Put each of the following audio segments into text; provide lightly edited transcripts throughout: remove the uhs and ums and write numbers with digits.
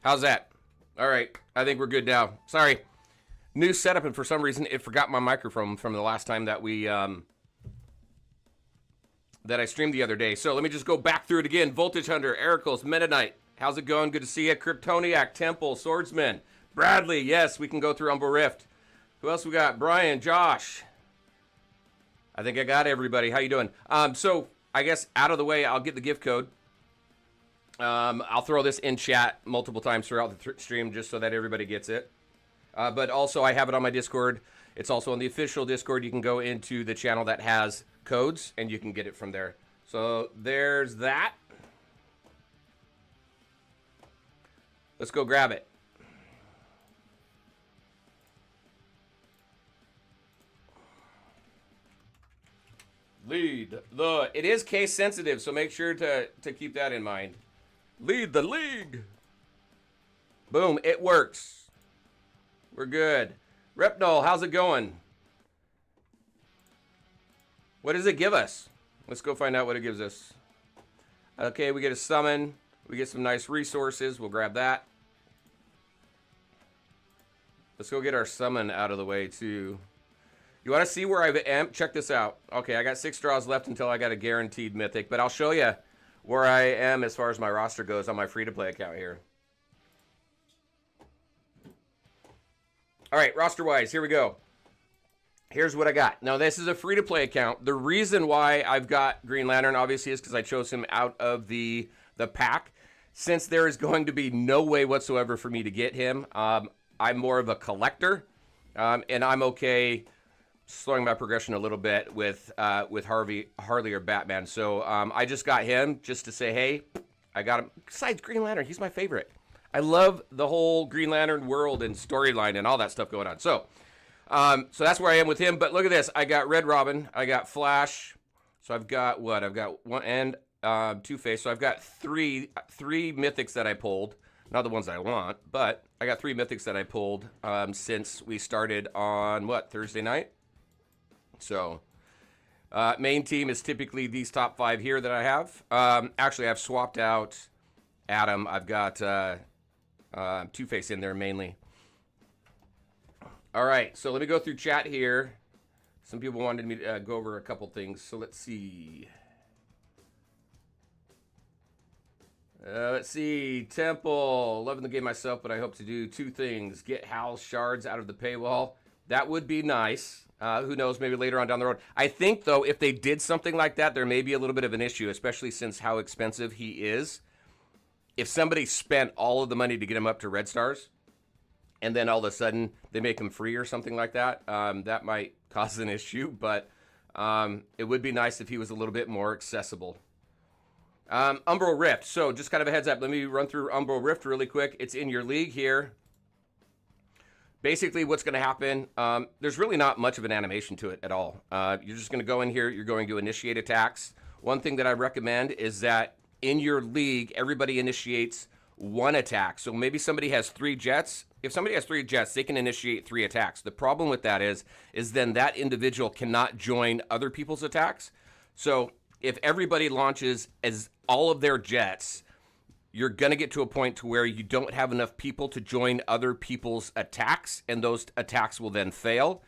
How's that? All right, I think we're good now. Sorry, new setup, and for some reason it forgot my microphone from the last time that that I streamed the other day. So let me just go back through it again. Voltage Hunter, Ericles, Meta Knight. How's it going? Good to see you. Kryptoniac, Temple, Swordsman, Bradley. Yes, we can go through Umbral Rift. Who else we got? Brian, Josh. I think I got everybody. How you doing? So I guess out of the way, I'll get the gift code. I'll throw this in chat multiple times throughout the stream just so that everybody gets it. But also, I have it on my Discord. It's also on the official Discord. You can go into the channel that has codes, and you can get it from there. So there's that. Let's go grab it. Lead the... It is case sensitive, so make sure to keep that in mind. Lead the league. Boom, it works. We're good. Repnol, how's it going? What does it give us? Let's go find out what it gives us. Okay, we get a summon. We get some nice resources. We'll grab that. Let's go get our summon out of the way, too. You want to see where I am? Check this out. Okay, I got 6 draws left until I got a guaranteed mythic, but I'll show you where I am as far as my roster goes on my free-to-play account here. All right, roster-wise, here we go. Here's what I got. Now, this is a free-to-play account. The reason why I've got Green Lantern, obviously, is because I chose him out of the pack. Since there is going to be no way whatsoever for me to get him, I'm more of a collector, and I'm okay slowing my progression a little bit with Harley or Batman. So I just got him just to say, hey, I got him. Besides Green Lantern, he's my favorite. I love the whole Green Lantern world and storyline and all that stuff going on. So that's where I am with him. But look at this. I got Red Robin. I got Flash. So I've got what? I've got one and Two-Face. So I've got three mythics that I pulled. Not the ones I want, but I got 3 mythics that I pulled since we started on, what, Thursday night? So, main team is typically these top 5 here that I have. Actually, I've swapped out Adam. I've got Two-Face in there mainly. All right, so let me go through chat here. Some people wanted me to go over a couple things, so let's see. Let's see. Temple. Loving the game myself, but I hope to do 2 things. Get Hal's shards out of the paywall. That would be nice. Who knows, maybe later on down the road. I think, though, if they did something like that, there may be a little bit of an issue, especially since how expensive he is. If somebody spent all of the money to get him up to red stars, and then all of a sudden they make him free or something like that, that might cause an issue. But it would be nice if he was a little bit more accessible. Umbral Rift. So just kind of a heads up. Let me run through Umbral Rift really quick. It's in your league here. Basically, what's going to happen, there's really not much of an animation to it at all. You're just going to go in here. You're going to initiate attacks. One thing that I recommend is that in your league, everybody initiates 1 attack. So maybe somebody has 3 jets. If somebody has 3 jets, they can initiate 3 attacks. The problem with that is then that individual cannot join other people's attacks. So if everybody launches as all of their jets, you're going to get to a point to where you don't have enough people to join other people's attacks, and those attacks will then fail.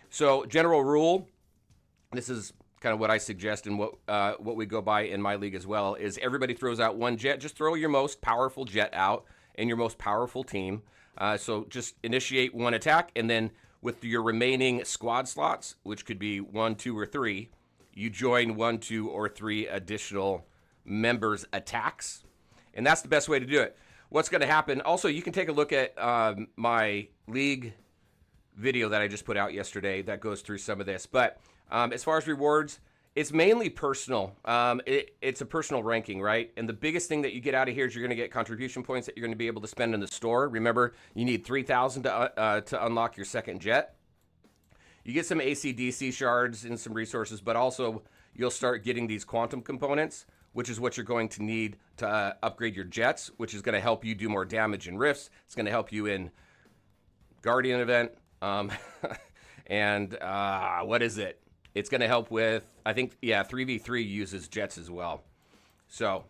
So general rule, this is kind of what I suggest and what we go by in my league as well, is everybody throws out 1 jet. Just throw your most powerful jet out and your most powerful team. So just initiate 1 attack, and then with your remaining squad slots, which could be 1, 2, or 3, you join 1, 2, or 3 additional members' attacks. And that's the best way to do it. What's going to happen, also, you can take a look at my league video that I just put out yesterday that goes through some of this. But as far as rewards, it's mainly personal. It's a personal ranking, right? And the biggest thing that you get out of here is you're going to get contribution points that you're going to be able to spend in the store. Remember, you need 3,000 to unlock your 2nd jet. You get some AC/DC shards and some resources, but also you'll start getting these quantum components, which is what you're going to need to upgrade your jets, which is going to help you do more damage in rifts. It's going to help you in Guardian event. And what is it? It's going to help with, I think, yeah, 3v3 uses jets as well. So,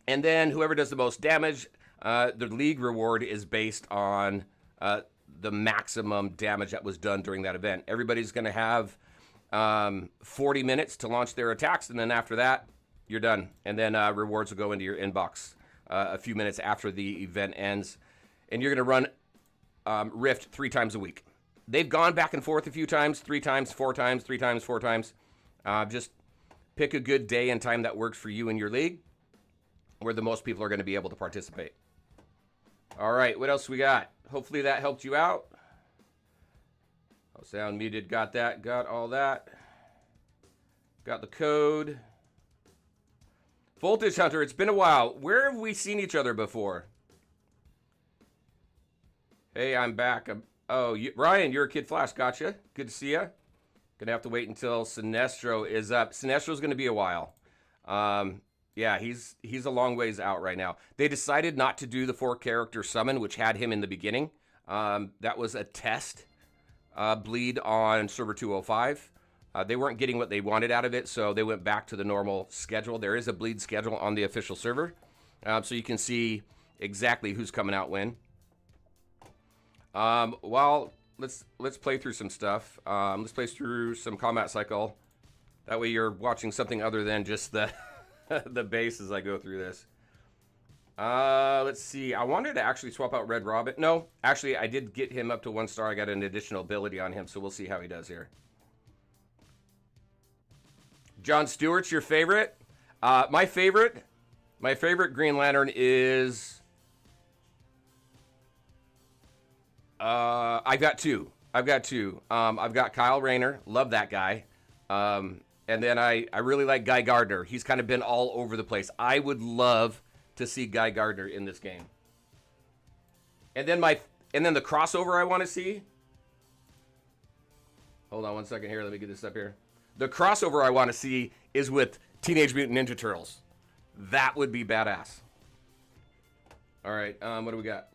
and then whoever does the most damage, The league reward is based on the maximum damage that was done during that event. Everybody's going to have 40 minutes to launch their attacks, and then after that, you're done. And then rewards will go into your inbox a few minutes after the event ends. And you're going to run Rift 3 times a week. They've gone back and forth a few times, 3 times, 4 times, 3 times, 4 times. Just pick a good day and time that works for you and your league, where the most people are going to be able to participate. All right, what else we got? Hopefully that helped you out. Oh, sound muted, got that, got all that. Got the code. Voltage Hunter, it's been a while. Where have we seen each other before? Hey, I'm back. Ryan, you're a Kid Flash, gotcha. Good to see you. Gonna have to wait until Sinestro is up. Sinestro's gonna be a while. Yeah, he's a long ways out right now. They decided not to do the 4-character summon, which had him in the beginning. That was a test bleed on server 205. They weren't getting what they wanted out of it, so they went back to the normal schedule. There is a bleed schedule on the official server, so you can see exactly who's coming out when. Well, let's play through some stuff. Let's play through some combat cycle. That way you're watching something other than just the the base as I go through this. Let's see. I wanted to actually swap out Red Robin. No, actually, I did get him up to 1 star. I got an additional ability on him, so we'll see how he does here. John Stewart's your favorite? My favorite Green Lantern is... I've got two. I've got Kyle Rayner. Love that guy. And then I really like Guy Gardner. He's kind of been all over the place. I would love to see Guy Gardner in this game. And then the crossover I want to see. Hold on 1 second here. Let me get this up here. The crossover I want to see is with Teenage Mutant Ninja Turtles. That would be badass. All right, what do we got?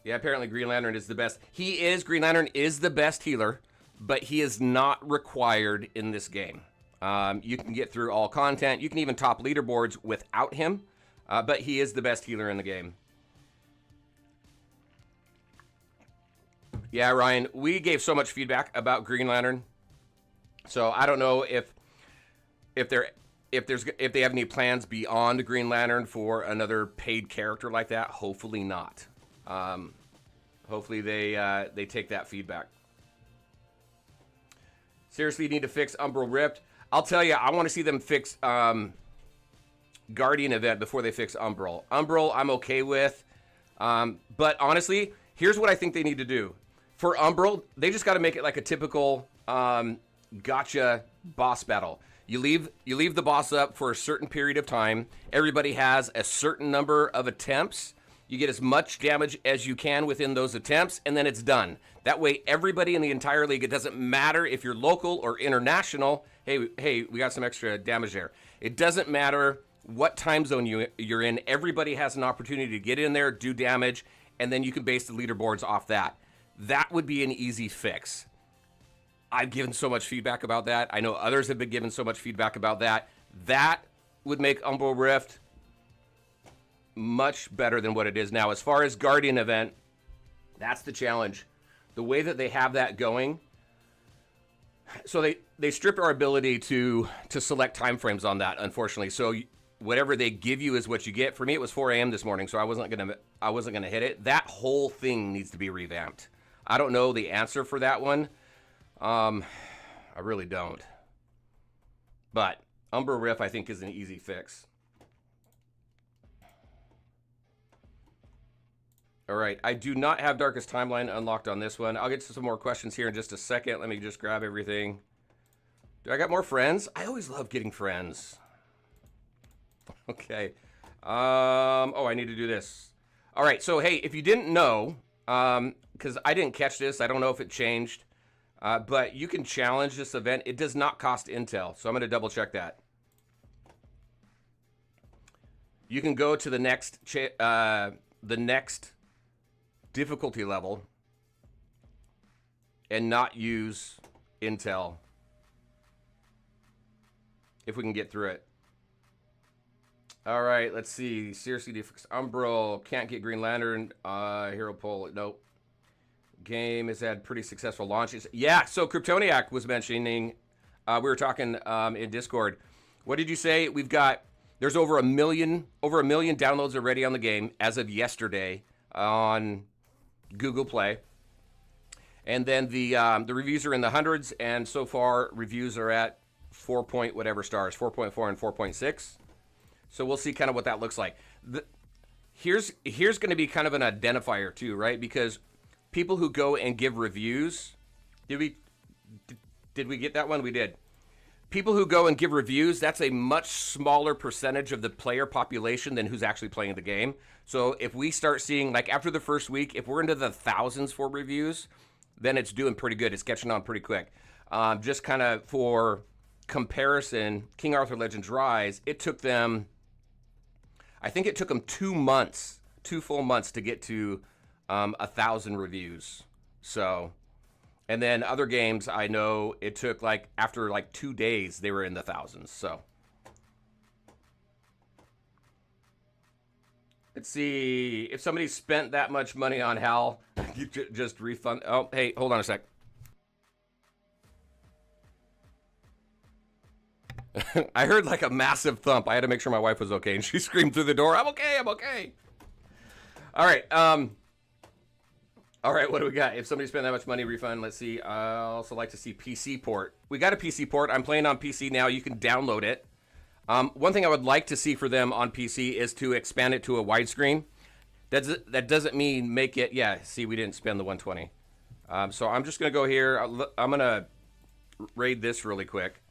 Yeah, apparently Green Lantern is the best. Green Lantern is the best healer, but he is not required in this game. You can get through all content. You can even top leaderboards without him, but he is the best healer in the game. Yeah, Ryan, we gave so much feedback about Green Lantern, so I don't know if they have any plans beyond Green Lantern for another paid character like that. Hopefully not. Hopefully they take that feedback. Seriously, you need to fix Umbral Rift. I'll tell you, I want to see them fix Guardian event before they fix Umbral. Umbral, I'm okay with. But honestly, here's what I think they need to do. For Umbral, they just got to make it like a typical gotcha boss battle. You leave the boss up for a certain period of time. Everybody has a certain number of attempts. You get as much damage as you can within those attempts, and then it's done. That way, everybody in the entire league, it doesn't matter if you're local or international. Hey, we got some extra damage there. It doesn't matter what time zone you're in. Everybody has an opportunity to get in there, do damage, and then you can base the leaderboards off that. That would be an easy fix. I've given so much feedback about that. I know others have been given so much feedback about that. That would make Umbral Rift much better than what it is now. As far as Guardian event, that's the challenge. The way that they have that going, so they stripped our ability to select time frames on that, unfortunately. So whatever they give you is what you get. For me, it was 4 a.m. this morning, so I wasn't gonna hit it. That whole thing needs to be revamped. I don't know the answer for that one. I really don't. But Umbral Rift, I think, is an easy fix. All right, I do not have Darkest Timeline unlocked on this one. I'll get to some more questions here in just a second. Let me just grab everything. Do I got more friends? I always love getting friends. Okay. Oh, I need to do this. All right, so hey, if you didn't know, because I didn't catch this, I don't know if it changed, but you can challenge this event. It does not cost intel, so I'm going to double check that. You can go to the next difficulty level and not use intel if we can get through it. All right, let's see. Seriously, defix Umbral. Can't get Green Lantern. Hero Poll. Nope. Game has had pretty successful launches. Yeah, so Kryptoniac was mentioning, we were talking in Discord. What did you say? There's over a million downloads already on the game as of yesterday on Google Play. And then the reviews are in the hundreds, and so far reviews are at 4 point whatever stars, 4.4 and 4.6. So we'll see kind of what that looks like. Here's going to be kind of an identifier too, right? Because people who go and give reviews, did we get that one? We did. People who go and give reviews, that's a much smaller percentage of the player population than who's actually playing the game. So if we start seeing, like after the first week, if we're into the thousands for reviews, then it's doing pretty good. It's catching on pretty quick. Just kind of for comparison, King Arthur Legends Rise, I think it took them 2 months, 2 full months to get to 1,000 reviews. So, and then other games, I know it took after 2 days, they were in the thousands. So, let's see if somebody spent that much money on HAL, you just refund. Oh, hey, hold on a sec. I heard a massive thump. I had to make sure my wife was okay, and she screamed through the door, I'm okay, I'm okay. All right, what do we got? If somebody spent that much money, refund. Let's see. I also like to see PC port. We got a PC port. I'm playing on PC now. You can download it. One thing I would like to see for them on PC is to expand it to a widescreen. That doesn't mean make it, yeah, see, we didn't spend the 120. So I'm just going to go here. I'm going to raid this really quick,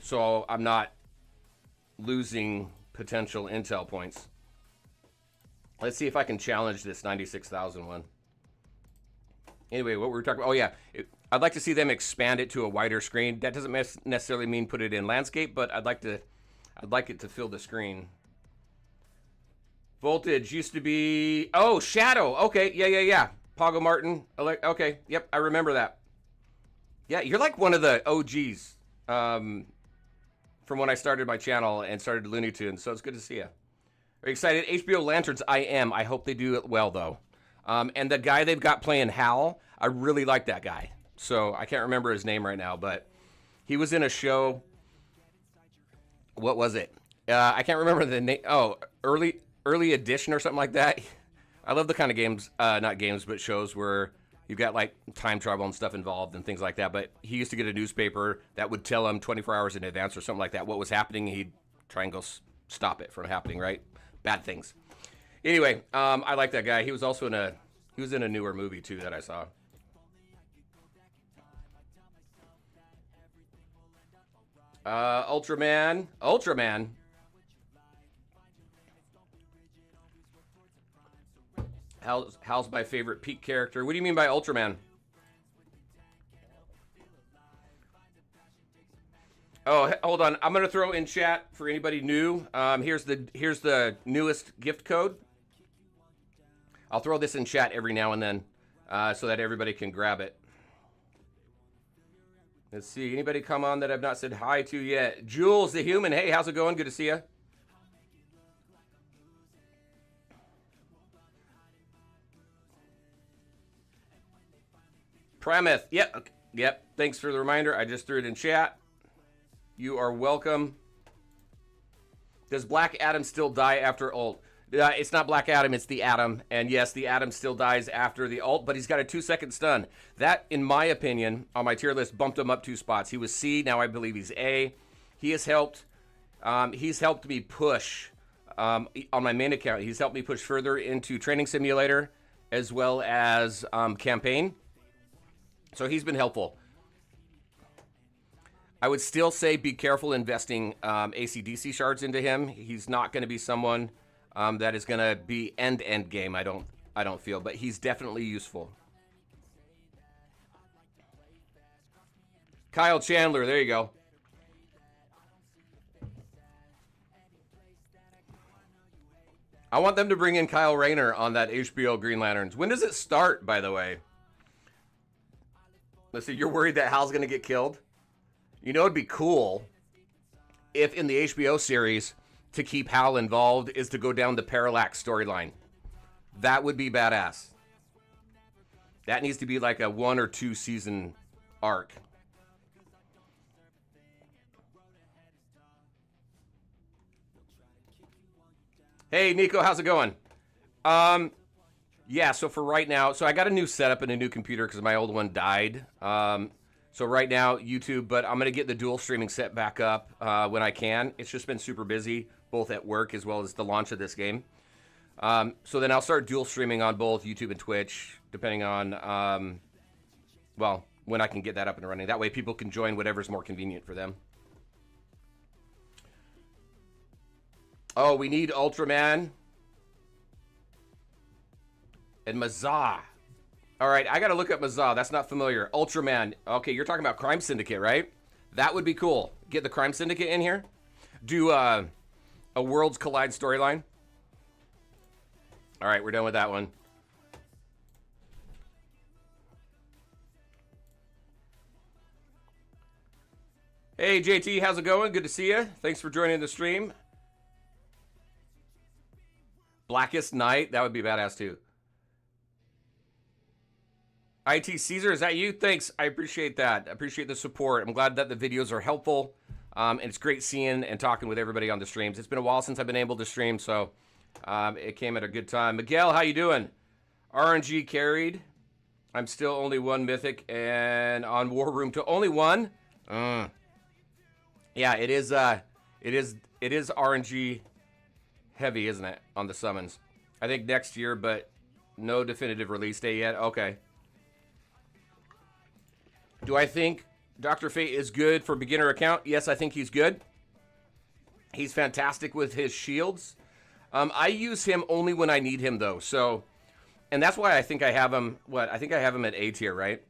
so I'm not losing potential intel points. Let's see if I can challenge this 96,000 one. Anyway, what we were talking about, oh yeah, I'd like to see them expand it to a wider screen. That doesn't necessarily mean put it in landscape, but I'd like it to fill the screen. Voltage used to be, oh, Shadow. Okay, yeah. Pago Martin. Okay, yep, I remember that. Yeah, you're like one of the OGs from when I started my channel and started Looney Tunes, so it's good to see you. Are you excited? HBO Lanterns, I am. I hope they do it well, though. And the guy they've got playing Hal, I really like that guy. So I can't remember his name right now, but he was in a show. What was it? I can't remember the name. Oh, early edition or something like that. I love the kind of games, not games, but shows where you've got time travel and stuff involved and things like that. But he used to get a newspaper that would tell him 24 hours in advance or something like that what was happening. He'd try and go stop it from happening, right? Bad things. Anyway, I like that guy. He was also in a newer movie too that I saw. Ultraman. Hal's my favorite Pete character. What do you mean by Ultraman? Oh, hold on. I'm gonna throw in chat for anybody new. Here's the newest gift code. I'll throw this in chat every now and then, so that everybody can grab it. Let's see. Anybody come on that I've not said hi to yet? Jules the Human. Hey, how's it going? Good to see you. Pramith. Yep. Yep. Thanks for the reminder. I just threw it in chat. You are welcome. Does Black Adam still die after ult? It's not Black Adam, it's the Atom. And yes, the Atom still dies after the ult, but he's got a 2-second stun. That, in my opinion, on my tier list, bumped him up 2 spots. He was C, now I believe he's A. He has helped. He's helped me push on my main account. He's helped me push further into Training Simulator as well as Campaign. So he's been helpful. I would still say be careful investing AC/DC shards into him. He's not going to be someone that is going to be end game. I don't feel, but he's definitely useful. Kyle Chandler, there you go. I want them to bring in Kyle Rayner on that HBO Green Lanterns. When does it start, by the way? Let's see, you're worried that Hal's going to get killed? You know, it'd be cool if in the HBO series, to keep Hal involved is to go down the Parallax storyline. That would be badass. That needs to be like a 1 or 2 season arc. Hey, Nico, how's it going? Yeah, so for right now, so I got a new setup and a new computer because my old one died. So right now, YouTube, but I'm going to get the dual streaming set back up when I can. It's just been super busy, both at work as well as the launch of this game. So then I'll start dual streaming on both YouTube and Twitch, depending on, well, when I can get that up and running. That way people can join whatever's more convenient for them. Oh, we need Ultraman and Mazah. All right, I got to look up Mazah. That's not familiar. Ultraman. Okay, you're talking about Crime Syndicate, right? That would be cool. Get the Crime Syndicate in here. Do a Worlds Collide storyline. All right, we're done with that one. Hey, JT, how's it going? Good to see you. Thanks for joining the stream. Blackest Night. That would be badass, too. IT Caesar, is that you? Thanks. I appreciate that. I appreciate the support. I'm glad that the videos are helpful. And it's great seeing and talking with everybody on the streams. It's been a while since I've been able to stream, so it came at a good time. Miguel, how you doing? RNG carried. I'm still only 1 mythic and on War Room to only 1. Yeah, it is RNG heavy, isn't it, on the summons? I think next year, but no definitive release date yet. Okay. Do I think Dr. Fate is good for beginner account? Yes, I think he's good. He's fantastic with his shields. I use him only when I need him, though. So, and that's why I think I have him. What? I think I have him at A tier, right?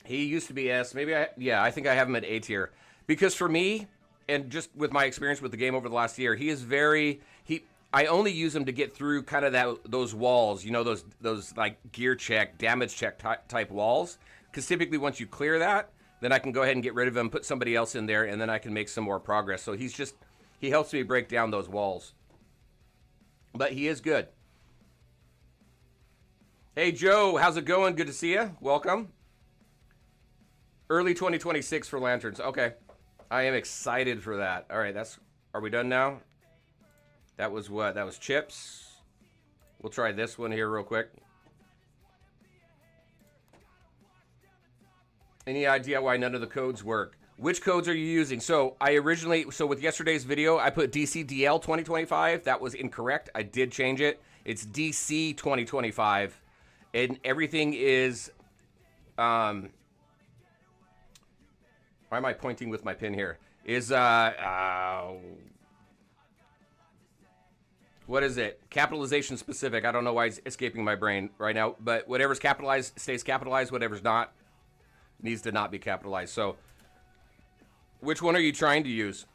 He used to be S. Maybe yeah, I think I have him at A tier because for me, and just with my experience with the game over the last year, he is very. I only use him to get through kind of those walls. You know, those like gear check, damage check type walls. Because typically once you clear that, then I can go ahead and get rid of him, put somebody else in there, and then I can make some more progress. So he helps me break down those walls. But he is good. Hey, Joe, how's it going? Good to see you. Welcome. Early 2026 for Lanterns. Okay. I am excited for that. All right, are we done now? That was what? That was chips. We'll try this one here real quick. Any idea why none of the codes work? Which codes are you using? So with yesterday's video, I put DCDL 2025. That was incorrect. I did change it. It's DC 2025. And everything is, why am I pointing with my pin here? Is, what is it? Capitalization specific. I don't know why it's escaping my brain right now. But whatever's capitalized stays capitalized. Whatever's not needs to not be capitalized. So, which one are you trying to use?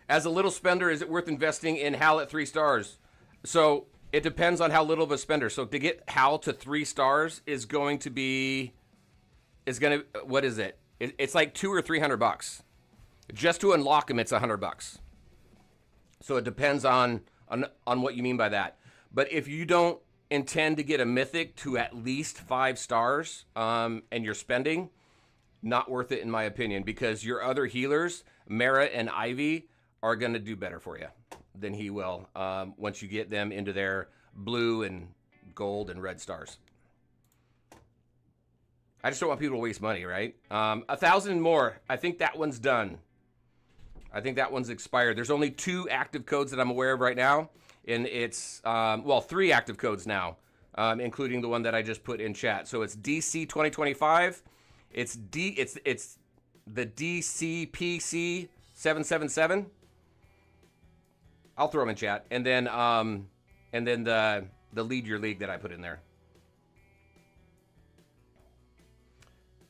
As a little spender, is it worth investing in Hal at 3 stars? So, it depends on how little of a spender. So, to get Hal to 3 stars is going to be, what is it? It's like $200 or $300. Just to unlock him, it's $100. So, it depends on what you mean by that. But if you don't intend to get a mythic to at least 5 stars, and you're spending, not worth it in my opinion, because your other healers, Mara and Ivy, are going to do better for you than he will once you get them into their blue and gold and red stars. I just don't want people to waste money, right? 1,000 more. I think that one's done. I think that one's expired. There's only 2 active codes that I'm aware of right now. And it's, 3 active codes now, including the one that I just put in chat. So it's DC 2025. It's the DCPC 777. I'll throw them in chat. And then the Lead Your League that I put in there.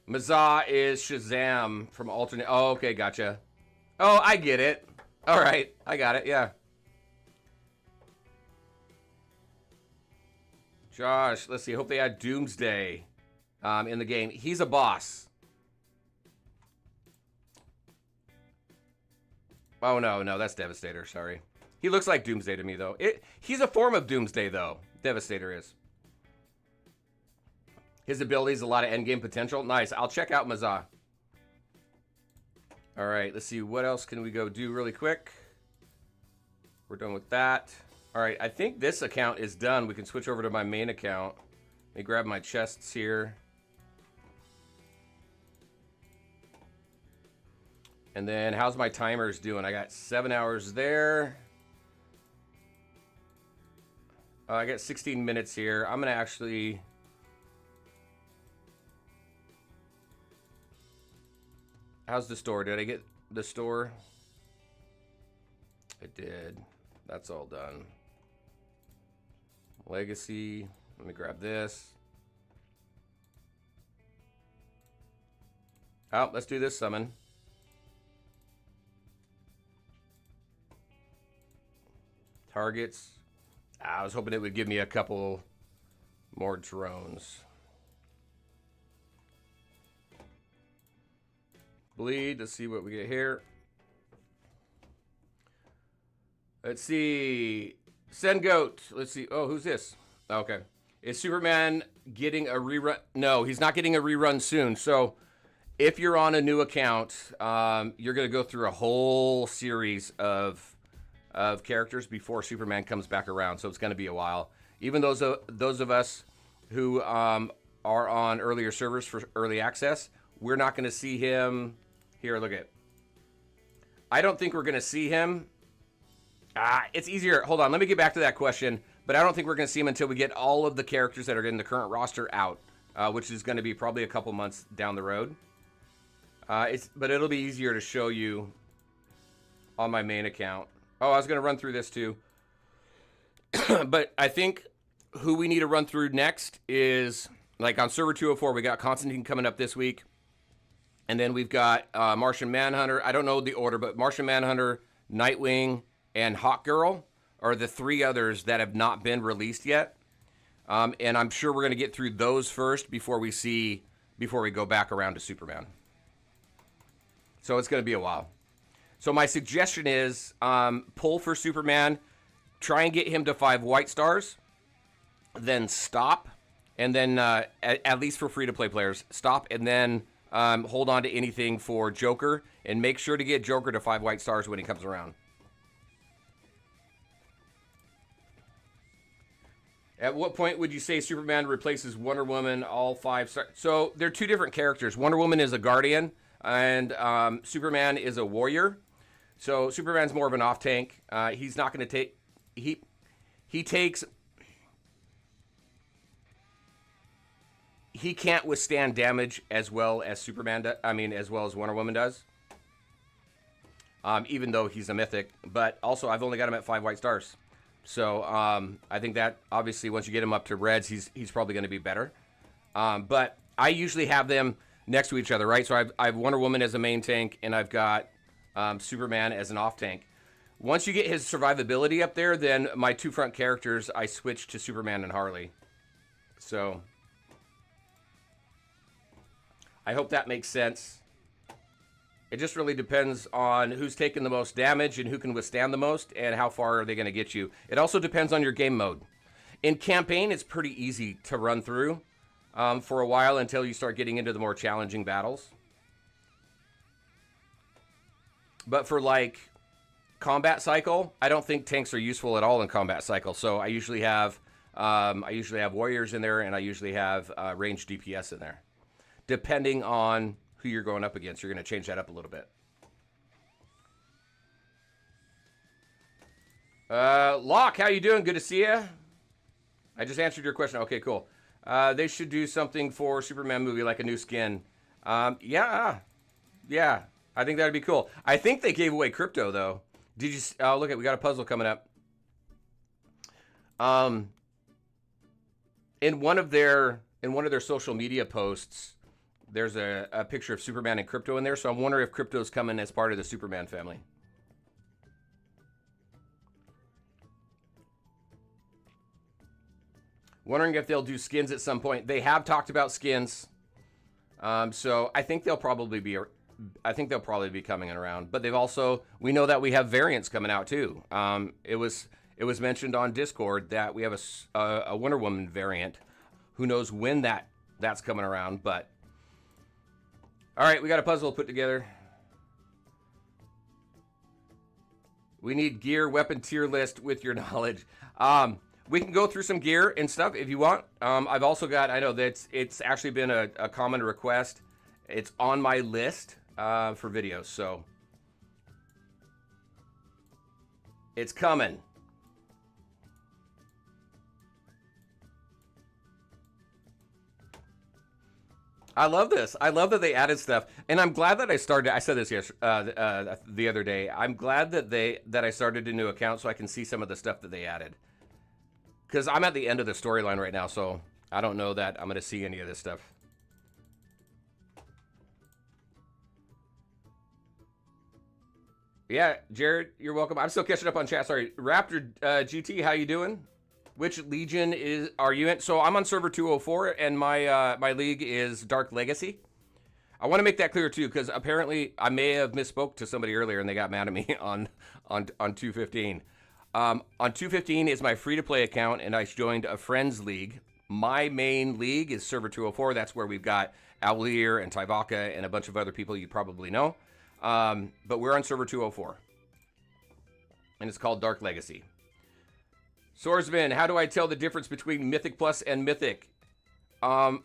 Mazah is Shazam from alternate. Oh, okay, gotcha. Oh, I get it. All right, I got it, yeah. Josh, let's see. Hope they add Doomsday in the game. He's a boss. Oh, no, no, that's Devastator. Sorry. He looks like Doomsday to me, though. He's a form of Doomsday, though. Devastator is. His abilities, a lot of endgame potential. Nice. I'll check out Mazah. All right, let's see. What else can we go do really quick? We're done with that. All right, I think this account is done. We can switch over to my main account. Let me grab my chests here. And then how's my timers doing? I got 7 hours there. I got 16 minutes here. I'm going to actually... How's the store? Did I get the store? I did. That's all done. Legacy. Let me grab this. Oh, let's do this summon. Targets. I was hoping it would give me a couple more drones. Bleed. Let's see what we get here. Let's see. Send Goat. Let's see. Oh, who's this? Okay. Is Superman getting a rerun? No, he's not getting a rerun soon. So if you're on a new account, you're going to go through a whole series of characters before Superman comes back around. So it's going to be a while. Even those of us who are on earlier servers for early access, we're not going to see him. Here, look at. I don't think we're going to see him. It's easier. Hold on. Let me get back to that question. But I don't think we're going to see him until we get all of the characters that are in the current roster out, which is going to be probably a couple months down the road. But it'll be easier to show you on my main account. Oh, I was going to run through this too. But I think who we need to run through next is, like on server 204, we got Constantine coming up this week. And then we've got Martian Manhunter. I don't know the order, but Martian Manhunter, Nightwing, and Hawkgirl are the three others that have not been released yet. And I'm sure we're going to get through those first before we go back around to Superman. So it's going to be a while. So my suggestion is pull for Superman, try and get him to 5 white stars, then stop, and then at least for free-to-play players, stop, and then hold on to anything for Joker, and make sure to get Joker to 5 white stars when he comes around. At what point would you say Superman replaces Wonder Woman all 5 stars? So they're two different characters. Wonder Woman is a guardian, and Superman is a warrior. So Superman's more of an off-tank. He's not going to take... He takes... He can't withstand damage as well as Superman does. I mean, as well as Wonder Woman does. Even though he's a mythic. But also, I've only got him at 5 white stars. So I think that, obviously, once you get him up to reds, he's probably going to be better. But I usually have them next to each other, right? So I have Wonder Woman as a main tank, and I've got Superman as an off-tank. Once you get his survivability up there, then my 2 front characters, I switch to Superman and Harley. So I hope that makes sense. It just really depends on who's taking the most damage and who can withstand the most and how far are they going to get you. It also depends on your game mode. In campaign, it's pretty easy to run through for a while until you start getting into the more challenging battles. But for like combat cycle, I don't think tanks are useful at all in combat cycle. So I usually have warriors in there, and I usually have ranged DPS in there. Depending on who you're going up against, you're going to change that up a little bit. Locke, how you doing? Good to see you. I just answered your question. Okay, cool. They should do something for Superman movie, like a new skin. Yeah. I think that'd be cool. I think they gave away crypto though. Did you? Oh, look at, we got a puzzle coming up. In one of their social media posts, there's a picture of Superman and crypto in there. So I'm wondering if crypto's coming as part of the Superman family. Wondering if they'll do skins at some point. They have talked about skins. So I think they'll probably I think they'll probably be coming around. But they've also, we know that we have variants coming out too. It was mentioned on Discord that we have a Wonder Woman variant. Who knows when that's coming around? But all right, we got a puzzle put together. We need gear weapon tier list with your knowledge. We can go through some gear and stuff if you want. I've also got, I know that it's actually been a common request. It's on my list for videos, so it's coming. I love this. I love that they added stuff, and I'm glad that I started. I said this the other day. I'm glad that I started a new account so I can see some of the stuff that they added. Because I'm at the end of the storyline right now, so I don't know that I'm going to see any of this stuff. Yeah, Jared, you're welcome. I'm still catching up on chat. Sorry, Raptor GT, how you doing? Which legion are you in? So I'm on server 204, and my league is Dark Legacy. I want to make that clear too, because apparently I may have misspoke to somebody earlier, and they got mad at me on 215. On 215 is my free-to-play account, and I joined a friends league. My main league is server 204. That's where we've got Owlier and Tyvaka and a bunch of other people you probably know. But we're on server 204, and it's called Dark Legacy. Swordsman, how do I tell the difference between Mythic Plus and Mythic? Here, I'm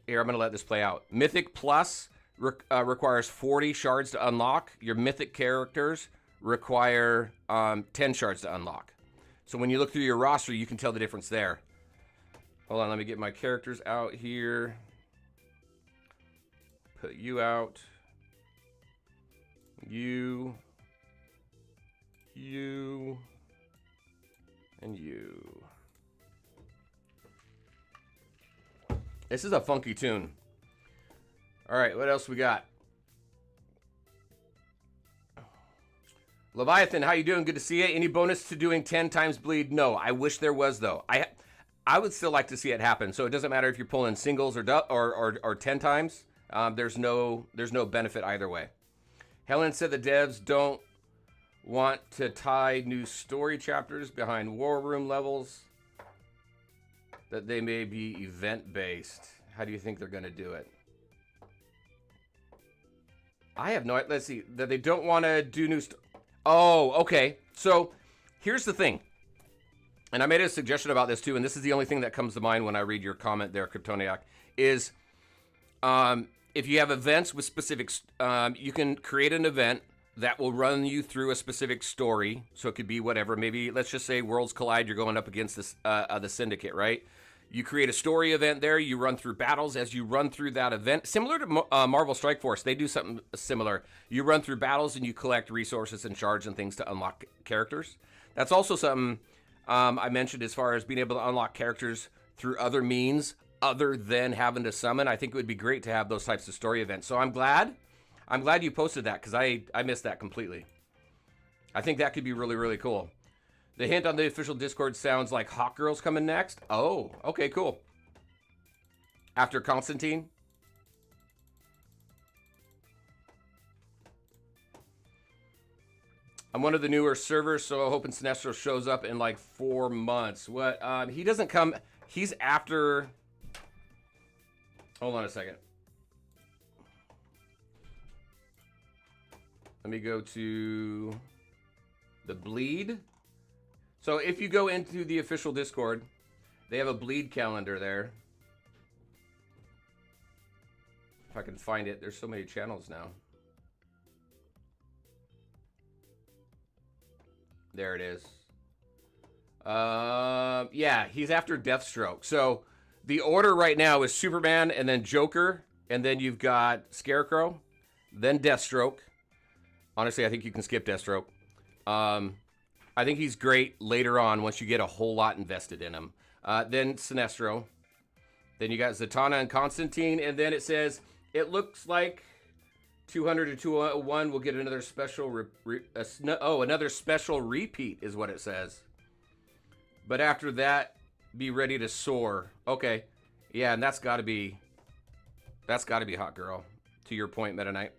going to let this play out. Mythic Plus requires 40 shards to unlock. Your Mythic characters require 10 shards to unlock. So when you look through your roster, you can tell the difference there. Hold on, let me get my characters out here. Put you out. You. And you. This is a funky tune. All right, what else we got? Leviathan, how you doing? Good to see you. Any bonus to doing 10 times bleed? No, I wish there was though. I would still like to see it happen. So it doesn't matter if you're pulling singles or 10 times. There's no benefit either way. Helen said the devs don't want to tie new story chapters behind war room levels, that they may be event-based. How do you think they're going to do it? I have no idea. Let's see. That they don't want to do new... Oh, okay. So, here's the thing. And I made a suggestion about this too, and this is the only thing that comes to mind when I read your comment there, Kryptoniac, is if you have events with specifics, you can create an event that will run you through a specific story. So it could be whatever. Maybe, let's just say Worlds Collide, you're going up against this, the Syndicate, right? You create a story event there. You run through battles. As you run through that event, similar to Marvel Strike Force, they do something similar. You run through battles and you collect resources and shards and things to unlock characters. That's also something I mentioned as far as being able to unlock characters through other means other than having to summon. I think it would be great to have those types of story events. So I'm glad you posted that, because I missed that completely. I think that could be really, really cool. The hint on the official Discord sounds like Hawk Girl's coming next. Oh, okay, cool. After Constantine. I'm one of the newer servers, so I'm hoping Sinestro shows up in like 4 months. What? He doesn't come. He's after... Hold on a second. Let me go to the bleed. So if you go into the official Discord, they have a bleed calendar there. If I can find it, there's so many channels now. There it is. Yeah, he's after Deathstroke. So the order right now is Superman and then Joker, and then you've got Scarecrow, then Deathstroke. Honestly, I think you can skip Deathstroke. I think he's great later on once you get a whole lot invested in him. Then Sinestro. Then you got Zatanna and Constantine, and then it says it looks like 200 to 201 will get another special another special repeat is what it says. But after that, be ready to soar. Okay. Yeah, and that's got to be Hot Girl. To your point, Meta Knight.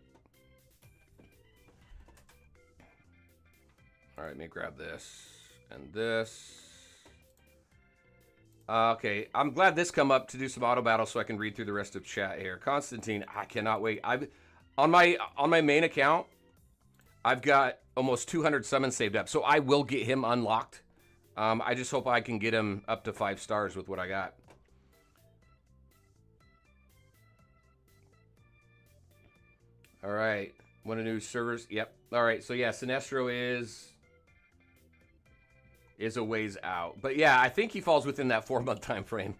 All right, let me grab this and this. Okay, I'm glad this come up to do some auto battle so I can read through the rest of chat here. Constantine, I cannot wait. I've on my main account, I've got almost 200 summons saved up, so I will get him unlocked. I just hope I can get him up to 5 stars with what I got. All right, one of the new servers. Yep. All right, so yeah, Sinestro is a ways out. But yeah, I think he falls within that 4-month time frame.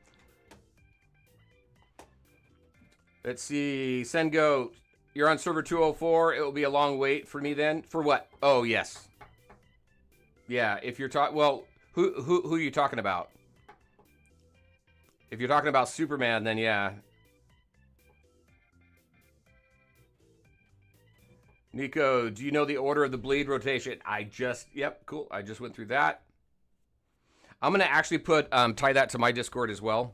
Let's see. Sengo, you're on server 204. It will be a long wait for me then. For what? Oh, yes. Yeah, if you're talking... Well, who are you talking about? If you're talking about Superman, then yeah. Nico, do you know the order of the bleed rotation? Yep, cool. I just went through that. I'm going to actually tie that to my Discord as well.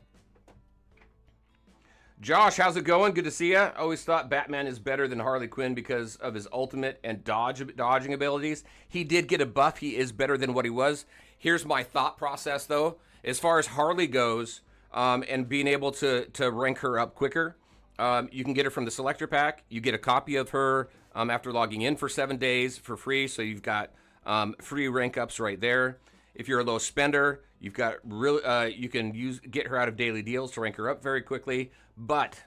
Josh, how's it going? Good to see you. Always thought Batman is better than Harley Quinn because of his ultimate and dodging abilities. He did get a buff. He is better than what he was. Here's my thought process, though. As far as Harley goes, and being able to rank her up quicker, you can get her from the selector pack. You get a copy of her after logging in for 7 days for free, so you've got free rank ups right there. If you're a low spender, you've got you can get her out of daily deals to rank her up very quickly. But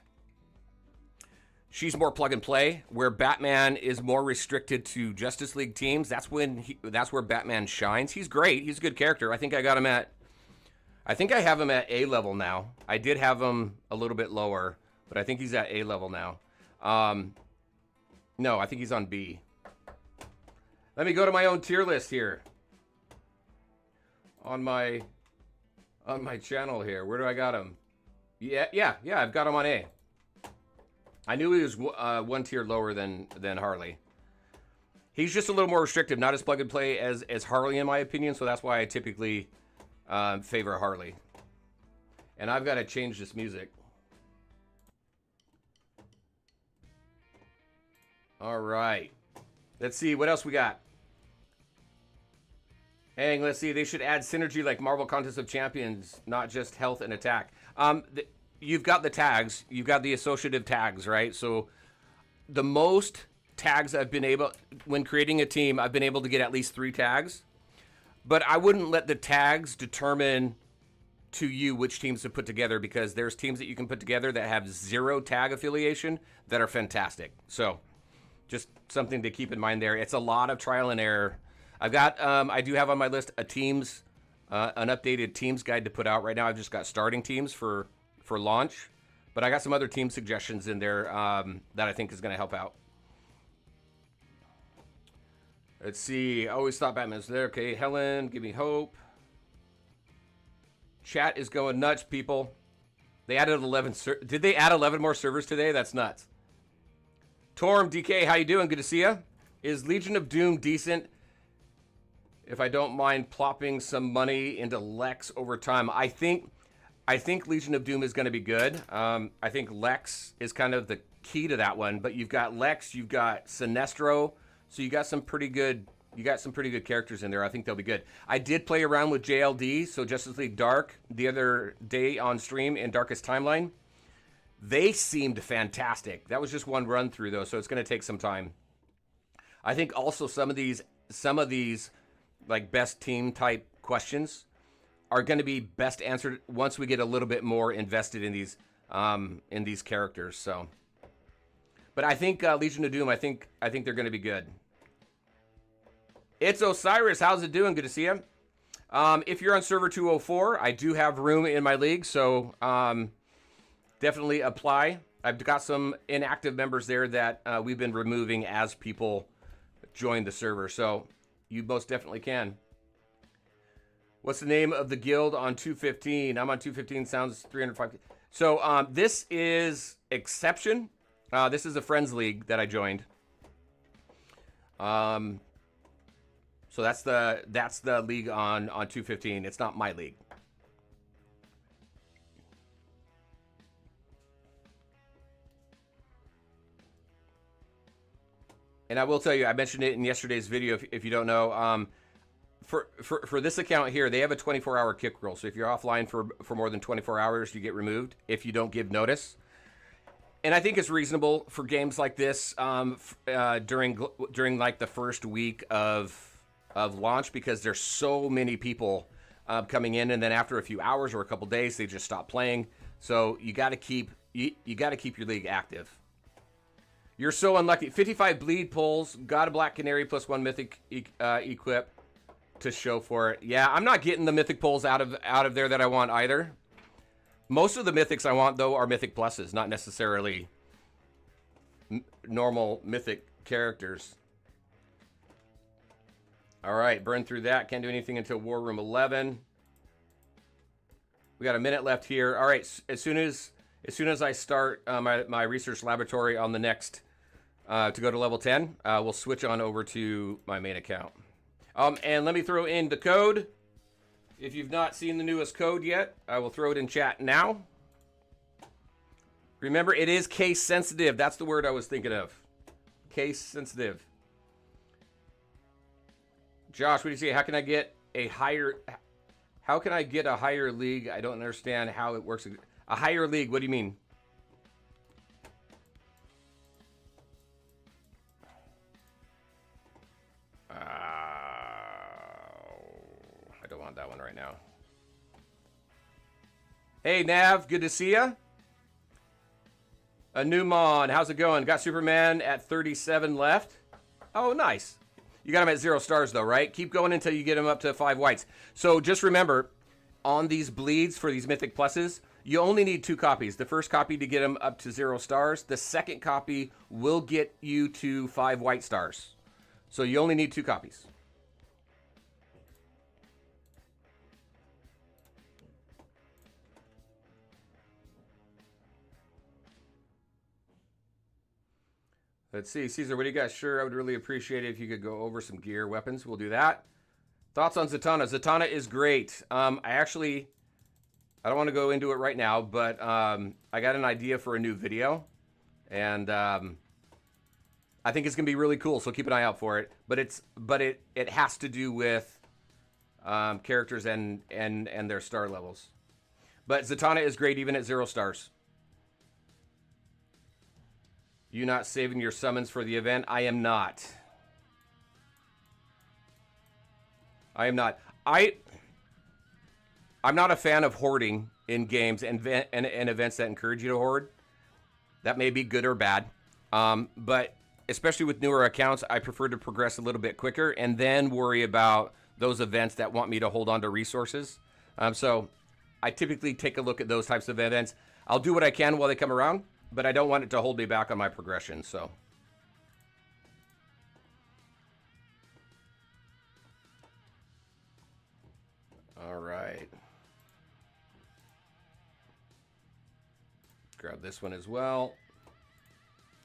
she's more plug and play, where Batman is more restricted to Justice League teams. That's where Batman shines. He's great. He's a good character. I think I have him at A level now. I did have him a little bit lower, but I think he's at A level now. No, I think he's on B. Let me go to my own tier list here. On my channel here. Where do I got him? Yeah, I've got him on A. I knew he was one tier lower than Harley. He's just a little more restrictive, not as plug and play as Harley in my opinion, so that's why I typically favor Harley. And I've got to change this music. All right. Let's see what else we got. Hang, let's see. They should add synergy like Marvel Contest of Champions, not just health and attack. You've got the tags. You've got the associative tags, right? So the most tags I've been able, when creating a team, I've been able to get at least 3 tags. But I wouldn't let the tags determine to you which teams to put together, because there's teams that you can put together that have 0 tag affiliation that are fantastic. So just something to keep in mind there. It's a lot of trial and error. I do have on my list an updated teams guide to put out right now. I've just got starting teams for launch, but I got some other team suggestions in there that I think is going to help out. Let's see. I always thought Batman was there. Okay, Helen, give me hope. Chat is going nuts, people. They added 11. Did they add 11 more servers today? That's nuts. Torm, DK, how you doing? Good to see you. Is Legion of Doom decent? If I don't mind plopping some money into Lex over time, I think Legion of Doom is going to be good. I think Lex is kind of the key to that one. But you've got Lex, you've got Sinestro, so you got some pretty good characters in there. I think they'll be good. I did play around with JLD, so Justice League Dark, the other day on stream in Darkest Timeline. They seemed fantastic. That was just one run through though, so it's going to take some time. I think also some of these like best team type questions are going to be best answered once we get a little bit more invested in these characters. So, but I think Legion of Doom, I think they're going to be good. It's Osiris. How's it doing? Good to see you. If you're on server 204, I do have room in my league, so definitely apply. I've got some inactive members there that we've been removing as people join the server, so you most definitely can. What's the name of the guild on 215? I'm on 215, sounds 305. So this is Exception. This is a Friends League that I joined. So that's the league on 215. It's not my league. And I will tell you, I mentioned it in yesterday's video, if you don't know, for this account here, they have a 24-hour kick rule. So if you're offline for more than 24 hours, you get removed if you don't give notice. And I think it's reasonable for games like this during like the first week of launch, because there's so many people coming in, and then after a few hours or a couple days, they just stop playing. So you got to keep your league active. You're so unlucky. 55 bleed pulls. Got a black canary plus 1 mythic equip to show for it. Yeah, I'm not getting the mythic pulls out of there that I want either. Most of the mythics I want, though, are mythic pluses, not necessarily normal mythic characters. All right, burn through that. Can't do anything until War Room 11. We got a minute left here. All right, as soon as I start my research laboratory on the next to go to level 10, we'll switch on over to my main account. And let me throw in the code. If you've not seen the newest code yet, I will throw it in chat now. Remember, it is case sensitive. That's the word I was thinking of. Case sensitive. Josh, what do you say? How can I get a higher league? I don't understand how it works. A higher league, what do you mean? I don't want that one right now. Hey, Nav, good to see ya. A Newmon, how's it going? Got Superman at 37 left. Oh, nice. You got him at 0 stars, though, right? Keep going until you get him up to 5 whites. So just remember, on these bleeds for these Mythic Pluses, you only need 2 copies. The first copy to get him up to 0 stars. The second copy will get you to 5 white stars. So you only need 2 copies. Let's see, Caesar, what do you got? Sure, I would really appreciate it if you could go over some gear, weapons. We'll do that. Thoughts on Zatanna? Zatanna is great. I don't want to go into it right now, but I got an idea for a new video, and I think it's gonna be really cool. So keep an eye out for it. But it has to do with characters and their star levels. But Zatanna is great even at 0 stars. You not saving your summons for the event? I am not. I am not. I'm not a fan of hoarding in games and events that encourage you to hoard. That may be good or bad. But especially with newer accounts, I prefer to progress a little bit quicker and then worry about those events that want me to hold on to resources. So I typically take a look at those types of events. I'll do what I can while they come around, but I don't want it to hold me back on my progression, so. All right. Grab this one as well.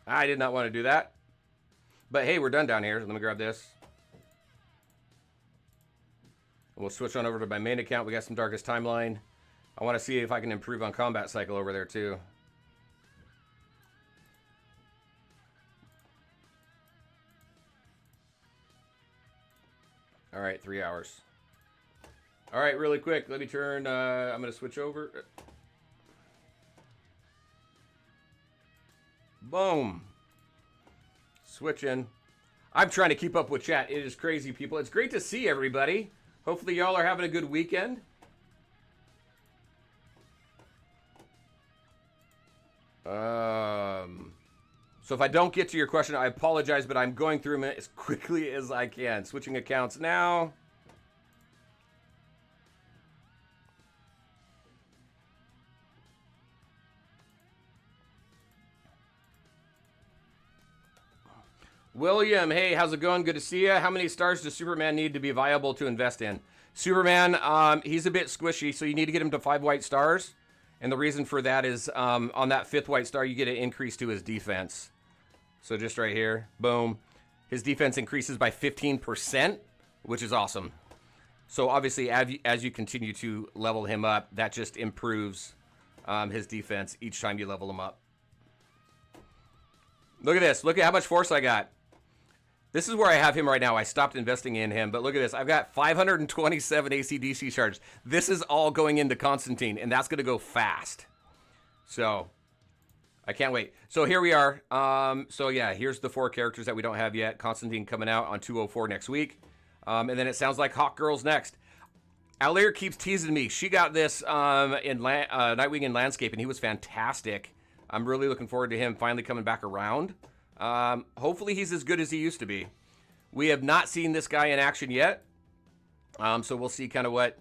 I did not want to do that. But hey, we're done down here. Let me grab this. We'll switch on over to my main account. We got some Darkest Timeline. I want to see if I can improve on combat cycle over there too. All right, 3 hours. All right, really quick. Let me turn. I'm going to switch over. Boom. Switching. I'm trying to keep up with chat. It is crazy, people. It's great to see everybody. Hopefully, y'all are having a good weekend. So if I don't get to your question, I apologize, but I'm going through them as quickly as I can. Switching accounts now. William, hey, how's it going? Good to see you. How many stars does Superman need to be viable to invest in? Superman, he's a bit squishy, so you need to get him to 5 white stars. And the reason for that is on that 5th white star, you get an increase to his defense. So just right here, boom. His defense increases by 15%, which is awesome. So obviously, as you continue to level him up, that just improves his defense each time you level him up. Look at this. Look at how much force I got. This is where I have him right now. I stopped investing in him, but look at this. I've got 527 AC/DC charges. This is all going into Constantine, and that's going to go fast. So I can't wait. So here we are. So yeah, here's the 4 characters that we don't have yet. Constantine coming out on 204 next week. And then it sounds like Hawk Girl's next. Alir keeps teasing me. She got this in Nightwing and Landscape, and he was fantastic. I'm really looking forward to him finally coming back around. Hopefully he's as good as he used to be. We have not seen this guy in action yet. So we'll see kind of what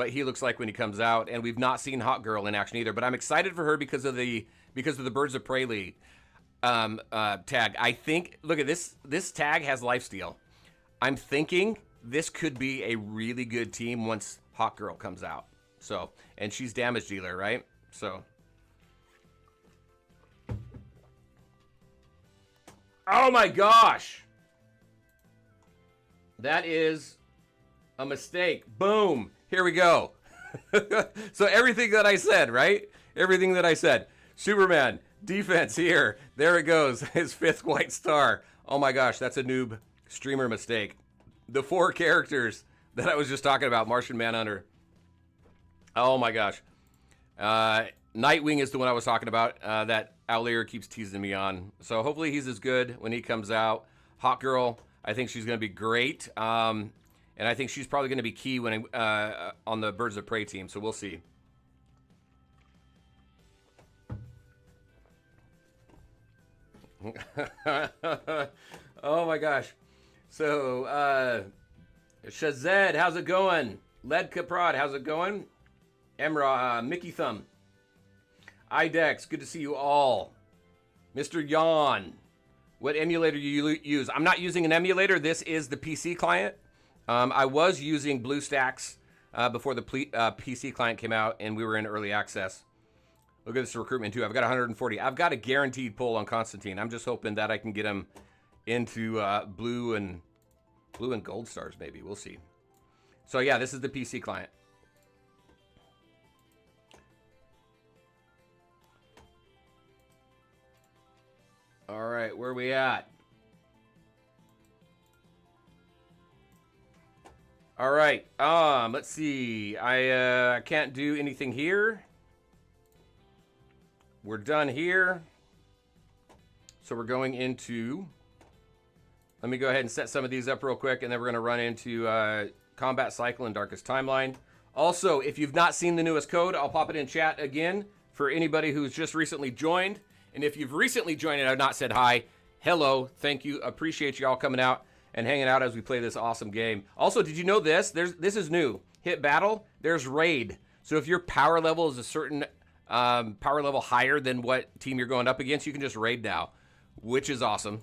he looks like when he comes out. And we've not seen Hawk Girl in action either. But I'm excited for her because of the Birds of Prey League tag. I think, look at this. This tag has lifesteal. I'm thinking this could be a really good team once Hawk Girl comes out. So, and she's damage dealer, right? So. Oh my gosh. That is a mistake. Boom. Here we go. So everything that I said, right? Everything that I said. Superman, defense here. There it goes. His 5th white star. Oh my gosh, that's a noob streamer mistake. The 4 characters that I was just talking about. Martian Manhunter. Oh my gosh. Nightwing is the one I was talking about that Alir keeps teasing me on. So hopefully he's as good when he comes out. Hawk Girl, I think she's going to be great. And I think she's probably going to be key when on the Birds of Prey team. So we'll see. Oh my gosh. So Shazed, how's it going? Led Caprod, how's it going? Emra, Mickey Thumb. IDEX, good to see you all. Mr. Yawn, what emulator you use? I'm not using an emulator. This is the PC client. I was using BlueStacks before the PC client came out, and we were in early access. Look at this recruitment, too. I've got 140. I've got a guaranteed pull on Constantine. I'm just hoping that I can get him into blue and gold stars, maybe. We'll see. So, yeah, this is the PC client. All right, where are we at? All right, let's see. I can't do anything here. We're done here. So we're going into, let me go ahead and set some of these up real quick, and then we're going to run into Combat Cycle and Darkest Timeline. Also, if you've not seen the newest code, I'll pop it in chat again for anybody who's just recently joined. And if you've recently joined and I've not said hi, hello, thank you. Appreciate you all coming out and hanging out as we play this awesome game. Also, did you know this? This is new. Hit battle, there's raid. So if your power level is a certain power level higher than what team you're going up against, you can just raid now, which is awesome.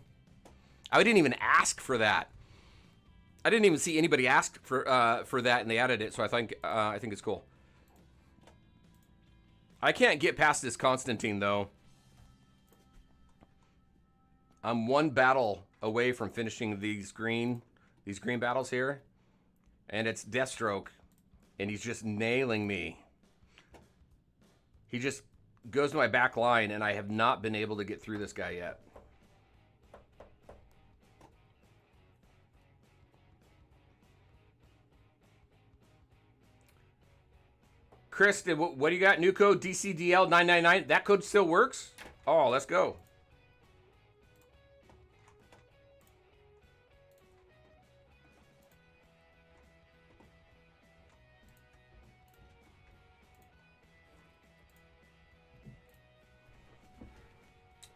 I didn't even ask for that. I didn't even see anybody ask for that, and they added it. So I think it's cool. I can't get past this Constantine though. I'm 1 battle away from finishing these green battles here, and it's Deathstroke, and he's just nailing me. He just goes to my back line, and I have not been able to get through this guy yet. Chris, what do you got? New code DCDL999. That code still works? Oh, let's go.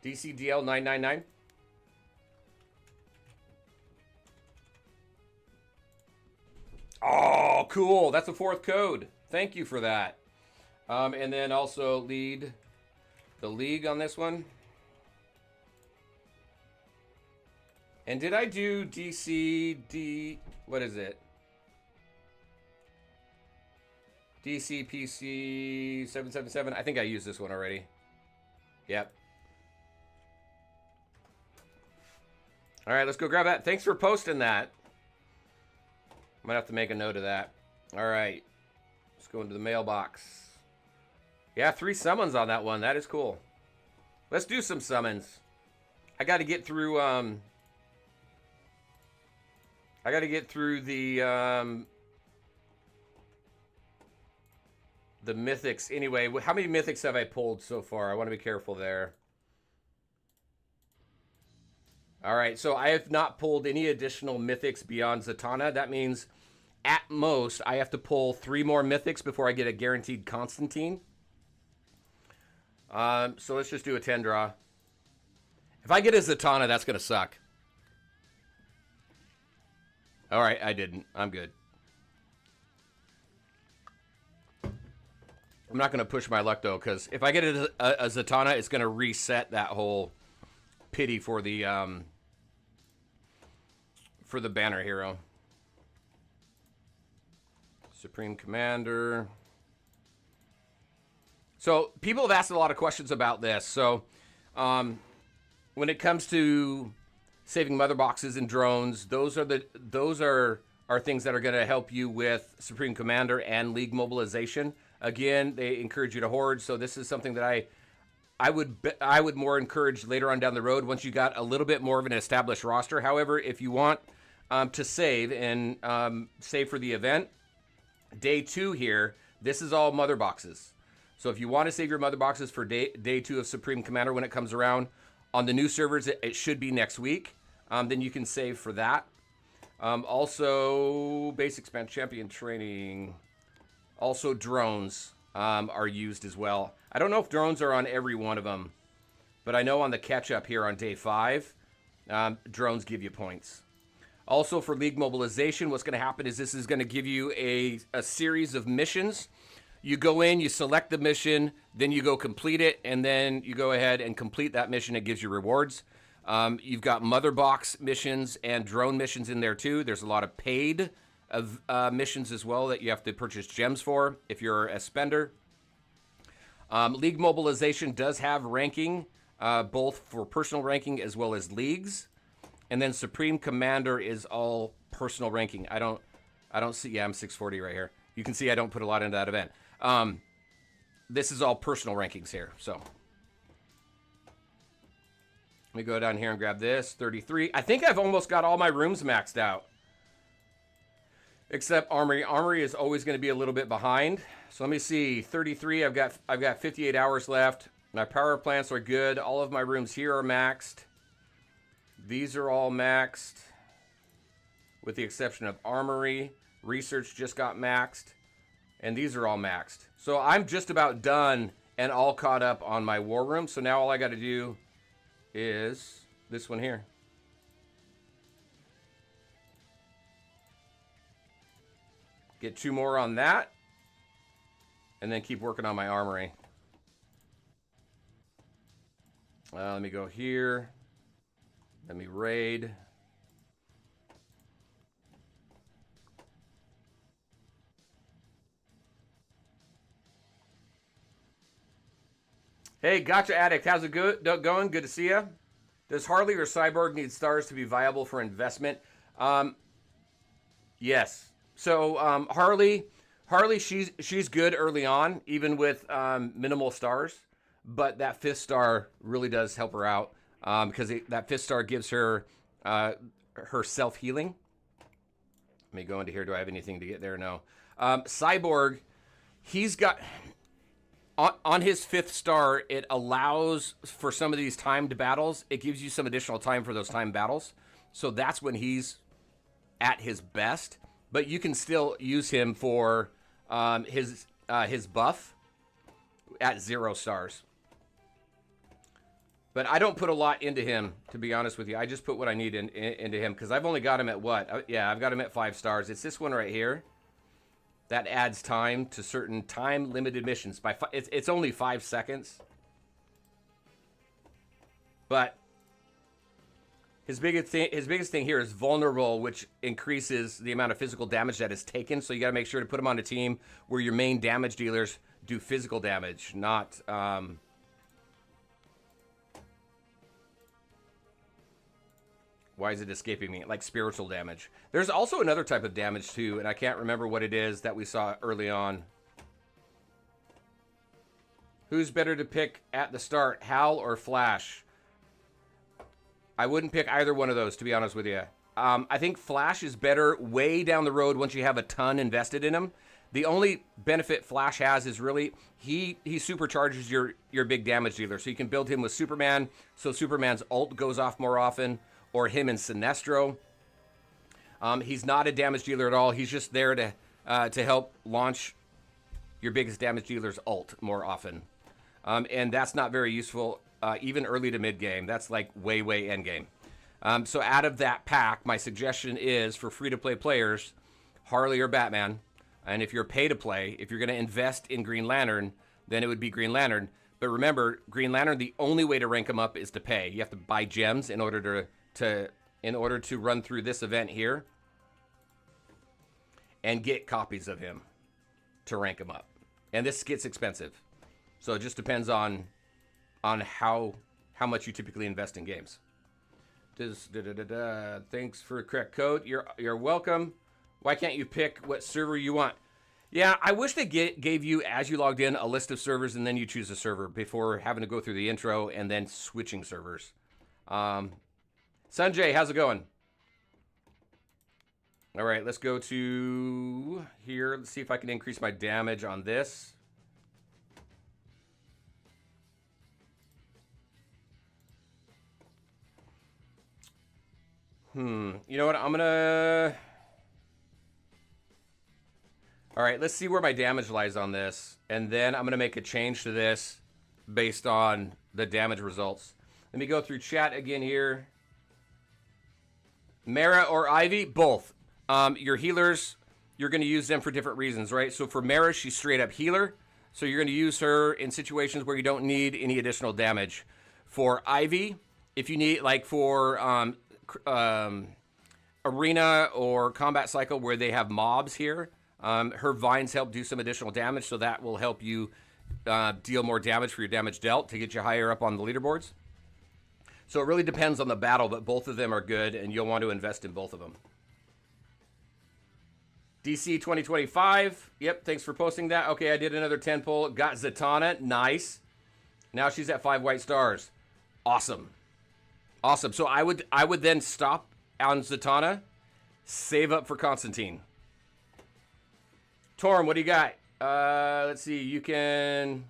DCDL999. Oh, cool. That's a 4th code. Thank you for that. And then also lead the league on this one. And did I do what is it? DCPC 777. I think I used this one already. Yep. All right, let's go grab that. Thanks for posting that. I'm going to have to make a note of that. All right. Let's go into the mailbox. Yeah, 3 summons on that one. That is cool. Let's do some summons. I got to get through I got to get through the mythics anyway. How many mythics have I pulled so far? I want to be careful there. All right, so I have not pulled any additional mythics beyond Zatanna. That means at most I have to pull 3 more mythics before I get a guaranteed Constantine. So let's just do a 10 draw. If I get a Zatanna, that's going to suck. All right, I didn't. I'm good. I'm not going to push my luck, though, because if I get a Zatanna, it's going to reset that whole pity for the banner hero. Supreme Commander. So people have asked a lot of questions about this. So when it comes to saving mother boxes and drones, those are things that are going to help you with Supreme Commander and League mobilization. Again, they encourage you to hoard. So this is something that I would more encourage later on down the road once you got a little bit more of an established roster. However, if you want to save and save for the event, day 2 here, this is all mother boxes. So if you want to save your mother boxes for day 2 of Supreme Commander when it comes around on the new servers, it should be next week. Then you can save for that. Also, basic span champion training. Also, drones are used as well. I don't know if drones are on every one of them, but I know on the catch-up here on day 5, drones give you points. Also, for League mobilization, what's going to happen is this is going to give you a series of missions. You go in, you select the mission, then you go complete it, and then you go ahead and complete that mission. It gives you rewards. You've got mother box missions and drone missions in there too. There's a lot of paid missions as well that you have to purchase gems for if you're a spender. League mobilization does have ranking, both for personal ranking as well as leagues. And then Supreme Commander is all personal ranking. I don't see, yeah, I'm 640 right here. You can see I don't put a lot into that event. This is all personal rankings here, so. Let me go down here and grab this, 33. I think I've almost got all my rooms maxed out. Except Armory. Armory is always going to be a little bit behind. So let me see, 33, I've got 58 hours left. My power plants are good. All of my rooms here are maxed. These are all maxed, with the exception of Armory. Research just got maxed, and these are all maxed. So I'm just about done and all caught up on my war room. So now all I got to do is this one here. Get 2 more on that, and then keep working on my Armory. Let me go here. Let me raid. Hey, Gotcha Addict, how's it going? Good to see you. Does Harley or Cyborg need stars to be viable for investment? Yes. So Harley, she's good early on, even with minimal stars. But that 5th star really does help her out because that 5th star gives her her self-healing. Let me go into here. Do I have anything to get there? No. Cyborg, he's got... On his 5th star, it allows for some of these timed battles. It gives you some additional time for those timed battles. So that's when he's at his best. But you can still use him for his buff at 0 stars. But I don't put a lot into him, to be honest with you. I just put what I need into him because I've only got him at what? Yeah, I've got him at 5 stars. It's this one right here. That adds time to certain time-limited missions. It's only 5 seconds. But his biggest thing here is vulnerable, which increases the amount of physical damage that is taken. So you got to make sure to put him on a team where your main damage dealers do physical damage, not... Why is it escaping me? Like spiritual damage. There's also another type of damage too, and I can't remember what it is that we saw early on. Who's better to pick at the start, Hal or Flash? I wouldn't pick either one of those, to be honest with you. I think Flash is better way down the road once you have a ton invested in him. The only benefit Flash has is really he supercharges your big damage dealer. So you can build him with Superman, so Superman's ult goes off more often, or him and Sinestro. He's not a damage dealer at all. He's just there to help launch your biggest damage dealer's ult more often. And that's not very useful even early to mid game. That's like way end game. So out of that pack, my suggestion is for free-to-play players, Harley or Batman. And if you're pay-to-play, if you're going to invest in Green Lantern, then it would be Green Lantern. But remember, Green Lantern, the only way to rank him up is to pay. You have to buy gems in order to run through this event here and get copies of him to rank him up. And this gets expensive. So it just depends on how much you typically invest in games. Thanks for the correct code. You're welcome. Why can't you pick what server you want? Yeah, I wish they gave you, as you logged in, a list of servers and then you choose a server before having to go through the intro and then switching servers. Sanjay, how's it going? All right, let's go to here. Let's see if I can increase my damage on this. You know what? I'm gonna... All right, let's see where my damage lies on this. And then I'm gonna make a change to this based on the damage results. Let me go through chat again here. Mara or Ivy? Both. Your healers, you're gonna use them for different reasons, right? So for Mara, she's straight up healer. So you're gonna use her in situations where you don't need any additional damage. For Ivy, if you need, like for arena or combat cycle where they have mobs here, her vines help do some additional damage, so that will help you deal more damage for your damage dealt to get you higher up on the leaderboards. So it really depends on the battle, but both of them are good, and you'll want to invest in both of them. DC 2025. Yep, thanks for posting that. Okay, I did another 10 pull. Got Zatanna. Nice. Now she's at 5 white stars. Awesome. Awesome. So I would then stop on Zatanna, save up for Constantine. Torm, what do you got? Let's see. You can...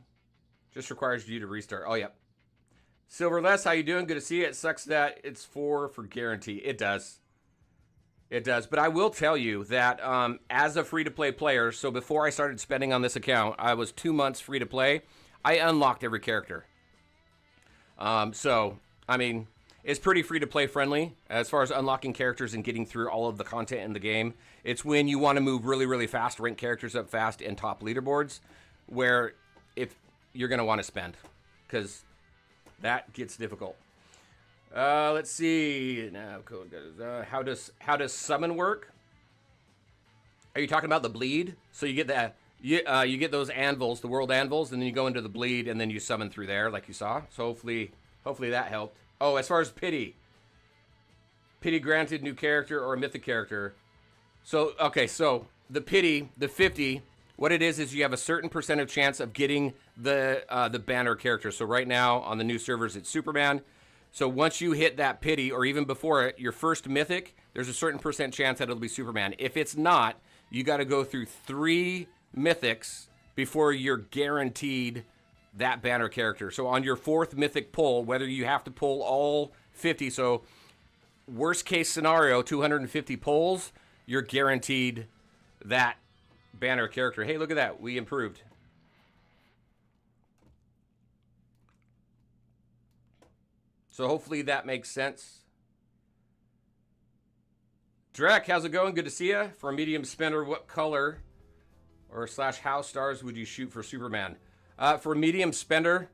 Just requires you to restart. Oh, yeah. Silverless, how you doing? Good to see you. It sucks that it's 4 for guarantee. It does. It does. But I will tell you that as a free-to-play player, so before I started spending on this account, I was 2 months free-to-play. I unlocked every character. So, I mean, it's pretty free-to-play friendly as far as unlocking characters and getting through all of the content in the game. It's when you want to move really, really fast, rank characters up fast, and top leaderboards, where if you're going to want to spend, because that gets difficult. Let's see. Now, code goes. How does summon work? Are you talking about the bleed? So you get that. You get those anvils, the world anvils, and then you go into the bleed, and then you summon through there, like you saw. So hopefully that helped. Oh, as far as pity granted new character or a mythic character. So okay, so the pity, the 50. What it is you have a certain percentage chance of getting the banner character. So right now on the new servers, it's Superman. So once you hit that pity, or even before it, your first mythic, there's a certain percent chance that it'll be Superman. If it's not, you got to go through 3 mythics before you're guaranteed that banner character. So on your 4th mythic pull, whether you have to pull all 50, so worst case scenario, 250 pulls, you're guaranteed that banner character. Hey, look at that. We improved. So hopefully that makes sense. Drek, how's it going? Good to see you. For a medium spender, what color or / how stars would you shoot for Superman? For a medium spender,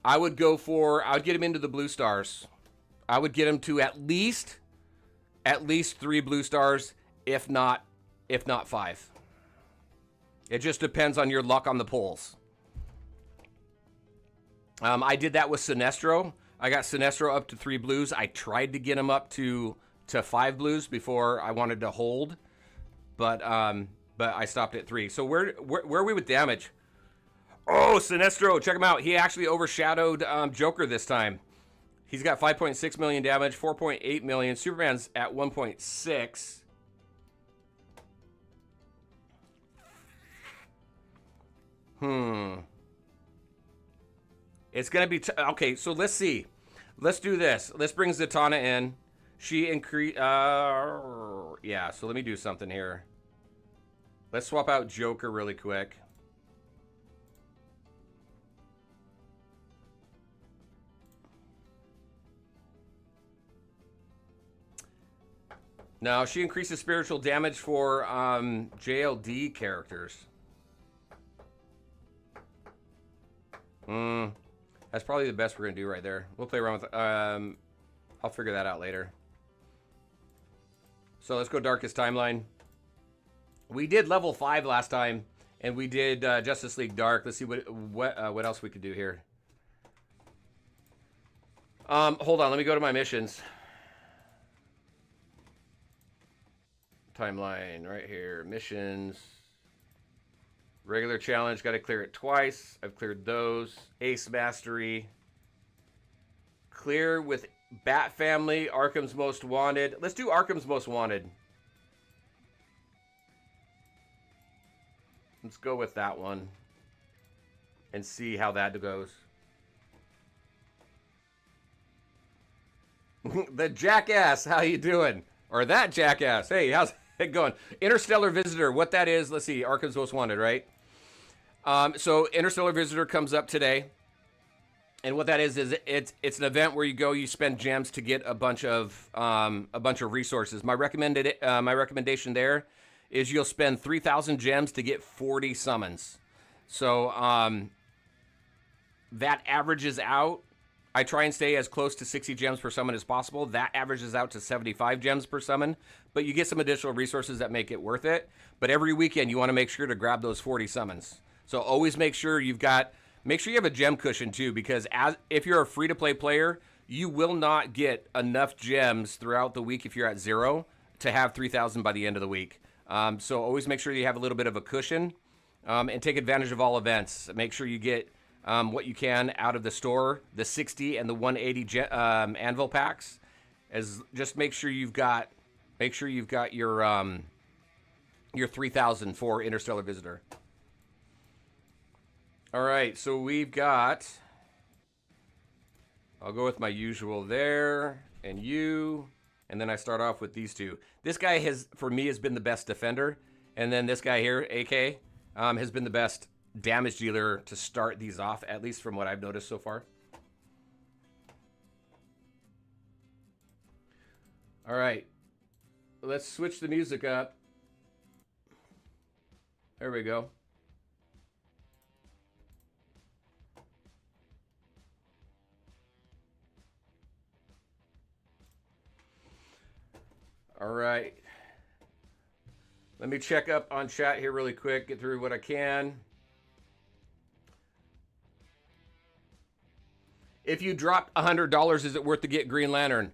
I would get him into the blue stars. I would get him to at least 3 blue stars, if not 5. It just depends on your luck on the pulls. I did that with Sinestro. I got Sinestro up to 3 blues. I tried to get him up to 5 blues before I wanted to hold, but I stopped at 3. So where are we with damage? Oh, Sinestro, check him out. He actually overshadowed Joker this time. He's got 5.6 million damage, 4.8 million. Superman's at 1.6. It's going to be... okay, so let's see. Let's do this. Let's bring Zatanna in. She increased... yeah, so let me do something here. Let's swap out Joker really quick. No, she increases spiritual damage for JLD characters. That's probably the best we're going to do right there. We'll play around with... I'll figure that out later. So let's go Darkest Timeline. We did level 5 last time, and we did Justice League Dark. Let's see what else we could do here. Hold on, let me go to my missions. Timeline right here. Missions. Regular challenge, got to clear it twice. I've cleared those. Ace Mastery. Clear with Bat Family, Arkham's Most Wanted. Let's do Arkham's Most Wanted. Let's go with that one and see how that goes. The Jackass, how you doing? Or that Jackass. Hey, how's it going? Interstellar Visitor, what that is, let's see. Arkham's Most Wanted, right? So Interstellar Visitor comes up today. And what that is it's an event where you go, you spend gems to get a bunch of resources. My recommendation there is you'll spend 3,000 gems to get 40 summons. So that averages out. I try and stay as close to 60 gems per summon as possible. That averages out to 75 gems per summon, but you get some additional resources that make it worth it. But every weekend you want to make sure to grab those 40 summons. So always make sure you have a gem cushion too, because if you're a free-to-play player, you will not get enough gems throughout the week if you're at 0 to have 3,000 by the end of the week. So always make sure you have a little bit of a cushion and take advantage of all events. Make sure you get what you can out of the store, the 60 and the 180 anvil packs. Just make sure you've got your 3,000 for Interstellar Visitor. All right, so we've got, I'll go with my usual there, and you, and then I start off with these two. This guy for me, has been the best defender, and then this guy here, AK, has been the best damage dealer to start these off, at least from what I've noticed so far. All right, let's switch the music up. There we go. All right. Let me check up on chat here really quick, get through what I can. If you drop $100, is it worth to get Green Lantern?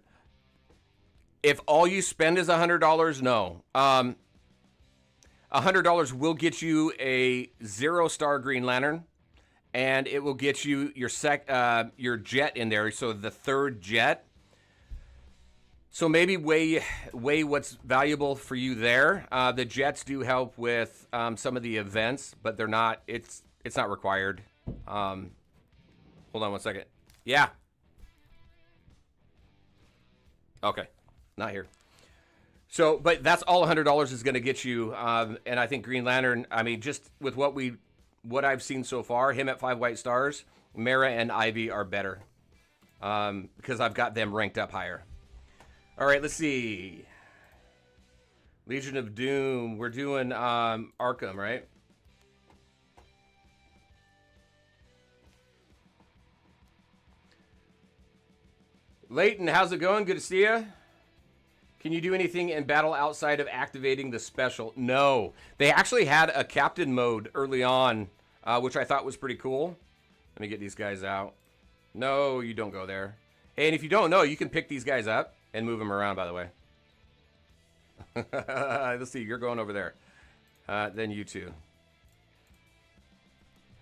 If all you spend is $100, no. $100 will get you a 0-star Green Lantern, and it will get you your jet in there, so the third jet. So maybe weigh what's valuable for you there. The jets do help with some of the events, but they're not. It's not required. Hold on one second. Yeah. Okay, not here. So, but that's all $100 is going to get you. And I think Green Lantern. I mean, just with what I've seen so far, him at 5 white stars, Mara and Ivy are better because I've got them ranked up higher. All right, let's see. Legion of Doom. We're doing Arkham, right? Leighton, how's it going? Good to see you. Can you do anything in battle outside of activating the special? No. They actually had a captain mode early on, which I thought was pretty cool. Let me get these guys out. No, you don't go there. Hey, and if you don't know, you can pick these guys up and move them around, by the way. Let's see, you're going over there. Then you two.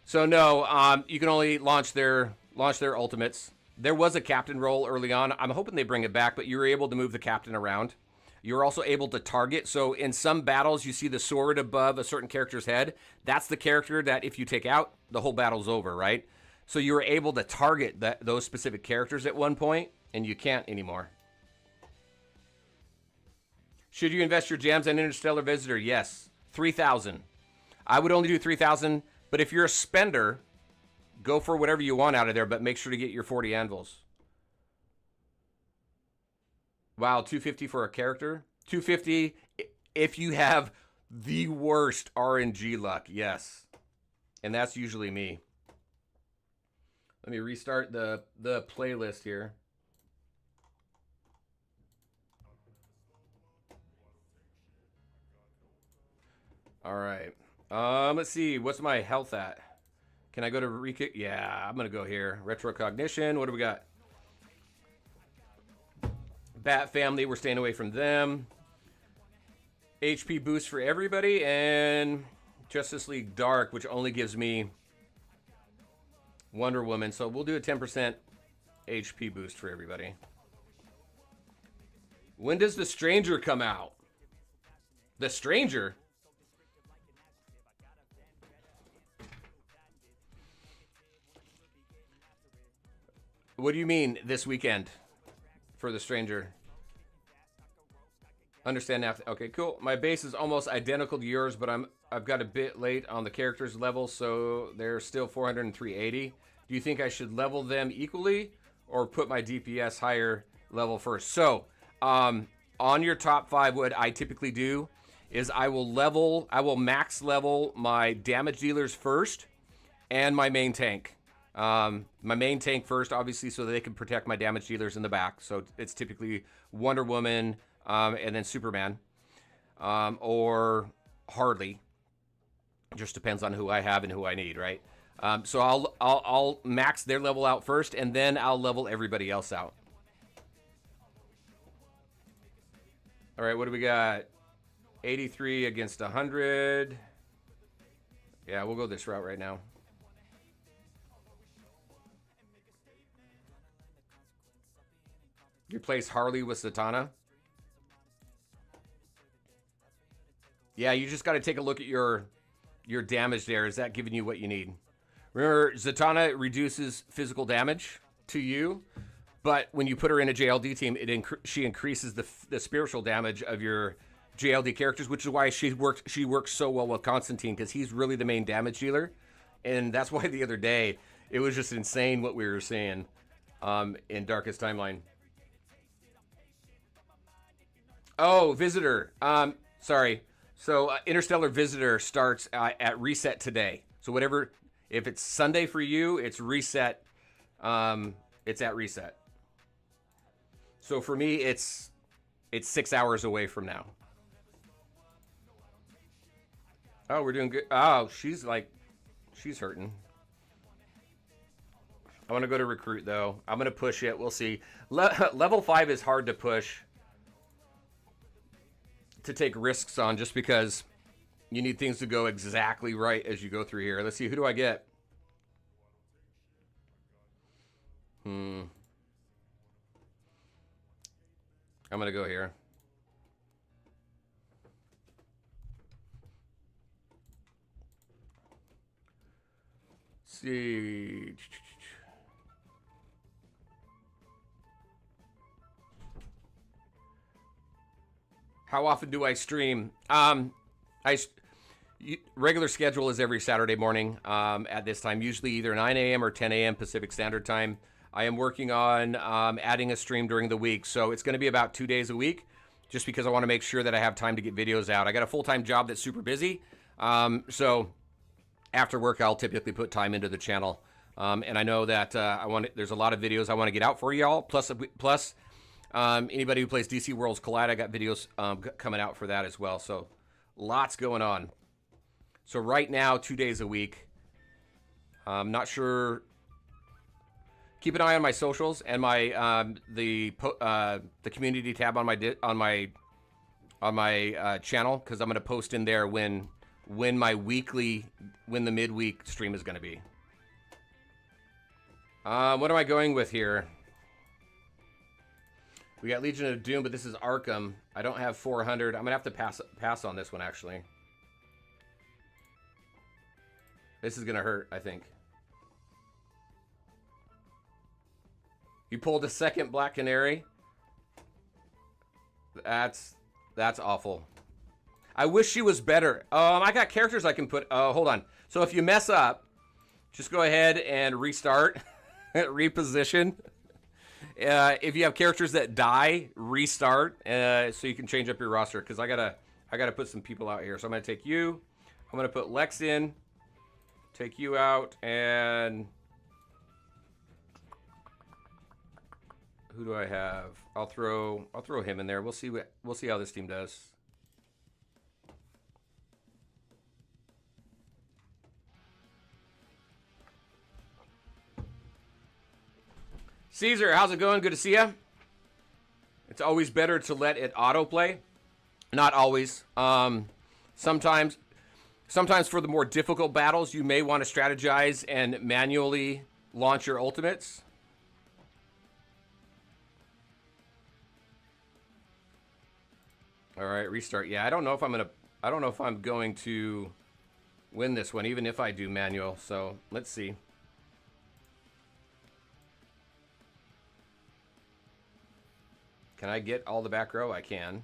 So no, you can only launch their ultimates. There was a captain role early on. I'm hoping they bring it back, but you were able to move the captain around. You're also able to target. So in some battles, you see the sword above a certain character's head. That's the character that if you take out, the whole battle's over, right? So you were able to target those specific characters at one point, and you can't anymore. Should you invest your gems in Interstellar Visitor? Yes. 3,000. I would only do 3,000, but if you're a spender, go for whatever you want out of there, but make sure to get your 40 anvils. Wow, 250 for a character? 250 if you have the worst RNG luck, yes. And that's usually me. Let me restart the playlist here. All right. Let's see. What's my health at? Can I go to Rekick? Yeah, I'm going to go here. Retrocognition. What do we got? Bat Family. We're staying away from them. HP boost for everybody. And Justice League Dark, which only gives me Wonder Woman. So we'll do a 10% HP boost for everybody. When does The Stranger come out? The Stranger? What do you mean this weekend for The Stranger? Understand now. Okay, cool. My base is almost identical to yours, but I've got a bit late on the characters level, so they're still 400 and 380. Do you think I should level them equally or put my DPS higher level first? So, on your top 5, what I typically do is I will max level my damage dealers first and my main tank. My main tank first, obviously, so that they can protect my damage dealers in the back. So it's typically Wonder Woman, and then Superman, or Harley. Just depends on who I have and who I need, right? So I'll max their level out first, and then I'll level everybody else out. All right, what do we got? 83 against 100. Yeah, we'll go this route right now. You place Harley with Zatanna. Yeah, you just got to take a look at your damage there. Is that giving you what you need? Remember, Zatanna reduces physical damage to you, but when you put her in a JLD team, she increases the spiritual damage of your JLD characters, which is why she works so well with Constantine, because he's really the main damage dealer. And that's why the other day, it was just insane what we were seeing in Darkest Timeline. Oh, Visitor. Sorry. So Interstellar Visitor starts at reset today. So whatever, if it's Sunday for you, it's reset. It's at reset. So for me, it's 6 hours away from now. Oh, we're doing good. Oh, she's hurting. I want to go to recruit though. I'm gonna push it. We'll see. Level 5 is hard to push, to take risks on, just because you need things to go exactly right as you go through here. Let's see, who do I get? I'm gonna go here. Let's see. How often do I stream? Regular schedule is every Saturday morning at this time, usually either 9 a.m. or 10 a.m. Pacific Standard Time. I am working on adding a stream during the week, so it's going to be about 2 days a week, just because I want to make sure that I have time to get videos out. I got a full-time job that's super busy, so after work I'll typically put time into the channel, and I know that there's a lot of videos I want to get out for y'all. Plus. Anybody who plays DC Worlds Collide, I got videos coming out for that as well. So lots going on. So right now, 2 days a week. I'm not sure. Keep an eye on my socials and my the community tab on my channel, because I'm going to post in there when the midweek stream is going to be. What am I going with here? We got Legion of Doom, but this is Arkham. I don't have 400. I'm gonna have to pass on this one, actually. This is gonna hurt, I think. You pulled a second Black Canary. That's awful. I wish she was better. I got characters I can put. Hold on. So if you mess up, just go ahead and restart, reposition. If you have characters that die, restart, so you can change up your roster. Because I gotta put some people out here. So I'm gonna take you. I'm gonna put Lex in. Take you out, and who do I have? I'll throw him in there. We'll see how this team does. Caesar, how's it going? Good to see you. It's always better to let it autoplay. Not always. Sometimes for the more difficult battles, you may want to strategize and manually launch your ultimates. All right, restart. Yeah, I don't know if I'm going to win this one, even if I do manual. So let's see. Can I get all the back row? I can.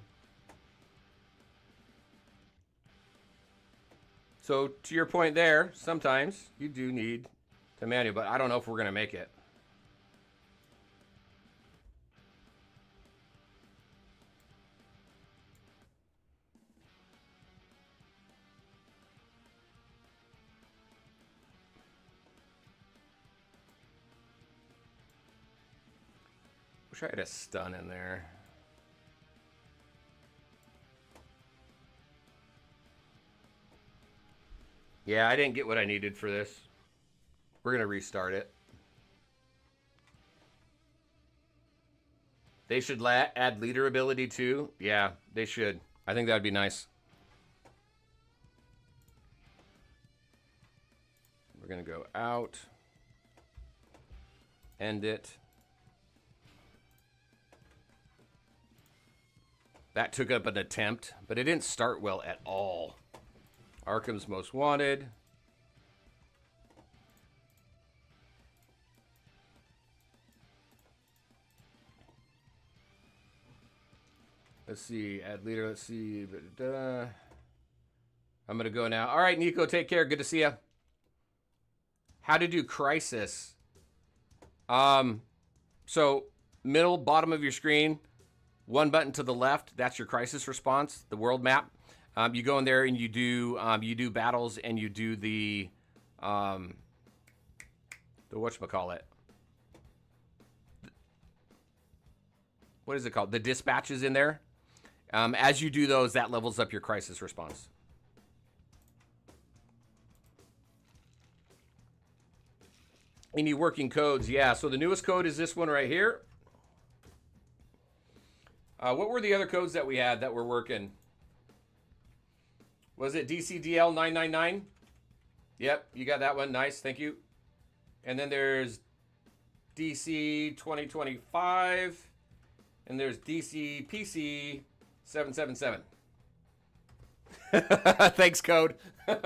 So to your point there, sometimes you do need to manual, but I don't know if we're going to make it. Wish I had a stun in there. Yeah, I didn't get what I needed for this. We're going to restart it. They should add leader ability too. Yeah, they should. I think that would be nice. We're going to go out. End it. That took up an attempt, but it didn't start well at all. Arkham's Most Wanted. Let's see, add leader, let's see. I'm going to go now. All right, Nico, take care. Good to see you. How to do Crisis. So middle, bottom of your screen, one button to the left, that's your Crisis response, the world map. You go in there and you do battles and you do the whatchamacallit. What is it called? The dispatches in there. As you do those, that levels up your Crisis response. Any working codes? Yeah, so the newest code is this one right here. What were the other codes that we had that were working? Was it DCDL 999? Yep, you got that one. Nice, thank you. And then there's DC 2025. And there's DC PC 777. Thanks, code. I'm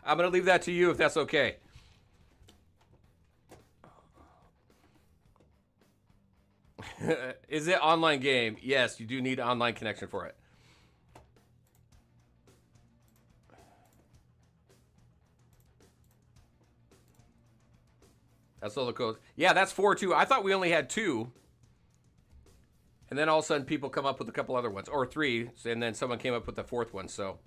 going to leave that to you if that's okay. Is it online game? Yes, you do need online connection for it. That's all the codes. Yeah, that's 4 too. I thought we only had 2. And then all of a sudden people come up with a couple other ones. Or 3. And then someone came up with the 4th one. So.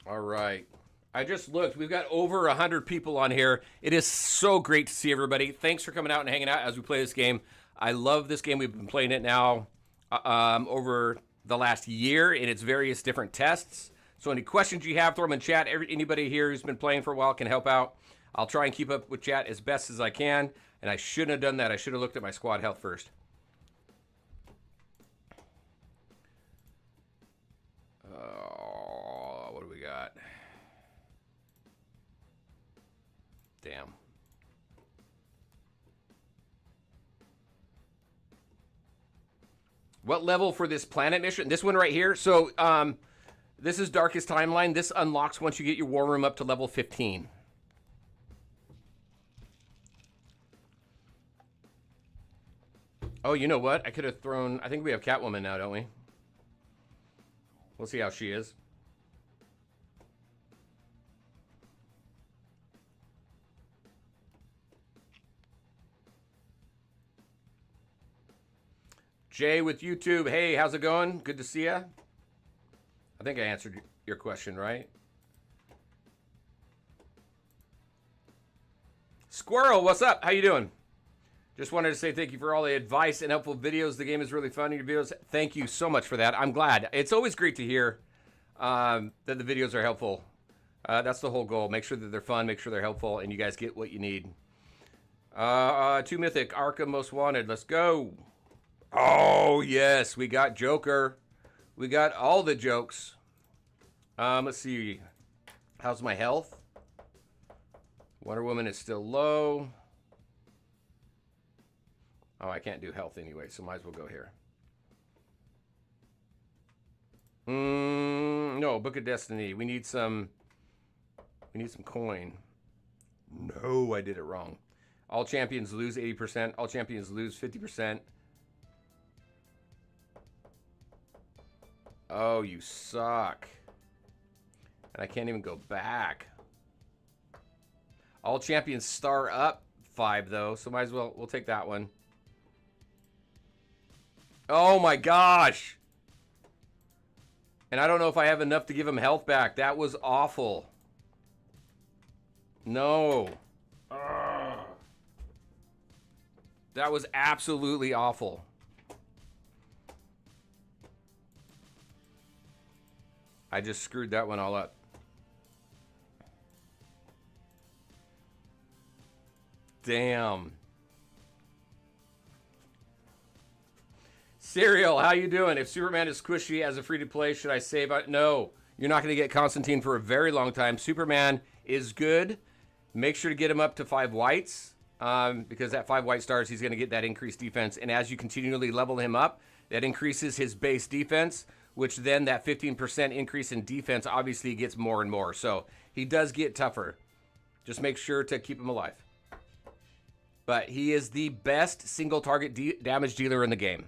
All right. I just looked. We've got over 100 people on here. It is so great to see everybody. Thanks for coming out and hanging out as we play this game. I love this game. We've been playing it now over the last year in its various different tests. So any questions you have, throw them in chat. Anybody here who's been playing for a while can help out. I'll try and keep up with chat as best as I can. And I shouldn't have done that. I should have looked at my squad health first. What do we got? Damn. What level for this planet mission? This one right here. So, this is Darkest Timeline. This unlocks once you get your war room up to level 15. Oh, you know what? I could have thrown... I think we have Catwoman now, don't we? We'll see how she is. Jay with YouTube. Hey, how's it going? Good to see ya. I think I answered your question, right? Squirrel, what's up? How you doing? Just wanted to say thank you for all the advice and helpful videos. The game is really fun. Your videos, thank you so much for that. I'm glad. It's always great to hear that the videos are helpful. That's the whole goal. Make sure that they're fun. Make sure they're helpful, and you guys get what you need. 2 Mythic, Arkham Most Wanted. Let's go. Oh, yes. We got Joker. We got all the jokes. Let's see. How's my health? Wonder Woman is still low. Oh, I can't do health anyway, so might as well go here. No, Book of Destiny. We need some coin. No, I did it wrong. All champions lose 80%. All champions lose 50%. Oh, you suck. And I can't even go back. All champions star up 5, though, so might as well, we'll take that one. Oh my gosh. And I don't know if I have enough to give him health back. That was awful. No. Ugh. That was absolutely awful. I just screwed that one all up. Damn. Serial, how you doing? If Superman is squishy as a free-to-play, should I save? No, you're not going to get Constantine for a very long time. Superman is good. Make sure to get him up to 5 whites, because at 5 white stars, he's going to get that increased defense. And as you continually level him up, that increases his base defense, which then that 15% increase in defense obviously gets more and more. So he does get tougher. Just make sure to keep him alive. But he is the best single target damage dealer in the game.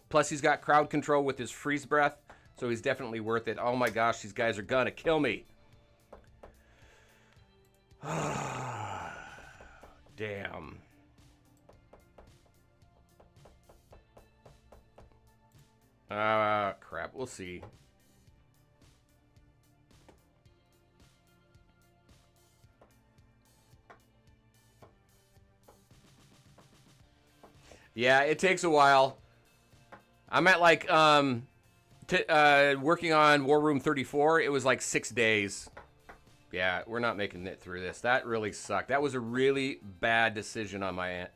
Plus, he's got crowd control with his freeze breath, so he's definitely worth it. Oh my gosh, these guys are gonna kill me. Damn. Crap, we'll see. Yeah, it takes a while. I'm at like working on War Room 34. It was like 6 days. Yeah, we're not making it through this. That really sucked. That was a really bad decision on my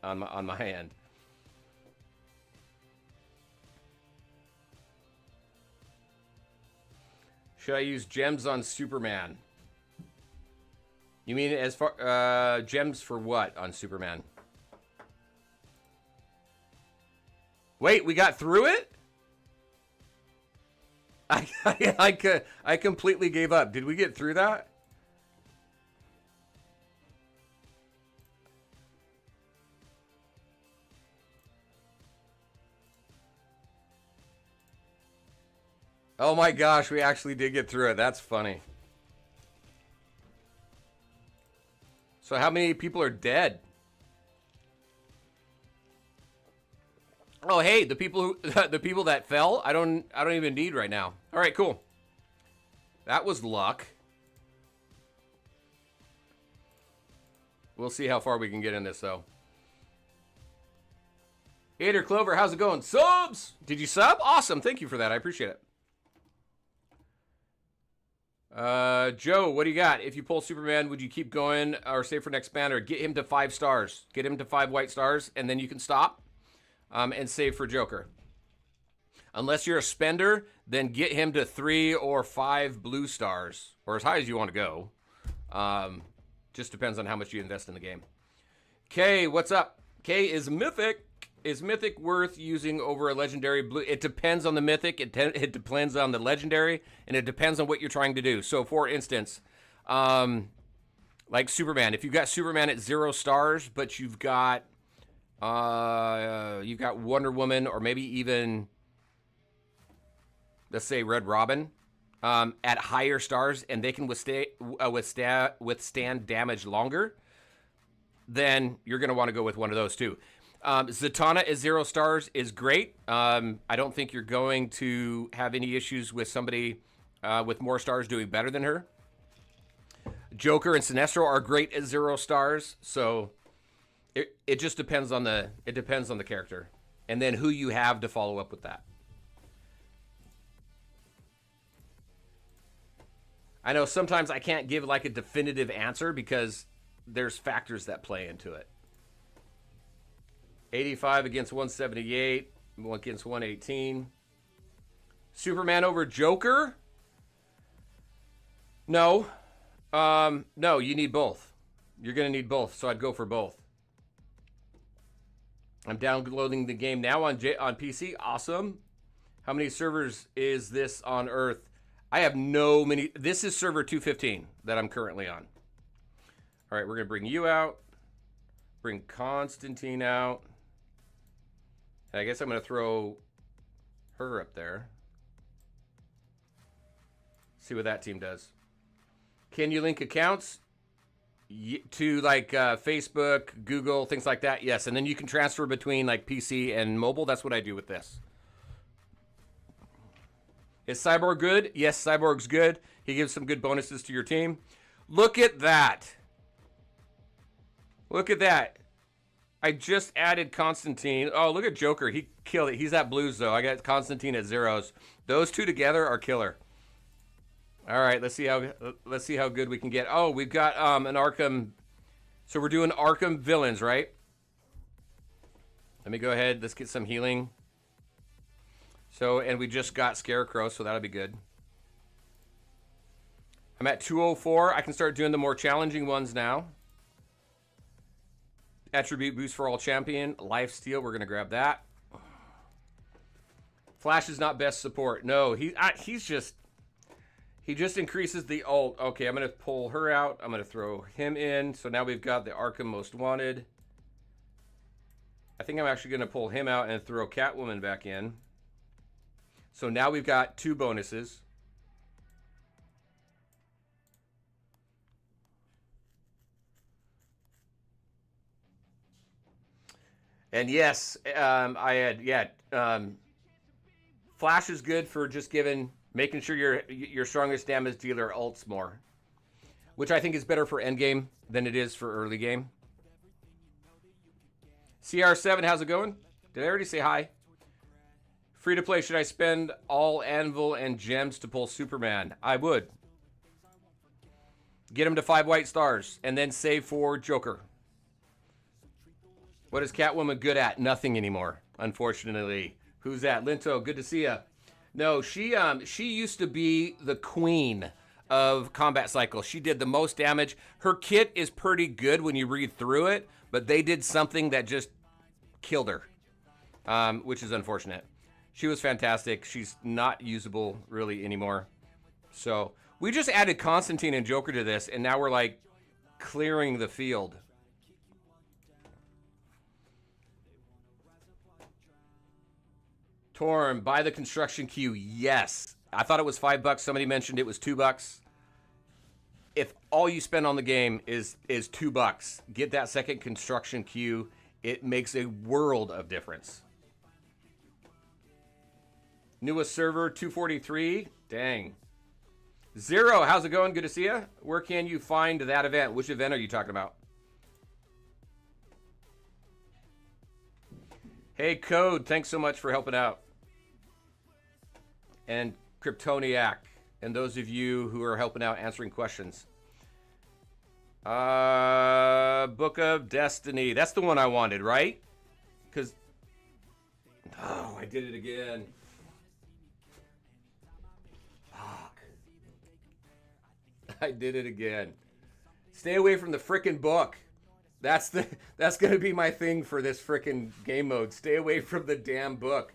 end. Should I use gems on Superman? You mean as far gems for what on Superman? Wait, we got through it? I completely gave up. Did we get through that? Oh my gosh, we actually did get through it. That's funny. So how many people are dead? Oh, hey, the people that fell, I don't even need right now. All right, cool. That was luck. We'll see how far we can get in this, though. Gator Clover, how's it going? Subs! Did you sub? Awesome. Thank you for that. I appreciate it. Joe, what do you got? If you pull Superman, would you keep going or save for next banner? Get him to 5 stars. Get him to 5 white stars, and then you can stop and save for Joker. Unless you're a spender, then get him to 3 or 5 blue stars, or as high as you want to go. Just depends on how much you invest in the game. K, what's up? K, is Mythic worth using over a legendary blue? It depends on the Mythic. It depends on the legendary, and it depends on what you're trying to do. So, for instance, like Superman, if you've got Superman at 0 stars, but you've got Wonder Woman, or maybe even, let's say, Red Robin, at higher stars, and they can withstand damage longer, then you're going to want to go with one of those too. Zatanna at 0 stars is great. I don't think you're going to have any issues with somebody with more stars doing better than her. Joker and Sinestro are great at 0 stars, so it just depends on the character, and then who you have to follow up with that. I know sometimes I can't give like a definitive answer because there's factors that play into it. 85 against 178, against 118. Superman over Joker? No. No, you need both. You're going to need both, so I'd go for both. I'm downloading the game now on PC. Awesome. How many servers is this on Earth? I have no many. This is server 215 that I'm currently on. All right, we're going to bring you out. Bring Constantine out. And I guess I'm going to throw her up there. See what that team does. Can you link accounts to like Facebook, Google, things like that? Yes, and then you can transfer between like PC and mobile. That's what I do with this. Is Cyborg good? Yes, Cyborg's good. He gives some good bonuses to your team. Look at that. Look at that. I just added Constantine. Oh, look at Joker. He killed it. He's at blues, though. I got Constantine at 0s. Those two together are killer. All right, let's see how good we can get. Oh, we've got an Arkham. So we're doing Arkham villains, right? Let me go ahead. Let's get some healing. So, and we just got Scarecrow, so that'll be good. I'm at 204. I can start doing the more challenging ones now. Attribute boost for all champion. Life steal, we're going to grab that. Flash is not best support. No, he just increases the ult. Okay, I'm going to pull her out. I'm going to throw him in. So now we've got the Arkham Most Wanted. I think I'm actually going to pull him out and throw Catwoman back in. So now we've got 2 bonuses. And yes, Flash is good for just making sure your strongest damage dealer ults more, which I think is better for endgame than it is for early game. CR7, how's it going? Did I already say hi? Free to play, should I spend all anvil and gems to pull Superman? I would. Get him to 5 white stars and then save for Joker. What is Catwoman good at? Nothing anymore, unfortunately. Who's that? Linto, good to see ya. No, she used to be the queen of combat cycle. She did the most damage. Her kit is pretty good when you read through it, but they did something that just killed her, which is unfortunate. She was fantastic. She's not usable really anymore. So we just added Constantine and Joker to this, and now we're like clearing the field. Torm, buy the construction queue. Yes. I thought it was $5. Somebody mentioned it was $2. If all you spend on the game is $2, get that second construction queue. It makes a world of difference. Newest server, 243. Dang. 0, how's it going? Good to see you. Where can you find that event? Which event are you talking about? Hey, Code, thanks so much for helping out. And Kryptoniac. and those of you who are helping out answering questions. Book of Destiny. That's the one I wanted, right? Because... Oh, I did it again. Fuck. I did it again. Stay away from the frickin' book. That's gonna be my thing for this frickin' game mode. Stay away from the damn book.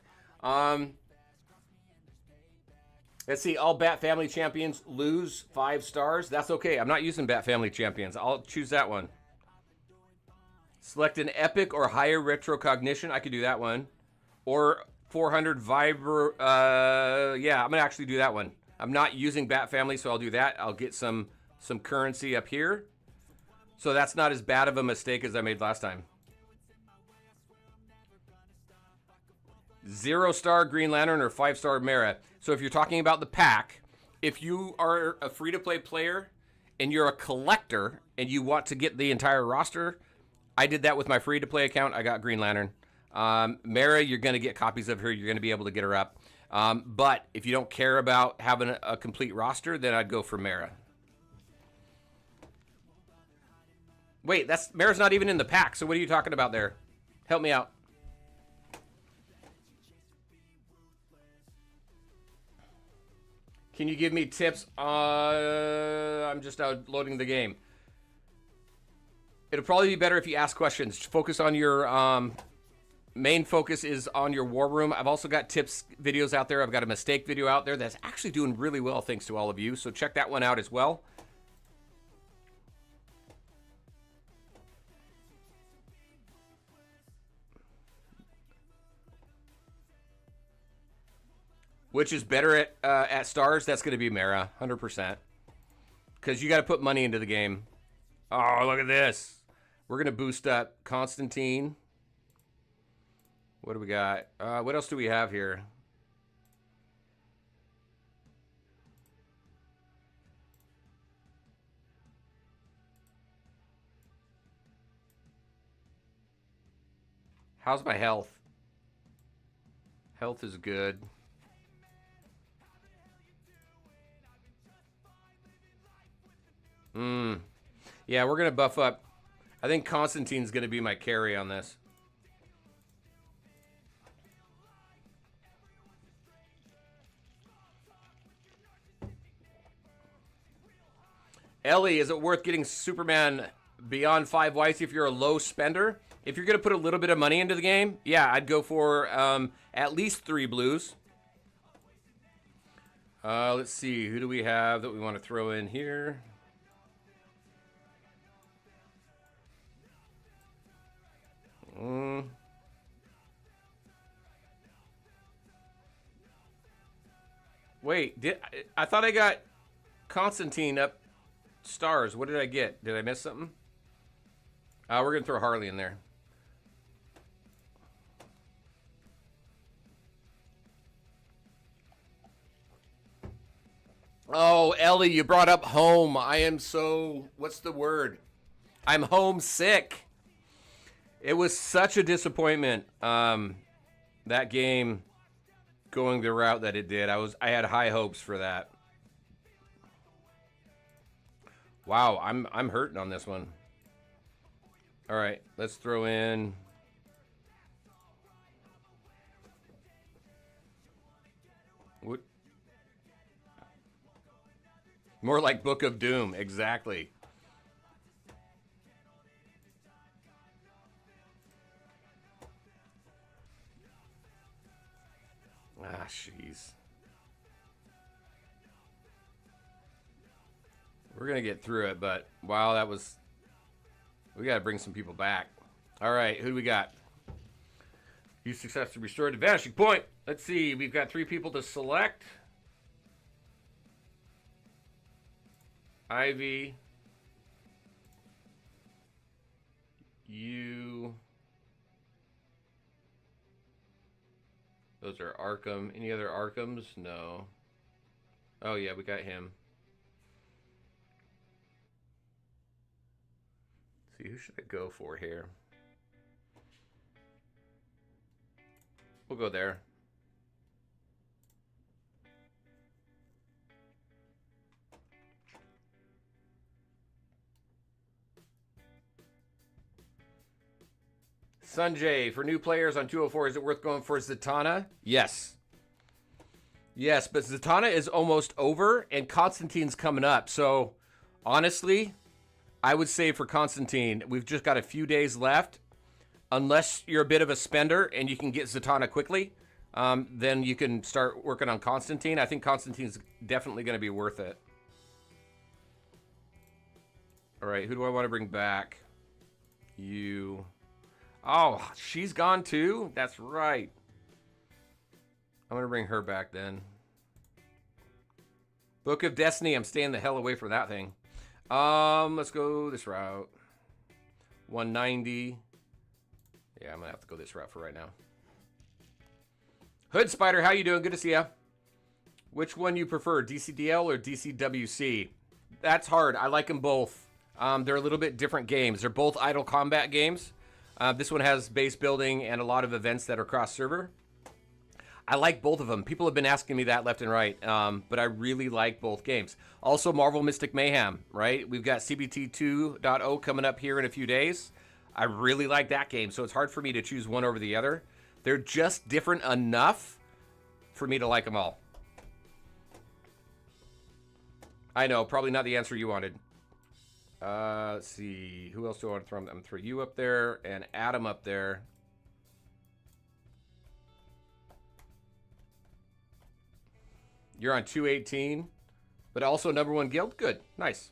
Let's see. All Bat Family champions lose 5 stars. That's okay. I'm not using Bat Family champions. I'll choose that one. Select an epic or higher retrocognition. I could do that one. Or 400 Vibra. Yeah, I'm gonna actually do that one. I'm not using Bat Family, so I'll do that. I'll get some currency up here. So that's not as bad of a mistake as I made last time. 0-star Green Lantern or 5-star Mara. So if you're talking about the pack, if you are a free-to-play player and you're a collector and you want to get the entire roster, I did that with my free-to-play account. I got Green Lantern. Mara, you're going to get copies of her. You're going to be able to get her up. But if you don't care about having a complete roster, then I'd go for Mara. Wait, Mara's not even in the pack. So what are you talking about there? Help me out. Can you give me tips? I'm just loading the game. It'll probably be better if you ask questions. Focus on your main focus is on your war room. I've also got tips videos out there. I've got a mistake video out there that's actually doing really well thanks to all of you. So check that one out as well. Which is better at stars? That's going to be Mara, 100%. Because you got to put money into the game. Oh, look at this. We're going to boost up Constantine. What do we got? What else do we have here? How's my health? Health is good. Yeah, we're going to buff up. I think Constantine's going to be my carry on this. Ellie, is it worth getting Superman beyond 5 whites if you're a low spender? If you're going to put a little bit of money into the game, yeah, I'd go for at least 3 blues. Let's see. Who do we have that we want to throw in here? Wait, I thought I got Constantine up stars. What did I get? Did I miss something? We're going to throw Harley in there. Oh, Ellie, you brought up home. I am so... What's the word? I'm homesick. It was such a disappointment, that game going the route that it did. I had high hopes for that. Wow, I'm hurting on this one. All right, let's throw in... What? More like Book of Doom, exactly. Ah, jeez. We're going to get through it, but wow, that was... We got to bring some people back. All right, who do we got? You successfully restored the vanishing point. Let's see, we've got 3 people to select. Ivy. You... Those are Arkham. Any other Arkhams? No. Oh, yeah, we got him. Let's see, who should I go for here? We'll go there. Sanjay, for new players on 204, is it worth going for Zatanna? Yes. Yes, but Zatanna is almost over, and Constantine's coming up. So, honestly, I would say for Constantine, we've just got a few days left. Unless you're a bit of a spender and you can get Zatanna quickly, then you can start working on Constantine. I think Constantine's definitely going to be worth it. All right, who do I want to bring back? You. Oh, she's gone too? That's right. I'm going to bring her back then. Book of Destiny, I'm staying the hell away from that thing. Let's go this route. 190. Yeah, I'm going to have to go this route for right now. Hood Spider, how you doing? Good to see ya. Which one you prefer, DCDL or DCWC? That's hard. I like them both. They're a little bit different games. They're both idle combat games. This one has base building and a lot of events that are cross-server. I like both of them. People have been asking me that left and right, but I really like both games. Also, Marvel Mystic Mayhem, right? We've got CBT 2.0 coming up here in a few days. I really like that game, so it's hard for me to choose one over the other. They're just different enough for me to like them all. I know, probably not the answer you wanted. Let's see. Who else do I want to throw? I'm going to throw you up there and Adam up there. You're on 218, but also #1 guild. Good. Nice.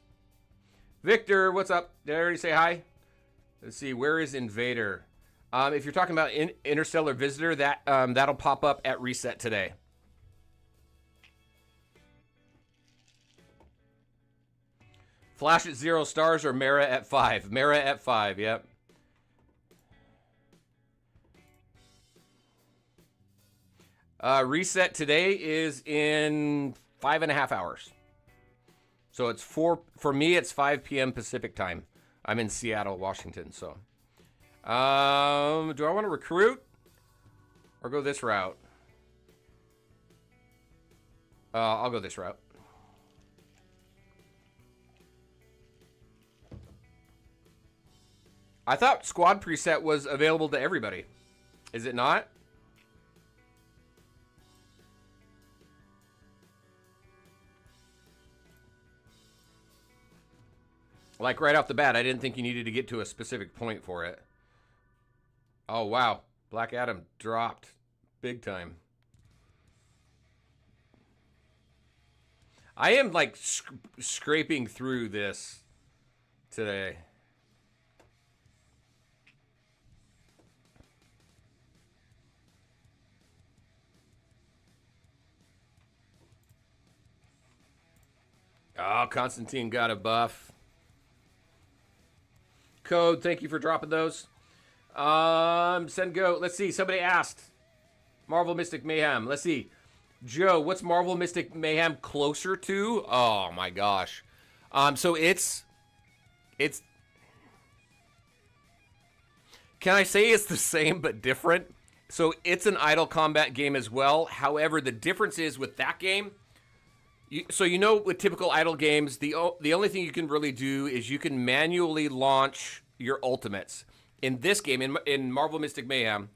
Victor, what's up? Did I already say hi? Let's see. Where is Invader? If you're talking about Interstellar Visitor, that'll pop up at reset today. Flash at 0 stars or Mara at 5? Mara at 5, yep. Reset today is in 5.5 hours. So it's for me, it's 5 p.m. Pacific time. I'm in Seattle, Washington, so. Do I want to recruit or go this route? I'll go this route. I thought squad preset was available to everybody. Is it not? Like right off the bat, I didn't think you needed to get to a specific point for it. Oh, wow. Black Adam dropped big time. I am like scraping through this today. Oh, Constantine got a buff. Code, thank you for dropping those. Send go. Let's see. Somebody asked. Marvel Mystic Mayhem. Let's see. Joe, what's Marvel Mystic Mayhem closer to? Oh my gosh. So it's. Can I say it's the same but different? So it's an idle combat game as well. However, the difference is with that game. So you know, with typical idle games, the only thing you can really do is you can manually launch your ultimates. In this game, in Marvel Mystic Mayhem,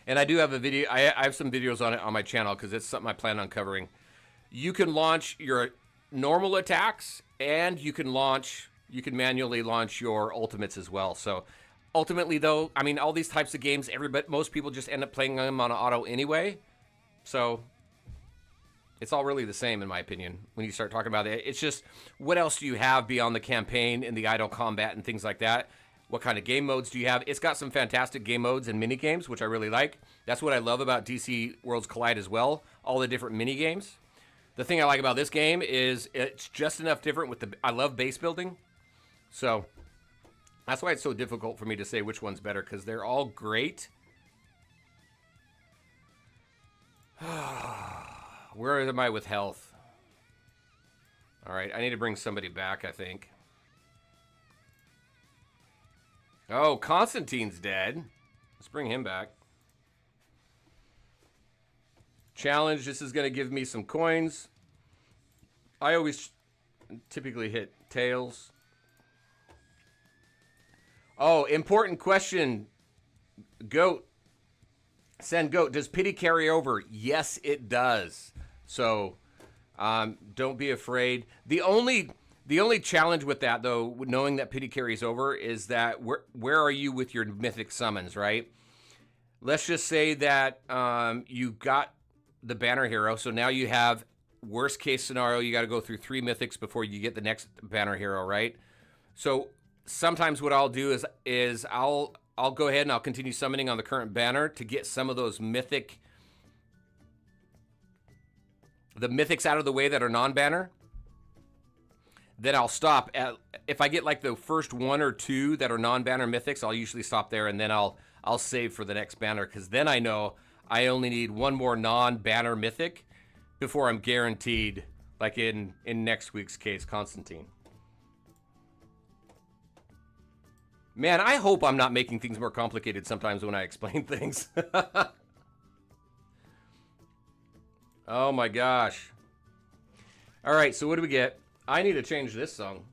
and I do have a video. I have some videos on it on my channel because it's something I plan on covering. You can launch your normal attacks, and you can manually launch your ultimates as well. So ultimately, though, I mean, all these types of games, most people just end up playing them on auto anyway. So. It's all really the same, in my opinion, when you start talking about it. It's just, what else do you have beyond the campaign and the idle combat and things like that? What kind of game modes do you have? It's got some fantastic game modes and mini games, which I really like. That's what I love about DC Worlds Collide as well, all the different mini games. The thing I like about this game is it's just enough different with the... I love base building, so that's why it's so difficult for me to say which one's better, because they're all great. Where am I with health? All right, I need to bring somebody back, I think. Oh, Constantine's dead. Let's bring him back. Challenge, this is going to give me some coins. I always typically hit tails. Oh, important question, Goat. Send Goat. Does pity carry over? Yes, it does. So don't be afraid. The only challenge with that, though, knowing that pity carries over, is that where are you with your mythic summons, right? Let's just say that you got the banner hero, so now you have, worst case scenario, you got to go through 3 mythics before you get the next banner hero, right? So sometimes what I'll do is I'll go ahead and I'll continue summoning on the current banner to get some of those mythics out of the way that are non-banner. Then I'll stop at, if I get like the first 1 or 2 that are non-banner mythics, I'll usually stop there, and then I'll save for the next banner, because then I know I only need 1 more non-banner mythic before I'm guaranteed, like in next week's case, Constantine. Man, I hope I'm not making things more complicated sometimes when I explain things. Oh my gosh. All right, so what do we get? I need to change this song.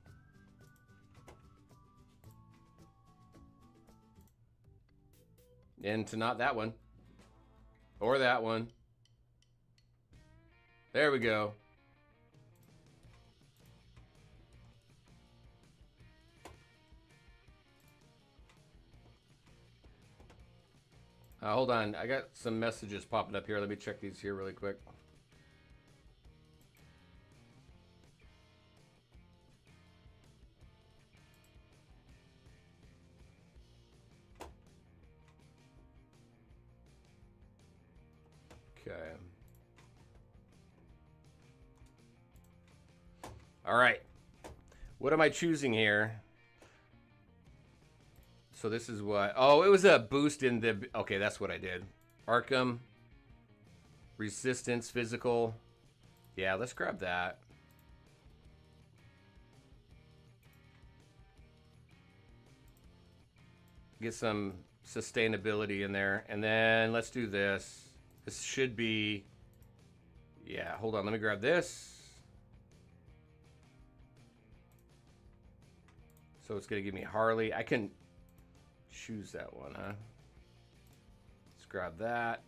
Into not that one. Or that one. There we go. Hold on. I got some messages popping up here. Let me check these here really quick. Okay. All right. What am I choosing here? So this is what... Oh, it was a boost in the... Okay, that's what I did. Arkham. Resistance, physical. Yeah, let's grab that. Get some sustainability in there. And then let's do this. This should be... Yeah, hold on. Let me grab this. So it's going to give me Harley. I can choose that one, huh? Let's grab that.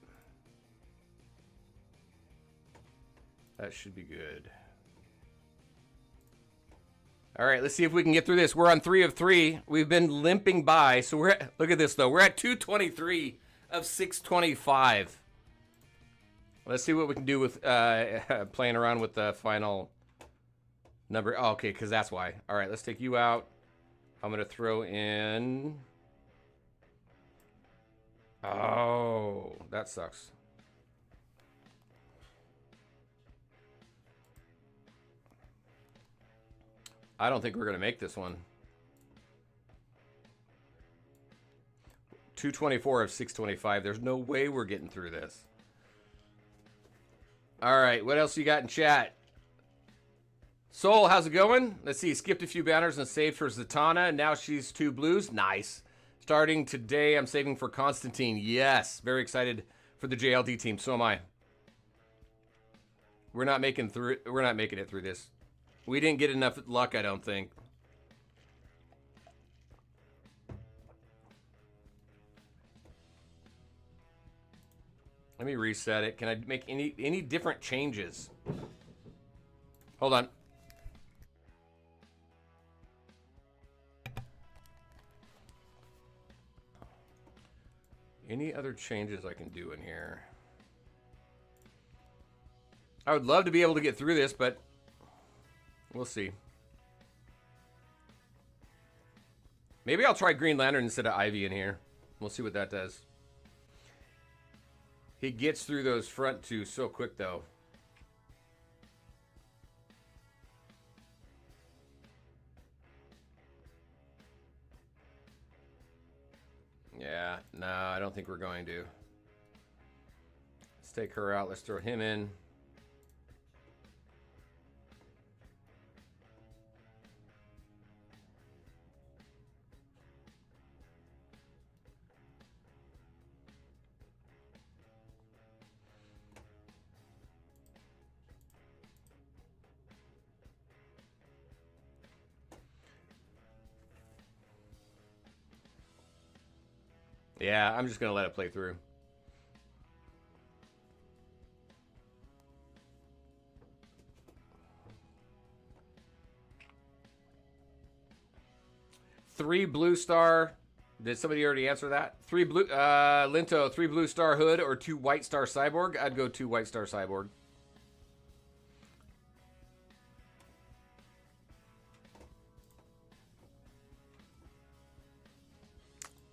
That should be good. All right, let's see if we can get through this. We're on 3 of 3. We've been limping by. So we're at, look at this, though. We're at 223 of 625. Let's see what we can do with playing around with the final number. Oh, okay, because that's why. All right, let's take you out. I'm going to throw in... Oh, that sucks. I don't think we're going to make this one. 224 of 625. There's no way we're getting through this. All right, what else you got in chat? Soul, how's it going? Let's see, skipped a few banners and saved for Zatanna. Now she's 2 blues. Nice. Starting today, I'm saving for Constantine. Yes, very excited for the JLD team. So am I. We're not making it through this. We didn't get enough luck, I don't think. Let me reset it. Can I make any different changes? Hold on. Any other changes I can do in here? I would love to be able to get through this, but we'll see. Maybe I'll try Green Lantern instead of Ivy in here. We'll see what that does. He gets through those front 2 so quick, though. Yeah, no, I don't think we're going to. Let's take her out. Let's throw him in. Yeah, I'm just going to let it play through. Three blue star. Did somebody already answer that? Three blue, Linto, 3 blue star hood or 2 white star cyborg? I'd go 2 white star cyborg.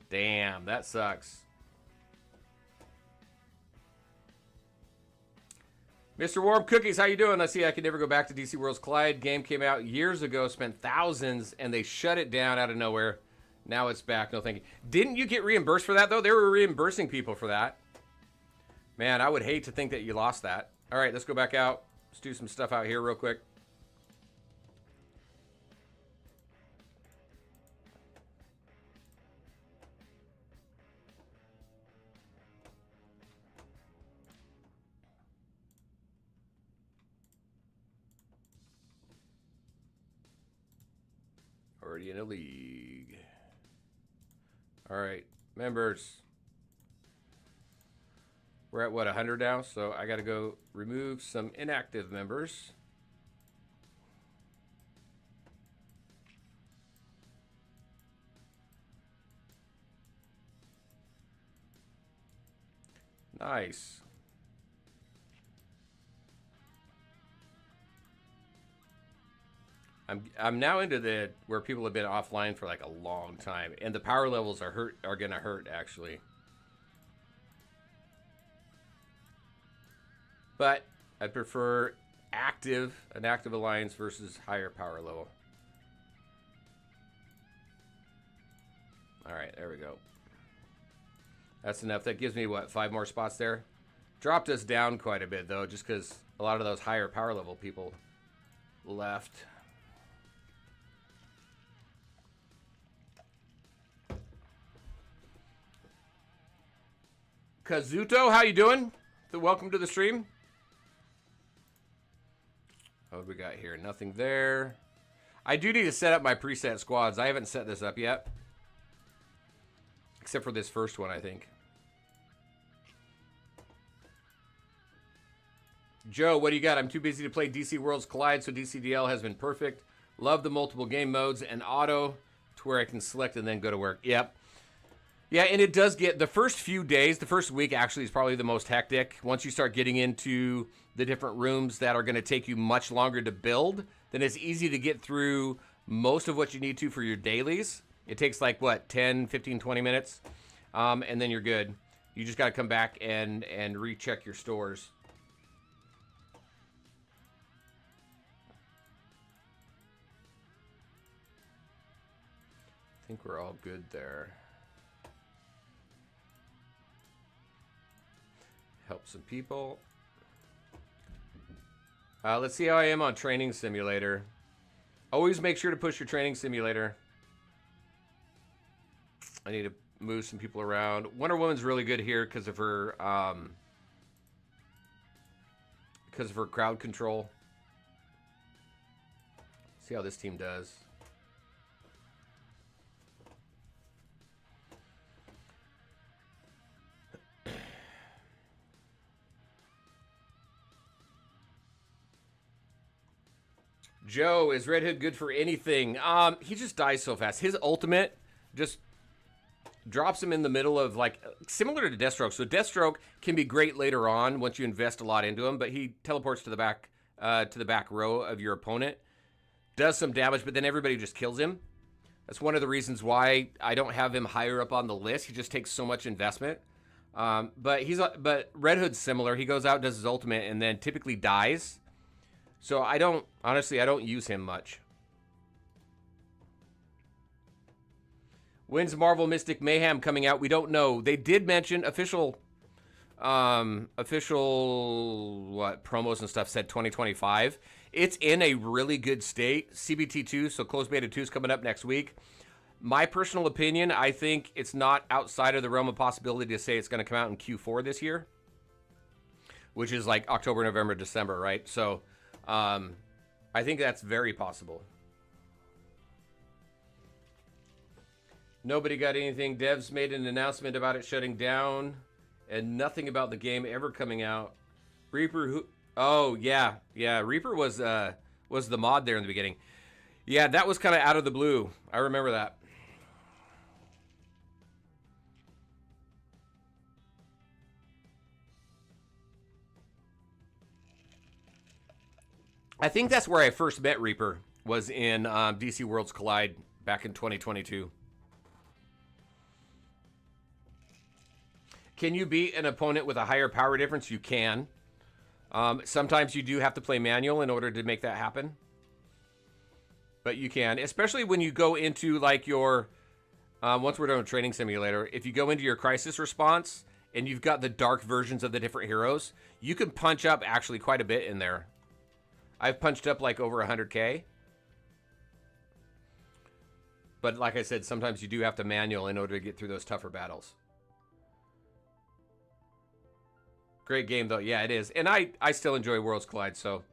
Damn, that sucks. Mr. Warm Cookies, how you doing? I see I could never go back to DC Worlds Collide. Game came out years ago, spent thousands, and they shut it down out of nowhere. Now it's back. No thank you. Didn't you get reimbursed for that, though? They were reimbursing people for that. Man, I would hate to think that you lost that. All right, let's go back out. Let's do some stuff out here real quick. Already in a league. All right, members. We're at, what, 100 now? So I got to go remove some inactive members. Nice. I'm now into the where people have been offline for like a long time, and the power levels are gonna hurt actually. But I prefer an active alliance versus higher power level. All right, there we go. That's enough. That gives me what, 5 more spots there. Dropped us down quite a bit though, just because a lot of those higher power level people left. Kazuto, how you doing? Welcome to the stream. What do we got here? Nothing there. I do need to set up my preset squads. I haven't set this up yet. Except for this first one, I think. Joe, what do you got? I'm too busy to play DC Worlds Collide, so DCDL has been perfect. Love the multiple game modes and auto to where I can select and then go to work. Yep. Yeah, and it does get, the first few days, the first week actually is probably the most hectic. Once you start getting into the different rooms that are going to take you much longer to build, then it's easy to get through most of what you need to for your dailies. It takes like, what, 10, 15, 20 minutes, and then you're good. You just got to come back and recheck your stores. I think we're all good there. Help some people. Let's see how I am on Training Simulator. Always make sure to push your Training Simulator. I need to move some people around. Wonder Woman's really good here because of her crowd control. See how this team does. Joe, is Red Hood good for anything? He just dies so fast. His ultimate just drops him in the middle of, like, similar to Deathstroke. So Deathstroke can be great later on once you invest a lot into him, but he teleports to the back row of your opponent, does some damage, but then everybody just kills him. That's one of the reasons why I don't have him higher up on the list. He just takes so much investment. But Red Hood's similar. He goes out, does his ultimate, and then typically dies. So honestly, I don't use him much. When's Marvel Mystic Mayhem coming out? We don't know. They did mention official promos and stuff said 2025. It's in a really good state. CBT2, so closed beta 2 is coming up next week. My personal opinion, I think it's not outside of the realm of possibility to say it's going to come out in Q4 this year, which is like October, November, December, right? So I think that's very possible. Nobody got anything. Devs made an announcement about it shutting down, and nothing about the game ever coming out. Reaper, who? Oh yeah, yeah. Reaper was the mod there in the beginning. Yeah, that was kind of out of the blue. I remember that. I think that's where I first met Reaper, was in DC Worlds Collide back in 2022. Can you beat an opponent with a higher power difference? You can. Sometimes you do have to play manual in order to make that happen. But you can, especially when you go into like your, once we're done with Training Simulator, if you go into your crisis response and you've got the dark versions of the different heroes, you can punch up actually quite a bit in there. I've punched up like over 100K. But like I said, sometimes you do have to manual in order to get through those tougher battles. Great game, though. Yeah, it is. And I still enjoy Worlds Collide, so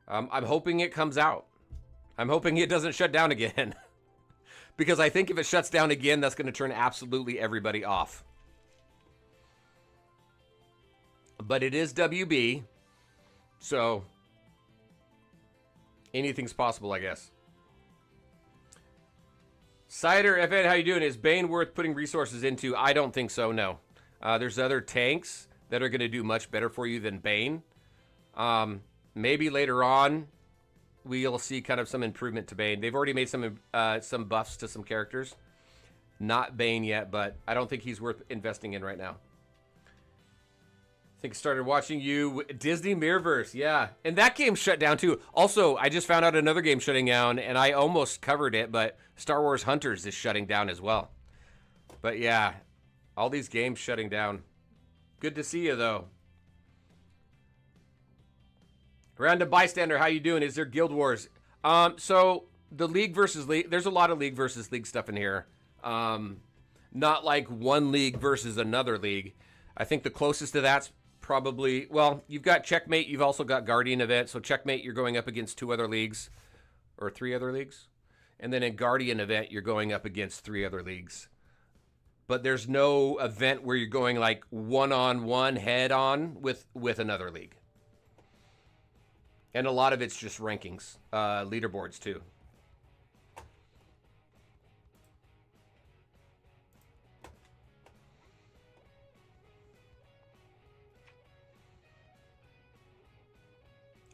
I'm hoping it comes out. I'm hoping it doesn't shut down again. Because I think if it shuts down again, that's going to turn absolutely everybody off. But it is WB, so anything's possible, I guess. Cider, FN, how you doing? Is Bane worth putting resources into? I don't think so, no. There's other tanks that are going to do much better for you than Bane. Maybe later on, we'll see kind of some improvement to Bane. They've already made some buffs to some characters. Not Bane yet, but I don't think he's worth investing in right now. I think I started watching you, Disney Mirrorverse, yeah. And that game shut down too. Also, I just found out another game shutting down, and I almost covered it, but Star Wars Hunters is shutting down as well. But yeah, all these games shutting down. Good to see you, though. Random Bystander, how you doing? Is there Guild Wars? So the League versus League, there's a lot of League versus League stuff in here. Not like one league versus another league. I think the closest to that's probably, well, you've got Checkmate, you've also got Guardian Event. So Checkmate, you're going up against 2 other leagues, or 3 other leagues. And then in Guardian Event, you're going up against 3 other leagues. But there's no event where you're going like one-on-one, head-on with another league. And a lot of it's just rankings, leaderboards too.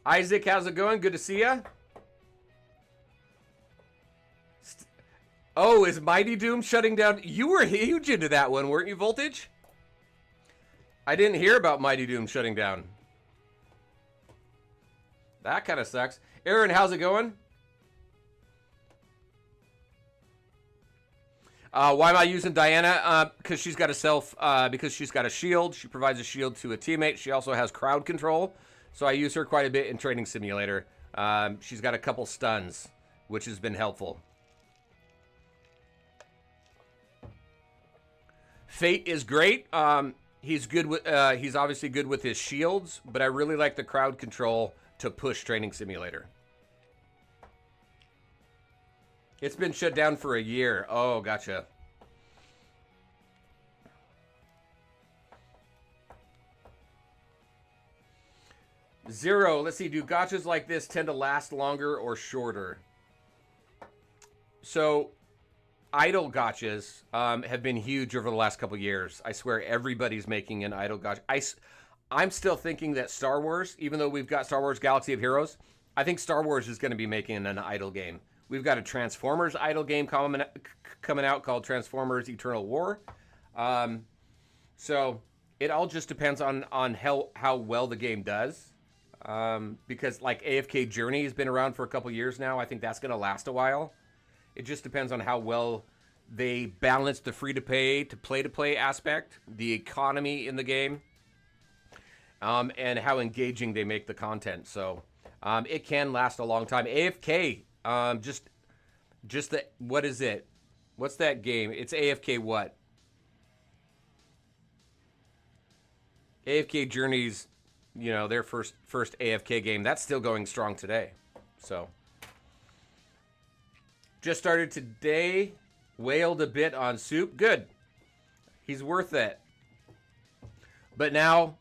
Isaac, how's it going? Good to see ya. Oh, is Mighty Doom shutting down? You were huge into that one, weren't you, Voltage? I didn't hear about Mighty Doom shutting down. That kind of sucks. Aaron, how's it going? Why am I using Diana? Because she's got because she's got a shield. She provides a shield to a teammate. She also has crowd control. So I use her quite a bit in Training Simulator. She's got a couple stuns, which has been helpful. Fate is great. He's good with. He's obviously good with his shields, but I really like the crowd control to push Training Simulator. It's been shut down for a year. Oh, gotcha. Zero. Let's see. Do gachas like this tend to last longer or shorter? So, idle gachas have been huge over the last couple years. I swear everybody's making an idle gacha. I'm still thinking that Star Wars, even though we've got Star Wars Galaxy of Heroes, I think Star Wars is going to be making an idle game. We've got a Transformers idle game coming out called Transformers Eternal War. So it all just depends on how well the game does. Because like AFK Journey has been around for a couple years now. I think that's going to last a while. It just depends on how well they balance the free-to-pay to play-to-play aspect, the economy in the game, and how engaging they make the content. So it can last a long time. AFK, just the, what is it? What's that game? It's AFK what? AFK Journeys, you know, their first AFK game. That's still going strong today. So just started today. Wailed a bit on Soup. Good. He's worth it. But now,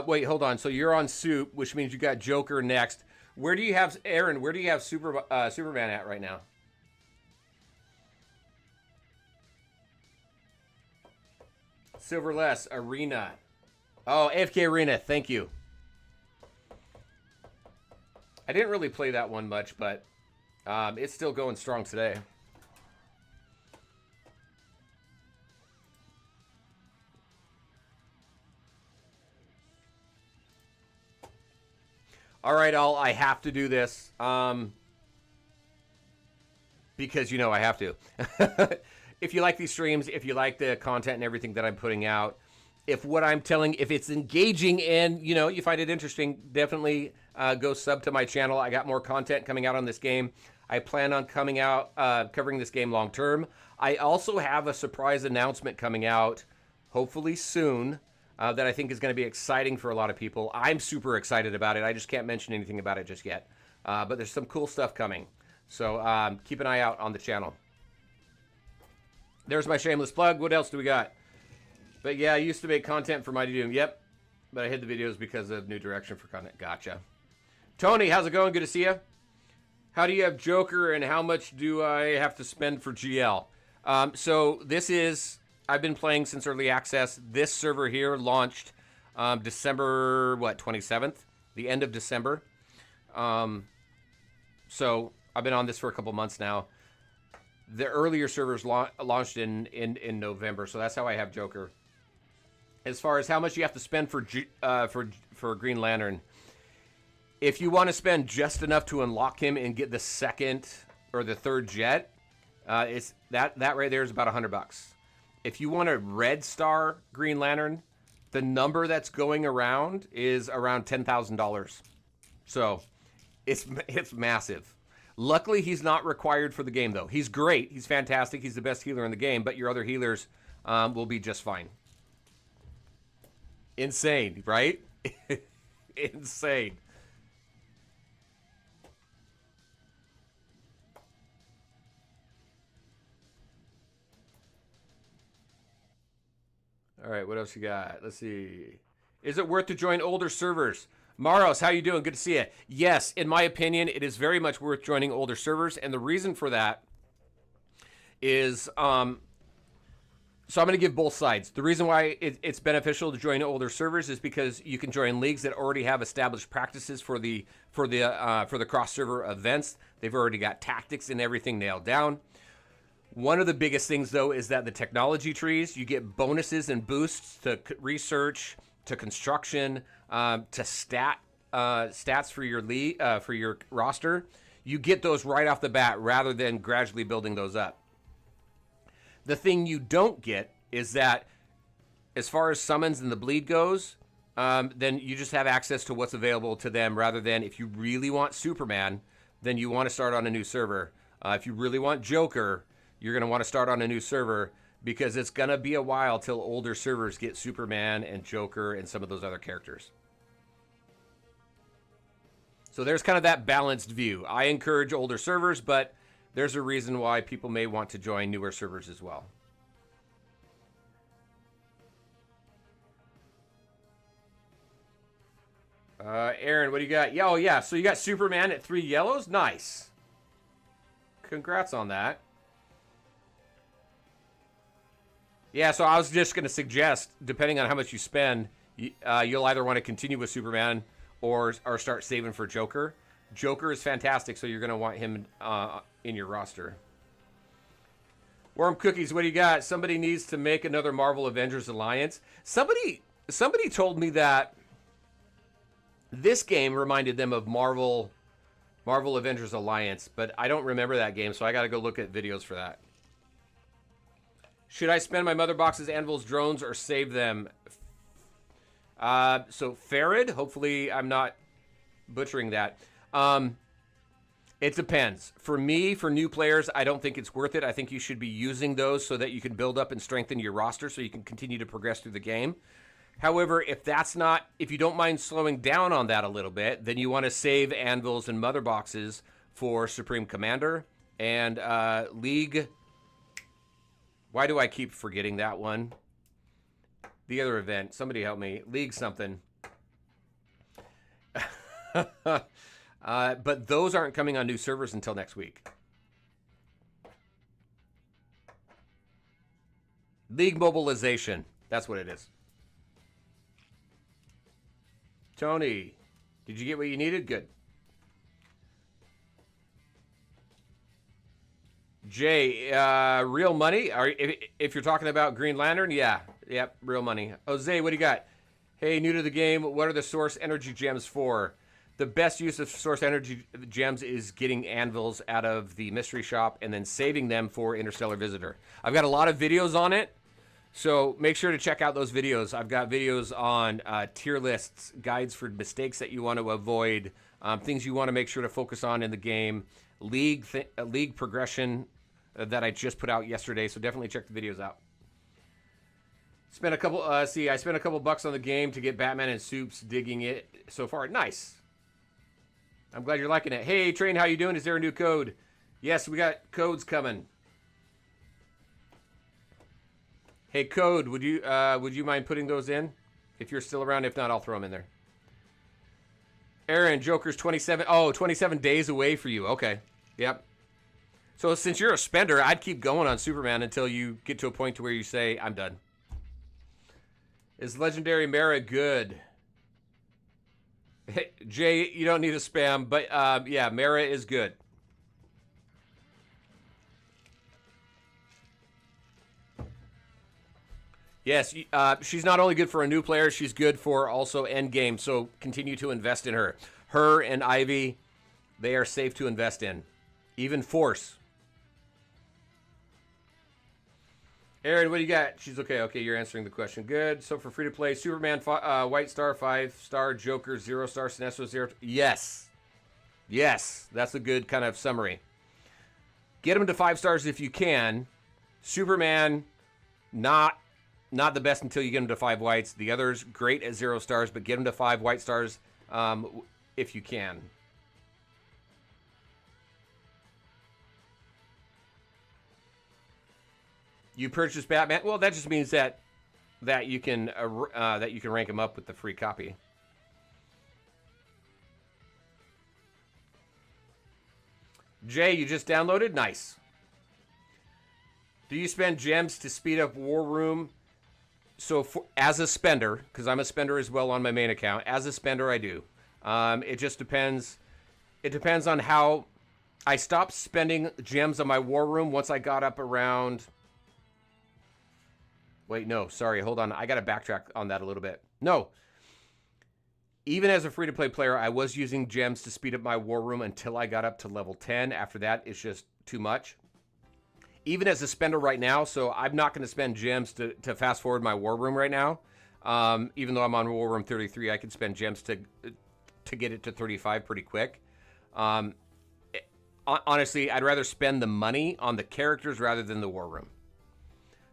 wait, hold on. So you're on Soup, which means you got Joker next. Where do you have, Aaron, where do you have Superman at right now? Silverless Arena. Oh, AFK Arena. Thank you. I didn't really play that one much, but it's still going strong today. All right, I have to do this because, you know, I have to. If you like these streams, if you like the content and everything that I'm putting out, if what I'm telling, if it's engaging and, you know, you find it interesting, definitely go sub to my channel. I got more content coming out on this game. I plan on coming out, covering this game long term. I also have a surprise announcement coming out, hopefully soon, that I think is going to be exciting for a lot of people. I'm super excited about it. I just can't mention anything about it just yet. But there's some cool stuff coming. So keep an eye out on the channel. There's my shameless plug. What else do we got? But yeah, I used to make content for Mighty Doom. Yep. But I hid the videos because of new direction for content. Gotcha. Tony, how's it going? Good to see you. How do you have Joker and how much do I have to spend for GL? So this is, I've been playing since early access. This server here launched December, what, 27th? The end of December. So I've been on this for a couple months now. The earlier servers launched in November, so that's how I have Joker. As far as how much you have to spend for Green Lantern, if you want to spend just enough to unlock him and get the second or the third jet, it's that right there is about $100. If you want a red star Green Lantern, the number that's going around is around $10,000. So it's massive. Luckily, he's not required for the game, though. He's great. He's fantastic. He's the best healer in the game, but your other healers will be just fine. Insane, right? Insane. All right, what else you got? Let's see. Is it worth to join older servers? Maros, how you doing? Good to see you. Yes, in my opinion, it is very much worth joining older servers, and the reason for that is, so I'm going to give both sides. The reason why it's beneficial to join older servers is because you can join leagues that already have established practices for the cross-server events. They've already got tactics and everything nailed down. One of the biggest things, though, is that the technology trees, you get bonuses and boosts to research, to construction, to stats for your league, for your roster. You get those right off the bat rather than gradually building those up. The thing you don't get is that as far as summons and the bleed goes, then you just have access to what's available to them rather than if you really want Superman, then you want to start on a new server. If you really want Joker, you're going to want to start on a new server because it's going to be a while till older servers get Superman and Joker and some of those other characters. So there's kind of that balanced view. I encourage older servers, but there's a reason why people may want to join newer servers as well. Aaron, what do you got? Yeah, oh yeah, so you got Superman at 3 yellows? Nice. Congrats on that. Yeah, so I was just going to suggest, depending on how much you spend, you'll either want to continue with Superman or start saving for Joker. Joker is fantastic, so you're going to want him in your roster. Worm Cookies, what do you got? Somebody needs to make another Marvel Avengers Alliance. Somebody told me that this game reminded them of Marvel Avengers Alliance, but I don't remember that game, so I got to go look at videos for that. Should I spend my mother boxes, anvils, drones, or save them? So Farid, hopefully I'm not butchering that. It depends. For me, for new players, I don't think it's worth it. I think you should be using those so that you can build up and strengthen your roster so you can continue to progress through the game. However, if you don't mind slowing down on that a little bit, then you want to save anvils and mother boxes for Supreme Commander and League Why do I keep forgetting that one? The other event. Somebody help me. League something. But those aren't coming on new servers until next week. League mobilization. That's what it is. Tony, did you get what you needed? Good. Jay, real money? If you're talking about Green Lantern, yeah. Yep, real money. Jose, what do you got? Hey, new to the game, what are the source energy gems for? The best use of source energy gems is getting anvils out of the mystery shop and then saving them for Interstellar Visitor. I've got a lot of videos on it, so make sure to check out those videos. I've got videos on tier lists, guides for mistakes that you want to avoid, things you want to make sure to focus on in the game, league progression that I just put out yesterday, so definitely check the videos out. Spent a couple, I spent a couple bucks on the game to get Batman and Soups digging it so far. Nice. I'm glad you're liking it. Hey, Train, how you doing? Is there a new code? Yes, we got codes coming. Hey, Code, would you mind putting those in? If you're still around, if not, I'll throw them in there. Aaron, Joker's 27, 27 days away for you. Okay, yep. So since you're a spender, I'd keep going on Superman until you get to a point to where you say, I'm done. Is Legendary Mara good? Hey, Jay, you don't need to spam, but yeah, Mara is good. Yes, she's not only good for a new player, she's good for also end game, so continue to invest in her. Her and Ivy, they are safe to invest in. Even Force. Aaron, what do you got? She's okay. Okay, you're answering the question. Good. So for free-to-play, Superman, White Star, 5-star, Joker, 0-star, Sinestro, 0. Yes. Yes. That's a good kind of summary. Get him to 5 stars if you can. Superman, not the best until you get him to 5 whites. The others, great at 0 stars, but get him to 5 white stars if you can. You purchase Batman. Well, that just means that you can rank him up with the free copy. Jay, you just downloaded? Nice. Do you spend gems to speed up War Room? So as a spender, because I'm a spender as well on my main account, as a spender I do. It just depends. It depends on how I stopped spending gems on my War Room once I got up around... Wait, no, sorry, hold on. I got to backtrack on that a little bit. No. Even as a free-to-play player, I was using gems to speed up my War Room until I got up to level 10. After that, it's just too much. Even as a spender right now, so I'm not going to spend gems to fast forward my War Room right now. Even though I'm on War Room 33, I can spend gems to get it to 35 pretty quick. Honestly, I'd rather spend the money on the characters rather than the War Room.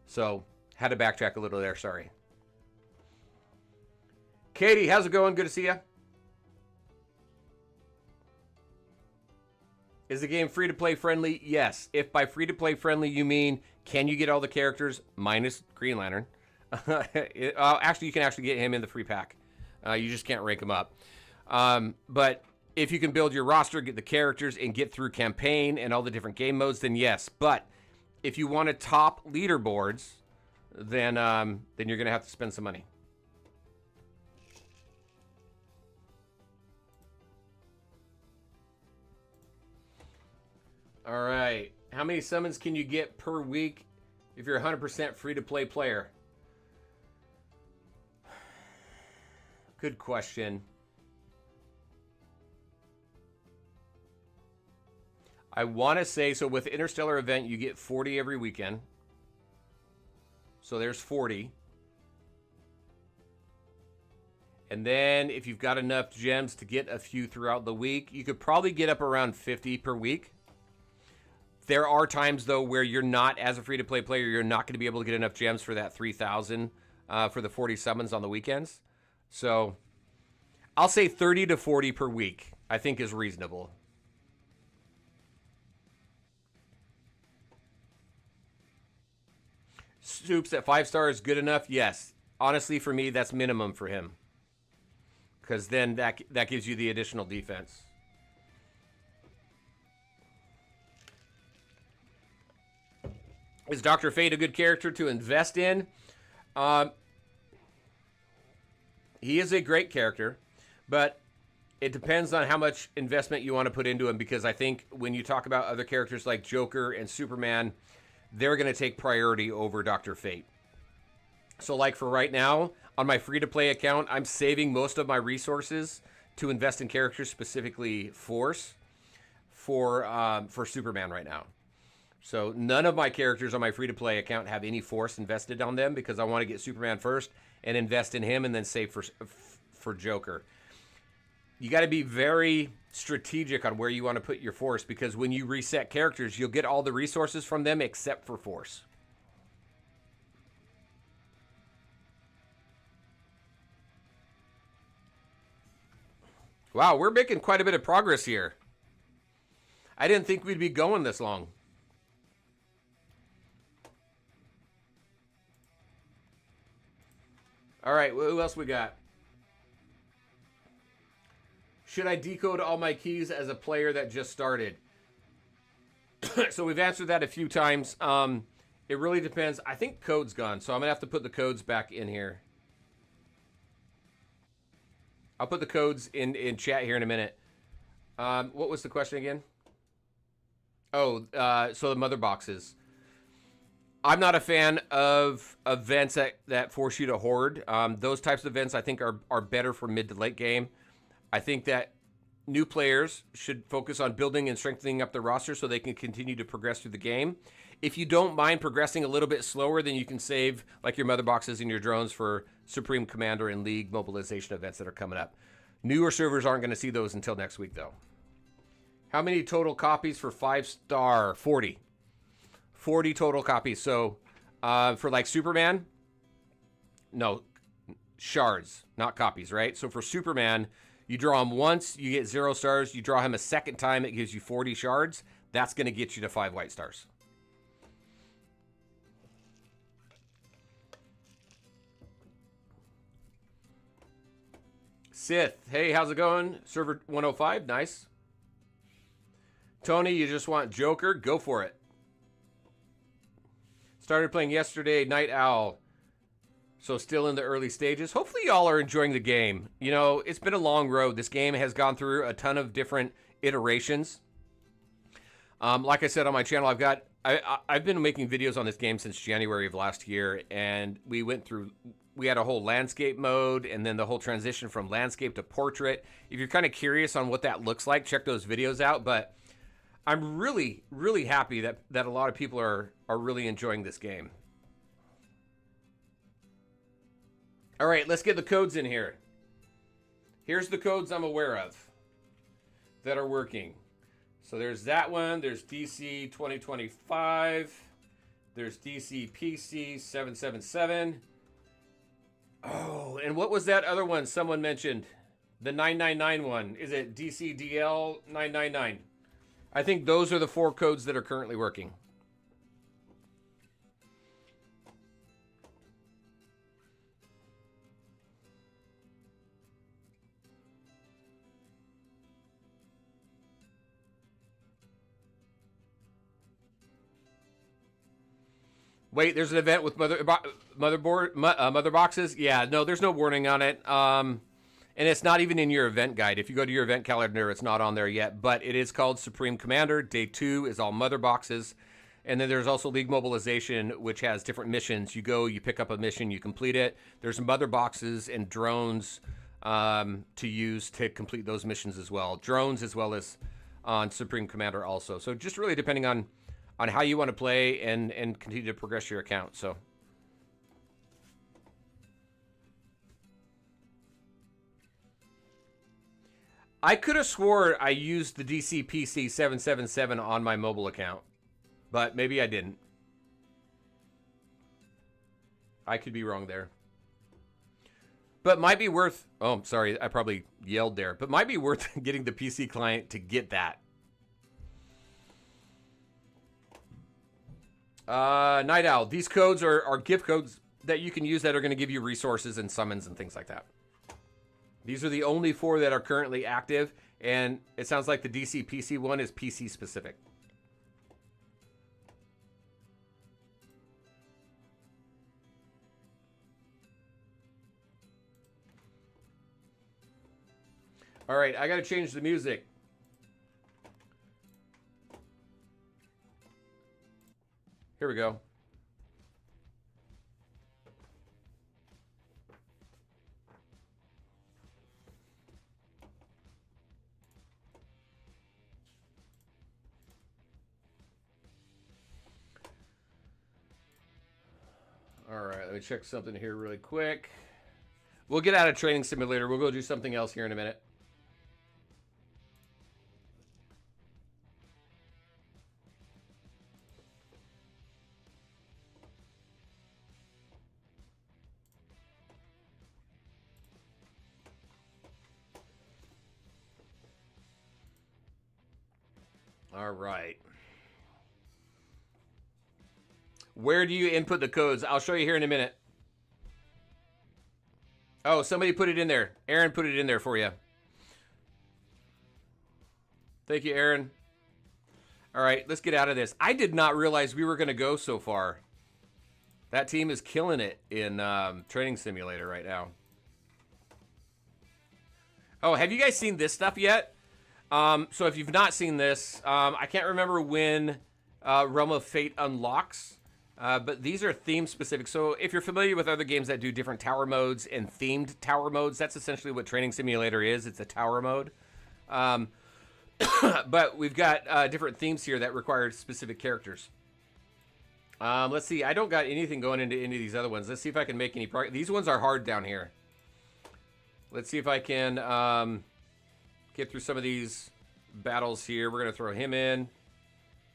So... had to backtrack a little there, sorry. Katie, how's it going? Good to see you. Is the game free-to-play friendly? Yes. If by free-to-play friendly you mean, can you get all the characters minus Green Lantern? Actually, you can actually get him in the free pack. You just can't rank him up. But if you can build your roster, get the characters, and get through campaign and all the different game modes, then yes. But if you want to top leaderboards... then you're going to have to spend some money. All right. How many summons can you get per week if you're a 100% free-to-play player? Good question. I want to say, so with Interstellar event, you get 40 every weekend. So there's 40. And then if you've got enough gems to get a few throughout the week, you could probably get up around 50 per week. There are times, though, where you're not, as a free-to-play player, you're not going to be able to get enough gems for that 3,000 for the 40 summons on the weekends. So I'll say 30 to 40 per week, I think is reasonable. Soups at 5-star is good enough. Yes, honestly, for me, that's minimum for him, because then that gives you the additional defense. Is Dr. Fate a good character to invest in? He is a great character, but it depends on how much investment you want to put into him, because I think when you talk about other characters like Joker and Superman, they're going to take priority over Dr. Fate. So like for right now, on my free-to-play account, I'm saving most of my resources to invest in characters, specifically Force, for Superman right now. So none of my characters on my free-to-play account have any Force invested on them, because I want to get Superman first and invest in him and then save for Joker. You got to be very strategic on where you want to put your Force, because when you reset characters, you'll get all the resources from them except for Force. Wow, we're making quite a bit of progress here. I didn't think we'd be going this long. All right, who else we got? Should I decode all my keys as a player that just started? So we've answered that a few times. It really depends. I think code's gone, so I'm going to have to put the codes back in here. I'll put the codes in chat here in a minute. What was the question again? Oh, so the mother boxes. I'm not a fan of events that force you to hoard. Those types of events I think are better for mid to late game. I think that new players should focus on building and strengthening up the roster so they can continue to progress through the game. If you don't mind progressing a little bit slower, then you can save like your mother boxes and your drones for Supreme Commander and League mobilization events that are coming up. Newer servers aren't going to see those until next week, though. How many total copies for 5-star? 40. 40 total copies. So for like Superman, no, shards, not copies, right? So for Superman, you draw him once, you get 0 stars. You draw him a second time, it gives you 40 shards. That's going to get you to 5 white stars. Sith, hey, how's it going? Server 105, nice. Tony, you just want Joker? Go for it. Started playing yesterday, Night Owl. So still in the early stages. Hopefully y'all are enjoying the game. You know, it's been a long road. This game has gone through a ton of different iterations. Like I said on my channel, I've been making videos on this game since January of last year, and we had a whole landscape mode, and then the whole transition from landscape to portrait. If you're kind of curious on what that looks like, check those videos out. But I'm really, really happy that a lot of people are really enjoying this game. All right, let's get the codes in here. Here's the codes I'm aware of that are working. So there's that one. There's DC 2025. There's DC PC 777. Oh, and what was that other one someone mentioned? The 999 one. Is it DCDL 999? I think those are the 4 codes that are currently working. Wait, there's an event with mother boxes? Yeah, no, there's no warning on it. And it's not even in your event guide. If you go to your event calendar, it's not on there yet. But it is called Supreme Commander. Day 2 is all mother boxes. And then there's also League Mobilization, which has different missions. You go, you pick up a mission, you complete it. There's mother boxes and drones to use to complete those missions as well. Drones as well as on Supreme Commander also. So just really depending on how you want to play and continue to progress your account. So I could have swore I used the DC PC 777 on my mobile account, but maybe I didn't. I could be wrong there. But might be worth, oh, sorry, I probably yelled there, but might be worth getting the PC client to get that. Night Owl. These codes are gift codes that you can use that are going to give you resources and summons and things like that. These are the only 4 that are currently active, and it sounds like the DC PC one is PC specific. All right, I got to change the music. Here we go. All right, let me check something here really quick. We'll get out of Training Simulator. We'll go do something else here in a minute. All right. Where do you input the codes? I'll show you here in a minute. Oh, somebody put it in there. Aaron put it in there for you. Thank you, Aaron. All right, let's get out of this. I did not realize we were going to go so far. That team is killing it in Training Simulator right now. Oh, have you guys seen this stuff yet? So if you've not seen this, I can't remember when Realm of Fate unlocks, but these are theme specific. So if you're familiar with other games that do different tower modes and themed tower modes, that's essentially what Training Simulator is. It's a tower mode. But we've got different themes here that require specific characters. Let's see. I don't got anything going into any of these other ones. Let's see if I can make any progress. These ones are hard down here. Let's see if I can get through some of these battles here. We're going to throw him in.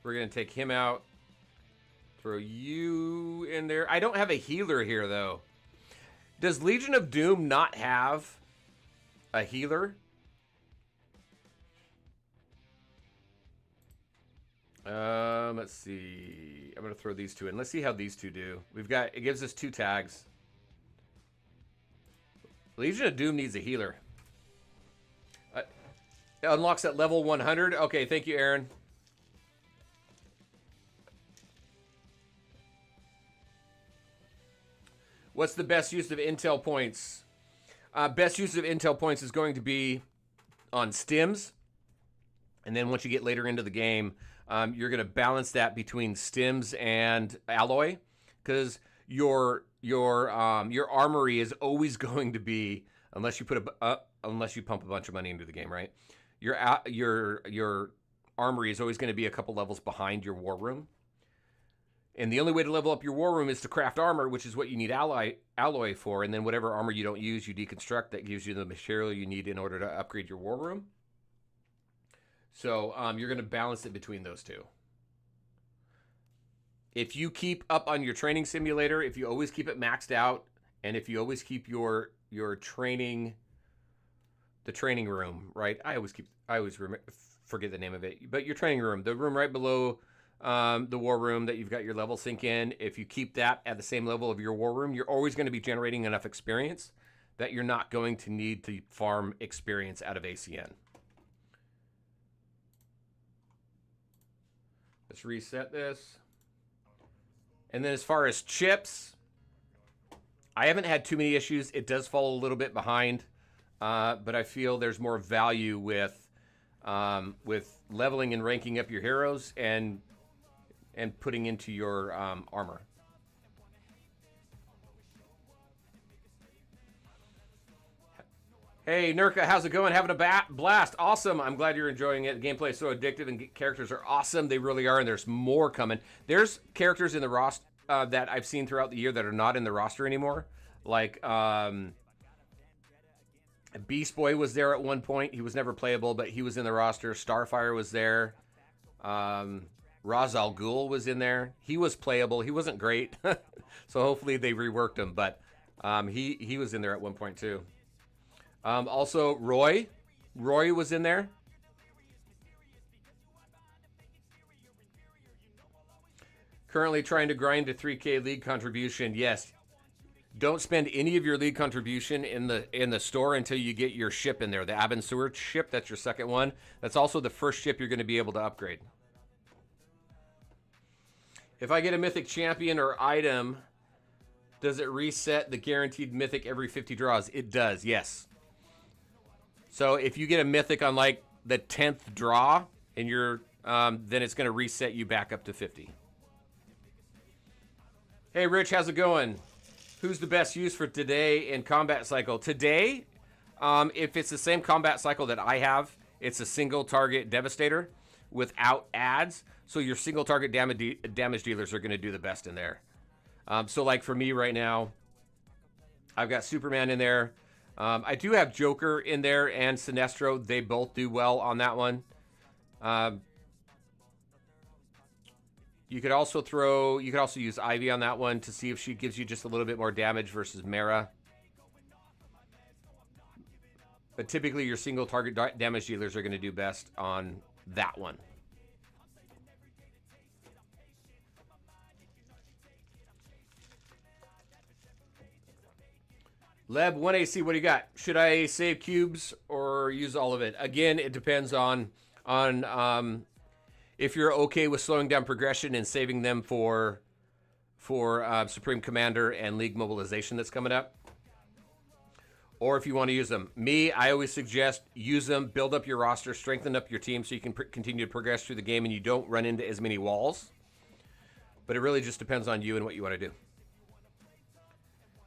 We're going to take him out. Throw you in there. I don't have a healer here, though. Does Legion of Doom not have a healer? Let's see. I'm going to throw these 2 in. Let's see how these 2 do. We've got, it gives us 2 tags. Legion of Doom needs a healer. It unlocks at level 100. Okay, thank you, Aaron. What's the best use of intel points? Best use of intel points is going to be on stims. And then once you get later into the game, you're going to balance that between stims and alloy. Because your armory is always going to be, unless you put unless you pump a bunch of money into the game, right? Your armory is always going to be a couple levels behind your war room. And the only way to level up your war room is to craft armor, which is what you need alloy for. And then whatever armor you don't use, you deconstruct. That gives you the material you need in order to upgrade your war room. So you're going to balance it between those 2. If you keep up on your Training Simulator, if you always keep it maxed out, and if you always keep your training, the training room, right? I always forget the name of it, but your training room, the room right below the war room that you've got your level sync in, if you keep that at the same level of your war room, you're always going to be generating enough experience that you're not going to need to farm experience out of ACN. Let's reset this. And then as far as chips, I haven't had too many issues. It does fall a little bit behind, but I feel there's more value with leveling and ranking up your heroes and putting into your armor. Hey, Nurka, how's it going? Having a blast. Awesome. I'm glad you're enjoying it. The gameplay is so addictive and characters are awesome. They really are, and there's more coming. There's characters in the roster that I've seen throughout the year that are not in the roster anymore. Like, Beast Boy was there at one point. He was never playable, but he was in the roster. Starfire was there. Ra's al Ghul was in there. He was playable. He wasn't great, so hopefully they reworked him, but he was in there at one point too. Also, Roy was in there. Currently trying to grind to 3K league contribution. Yes. Don't spend any of your league contribution in the store until you get your ship in there. The Abin Sewer ship, that's your second one. That's also the first ship you're going to be able to upgrade. If I get a mythic champion or item, does it reset the guaranteed mythic every 50 draws? It does, yes. So if you get a mythic on like the 10th draw, and you're, then it's going to reset you back up to 50. Hey, Rich, how's it going? Who's the best use for today in combat cycle? Today, if it's the same combat cycle that I have, it's a single target devastator without ads. So your single target damage dealers are going to do the best in there. So like for me right now, I've got Superman in there. I do have Joker in there and Sinestro. They both do well on that one. You could also use Ivy on that one to see if she gives you just a little bit more damage versus Mara. But typically your single target damage dealers are going to do best on that one. Leb, 1AC, what do you got? Should I save cubes or use all of it? Again, it depends on if you're okay with slowing down progression and saving them for Supreme Commander and League Mobilization that's coming up. Or if you want to use them. Me, I always suggest use them, build up your roster, strengthen up your team so you can continue to progress through the game and you don't run into as many walls. But it really just depends on you and what you want to do.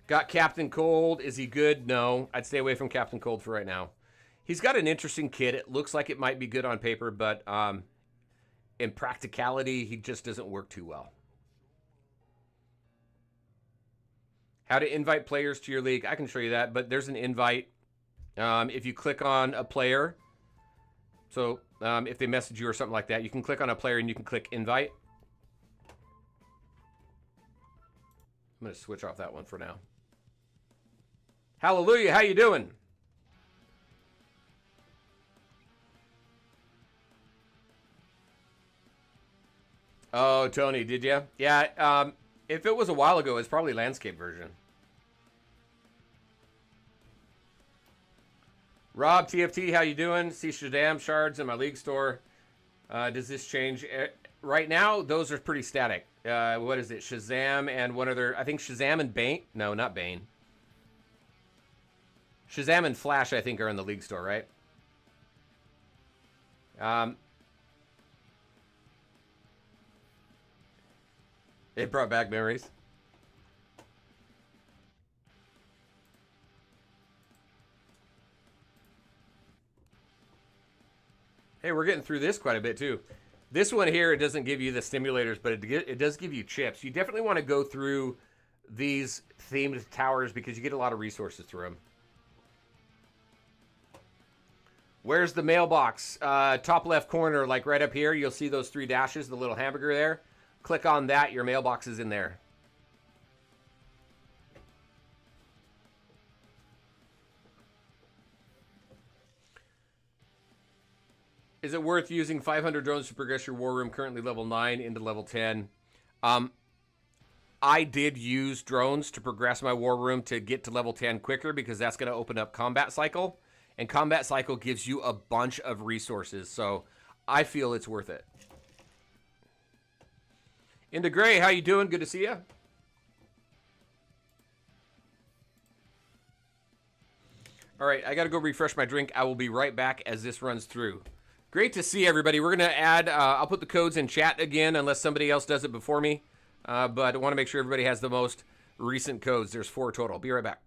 Got Captain Cold. Is he good? No. I'd stay away from Captain Cold for right now. He's got an interesting kit. It looks like it might be good on paper, but in practicality, he just doesn't work too well. How to invite players to your league. I can show you that, but there's an invite. If you click on a player, so if they message you or something like that, you can click on a player and you can click invite. I'm going to switch off that one for now. Hallelujah, how you doing? Oh, Tony, did you? Yeah, if it was a while ago, it's probably landscape version. Rob, TFT, how you doing? See Shazam shards in my league store. Does this change? Right now, those are pretty static. What is it? Shazam and one other. I think Shazam and Bane. No, not Bane. Shazam and Flash, I think, are in the league store, right? It brought back memories. Hey, we're getting through this quite a bit, too. This one here, it doesn't give you the stimulators, but it does give you chips. You definitely want to go through these themed towers because you get a lot of resources through them. Where's the mailbox? Top left corner, like right up here, you'll see those 3 dashes, the little hamburger there. Click on that, your mailbox is in there. Is it worth using 500 drones to progress your war room, currently level 9, into level 10? I did use drones to progress my war room to get to level 10 quicker because that's going to open up combat cycle. And combat cycle gives you a bunch of resources, so I feel it's worth it. Into Gray, how you doing? Good to see you. All right, I got to go refresh my drink. I will be right back as this runs through. Great to see everybody. We're going to add, I'll put the codes in chat again unless somebody else does it before me. But I want to make sure everybody has the most recent codes. There's 4 total. Be right back.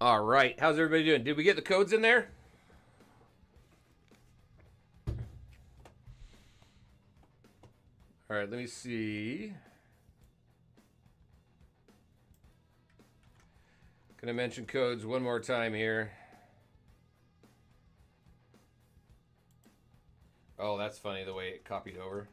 All right. How's everybody doing? Did we get the codes in there? All right, let me see. Gonna mention codes one more time here. Oh, that's funny the way it copied over.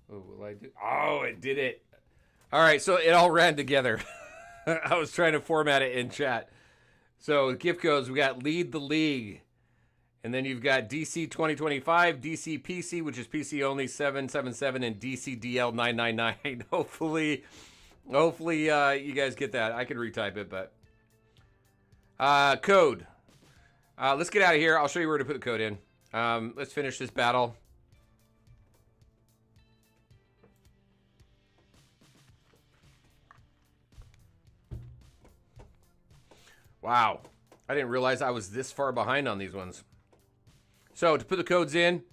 Oh, will I do? Oh, it did it. All right, so it all ran together. I was trying to format it in chat. So gift codes, we got Lead the League. And then you've got DC 2025, DC PC, which is PC only 777, and DC DL 999. Hopefully you guys get that. I can retype it, but code. Let's get out of here. I'll show you where to put the code in. Let's finish this battle. Wow. I didn't realize I was this far behind on these ones. So to put the codes in,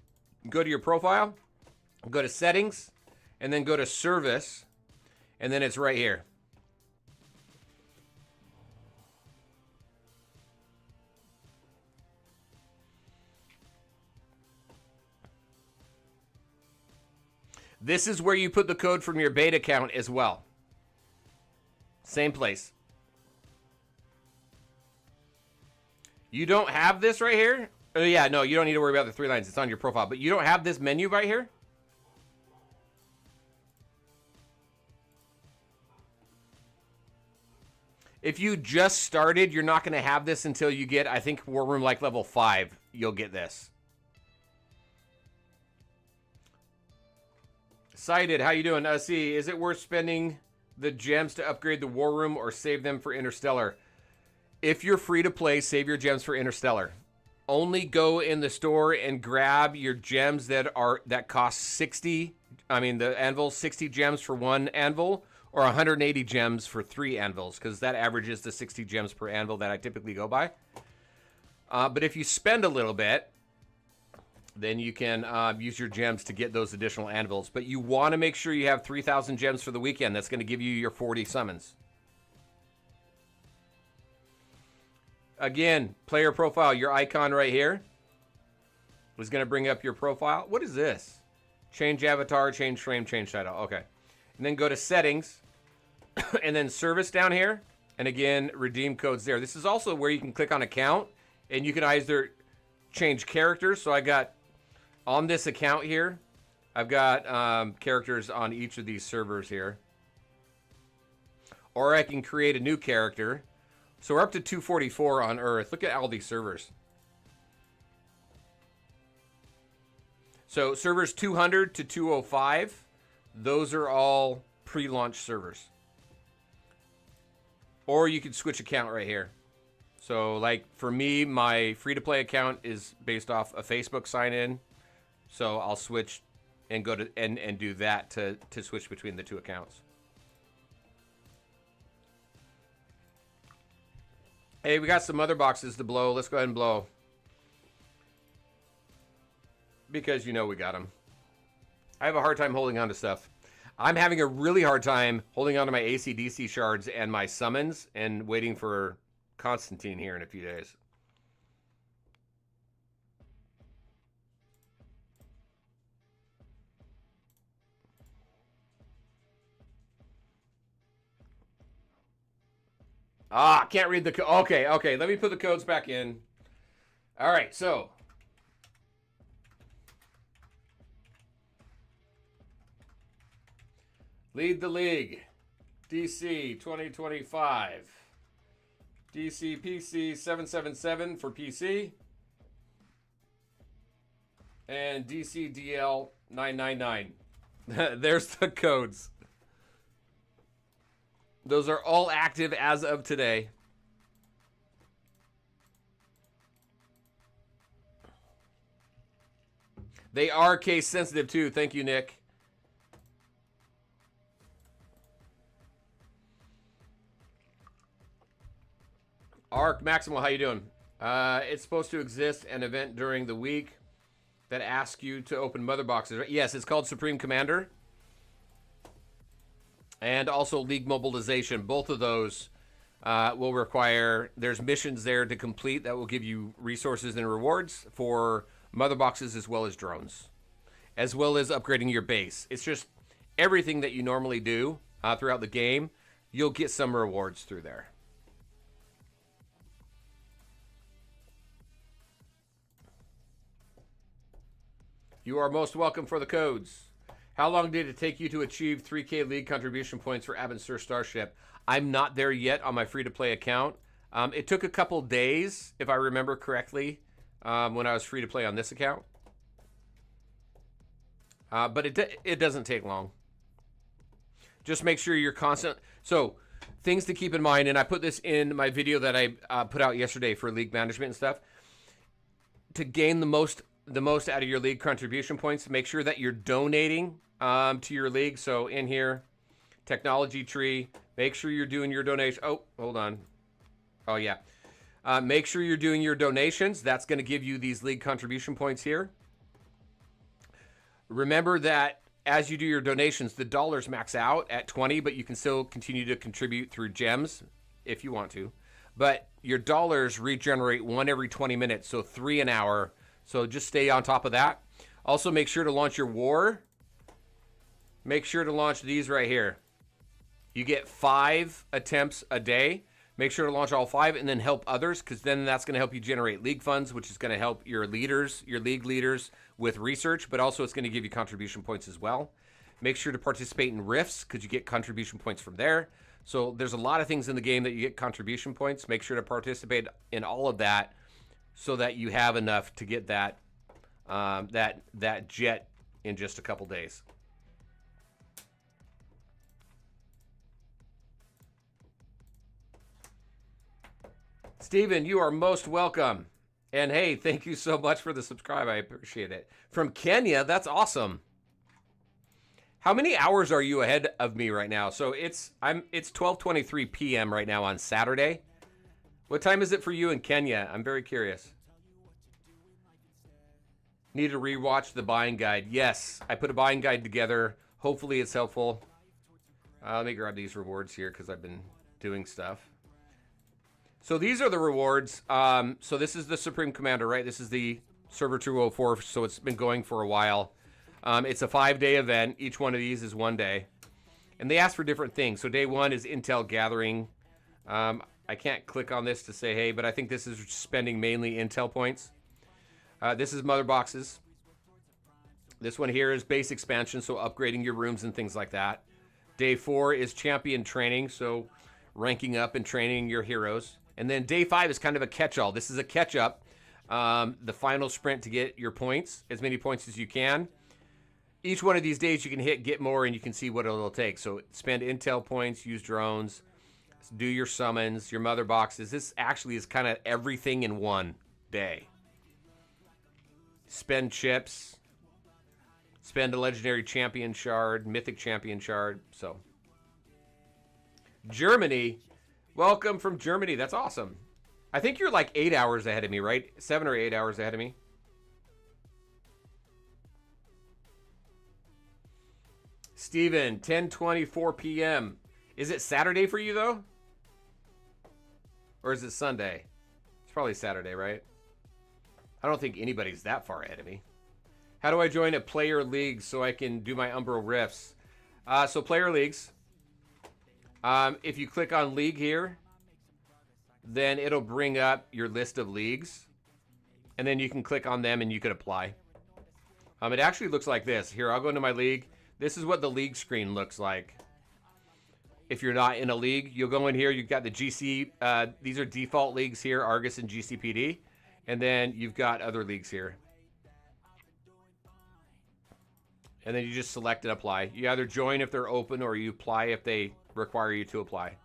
go to your profile, go to settings, and then go to service, and then it's right here. This is where you put the code from your beta account as well. Same place. You don't have this right here? Oh, yeah, no, you don't need to worry about the 3 lines. It's on your profile. But you don't have this menu right here? If you just started, you're not going to have this until you get, I think, War Room like level 5. You'll get this. Cited, how you doing? See, is it worth spending the gems to upgrade the War Room or save them for Interstellar? If you're free to play, save your gems for Interstellar. Only go in the store and grab your gems that cost 60. I mean, the anvil, 60 gems for 1 anvil, or 180 gems for 3 anvils, because that averages the 60 gems per anvil that I typically go by. But if you spend a little bit, then you can use your gems to get those additional anvils. But you want to make sure you have 3,000 gems for the weekend. That's going to give you your 40 summons. Again, player profile, your icon right here is going to bring up your profile. What is this? Change avatar, change frame, change title. Okay. And then go to settings and then service down here. And again, redeem codes there. This is also where you can click on account and you can either change characters. So I got on this account here, I've got characters on each of these servers here. Or I can create a new character. So we're up to 244 on Earth. Look at all these servers. So servers 200 to 205, those are all pre-launch servers. Or you could switch account right here. So like for me, my free-to-play account is based off a Facebook sign-in. So I'll switch and go to and do that to switch between the 2 accounts. Hey, we got some other boxes to blow. Let's go ahead and blow. Because you know we got them. I have a hard time holding on to stuff. I'm having a really hard time holding on to my AC/DC shards and my summons and waiting for Constantine here in a few days. Ah, can't read the code. Okay. Let me put the codes back in. All right, so. Lead the League. DC 2025. DC PC 777 for PC. And DC DL 999. There's the codes. Those are all active as of today. They are case sensitive too. Thank you, Nick. Arc Maximal, how you doing? It's supposed to exist an event during the week. that asks you to open mother boxes. Right? Yes, it's called Supreme Commander. And also League Mobilization. Both of those will require, there's missions there to complete that will give you resources and rewards for mother boxes as well as drones, as well as upgrading your base. It's just everything that you normally do throughout the game, you'll get some rewards through there. You are most welcome for the codes. How long did it take you to achieve 3K League contribution points for Abensur Starship? I'm not there yet on my free-to-play account. It took a couple days, if I remember correctly, when I was free-to-play on this account. But it doesn't take long. Just make sure you're constant. So, things to keep in mind, and I put this in my video that I put out yesterday for league management and stuff. To gain the most out of your league contribution points, make sure that you're donating to your league. So in here, technology tree, make sure you're doing your donation. Oh, hold on. Oh yeah. Make sure you're doing your donations. That's going to give you these league contribution points here. Remember that as you do your donations, the dollars max out at 20, but you can still continue to contribute through gems if you want to. But your dollars regenerate 1 every 20 minutes, so 3 an hour. So just stay on top of that. Also, make sure to launch your war. Make sure to launch these right here. You get 5 attempts a day. Make sure to launch all 5 and then help others, because then that's going to help you generate league funds, which is going to help your leaders, your league leaders with research, but also it's going to give you contribution points as well. Make sure to participate in rifts, because you get contribution points from there. So there's a lot of things in the game that you get contribution points. Make sure to participate in all of that, so that you have enough to get that that jet in just a couple days. Steven, you are most welcome. And hey, thank you so much for the subscribe. I appreciate it. From Kenya, that's awesome. How many hours are you ahead of me right now? So it's 12:23 p.m. right now on Saturday. What time is it for you in Kenya? I'm very curious. Need to rewatch the buying guide. Yes, I put a buying guide together. Hopefully it's helpful. Let me grab these rewards here because I've been doing stuff. So these are the rewards. So this is the Supreme Commander, right? This is the Server 204, so it's been going for a while. It's a 5-day event. Each one of these is 1 day. And they ask for different things. So day 1 is intel gathering. I can't click on this to say, hey, but I think this is spending mainly intel points. This is mother boxes. This one here is base expansion, so upgrading your rooms and things like that. Day 4 is champion training, so ranking up and training your heroes. And then day 5 is kind of a catch-all. This is a catch-up, the final sprint to get your points, as many points as you can. Each one of these days you can hit get more and you can see what it'll take. So spend intel points, use drones, do your summons, your mother boxes. This actually is kind of everything in one day. Spend chips. Spend a legendary champion shard, mythic champion shard. So, Germany. Welcome from Germany. That's awesome. I think you're like 8 hours ahead of me, right? 7 or 8 hours ahead of me. Steven, 10:24 p.m. Is it Saturday for you, though? Or is it Sunday? It's probably Saturday, right? I don't think anybody's that far ahead of me. How do I join a player league so I can do my Umbral Rifts? So player leagues. If you click on league here, then it'll bring up your list of leagues. And then you can click on them and you can apply. It actually looks like this. Here, I'll go into my league. This is what the league screen looks like. If you're not in a league, you'll go in here. You've got the GC. These are default leagues here, Argus and GCPD. And then you've got other leagues here. And then you just select and apply. You either join if they're open or you apply if they require you to apply.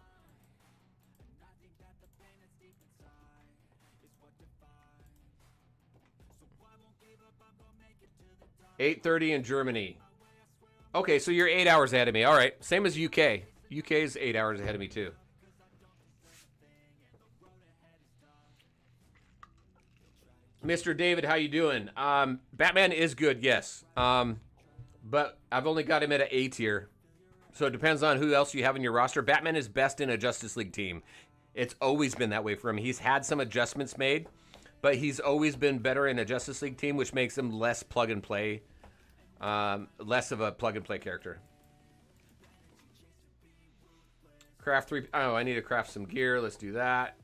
$8:30 in Germany. Okay, so you're 8 hours ahead of me. All right, same as UK. UK is 8 hours ahead of me too. Mr. David, how you doing? Batman is good, yes. But I've only got him at an A tier. So it depends on who else you have in your roster. Batman is best in a Justice League team. It's always been that way for him. He's had some adjustments made, but he's always been better in a Justice League team, which makes him less plug and play, less of a plug and play character. Craft 3. Oh, I need to craft some gear. Let's do that.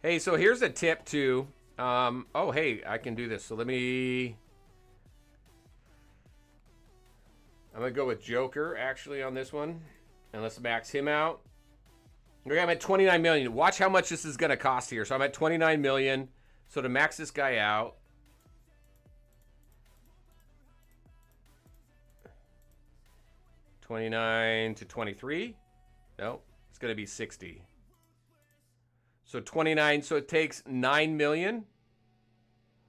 Hey, so here's a tip too. Oh, hey, I can do this. So let me... I'm going to go with Joker, actually, on this one. And let's max him out. Okay, I'm at 29 million. Watch how much this is going to cost here. So I'm at 29 million. So to max this guy out... 29 to 23. No, it's going to be 60. So 29, so it takes 9 million.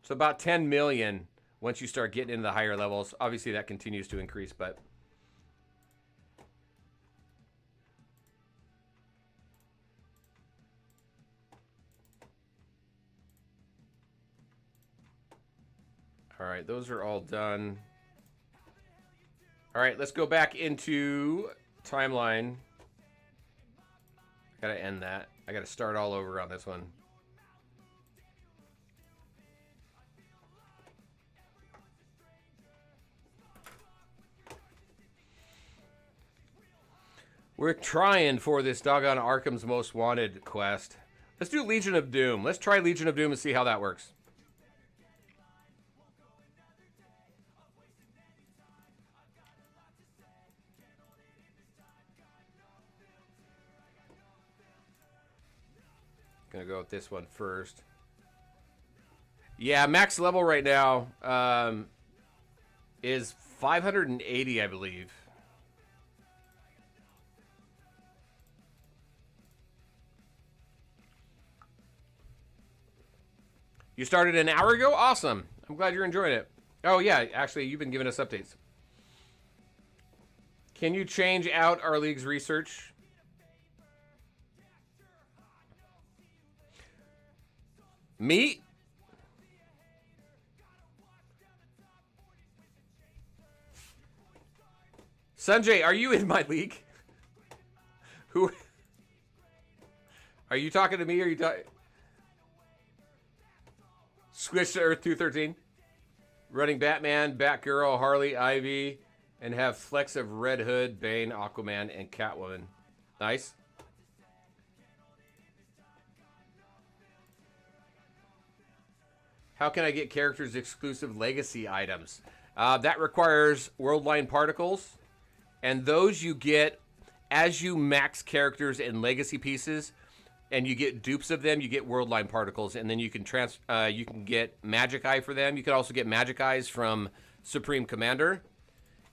So about 10 million once you start getting into the higher levels. Obviously that continues to increase, but all right, those are all done. All right, let's go back into timeline. I gotta end that. I gotta start all over on this one. We're trying for this doggone Arkham's Most Wanted quest. Let's do Legion of Doom. Let's try Legion of Doom and see how that works. Gonna go with this one first. Yeah, max level right now is 580, I believe. You started an hour ago? Awesome. I'm glad you're enjoying it. Oh, yeah, actually, you've been giving us updates. Can you change out our league's research? Me? Sanjay, are you in my league? Who? Are you talking to me? Or are you talking? Switch to Earth 213. Running Batman, Batgirl, Harley, Ivy, and have flecks of Red Hood, Bane, Aquaman, and Catwoman. Nice. How can I get characters exclusive legacy items? That requires Worldline Particles. And those you get as you max characters and legacy pieces, and you get dupes of them, you get Worldline Particles, and then you can you can get Magic Eye for them. You can also get Magic Eyes from Supreme Commander.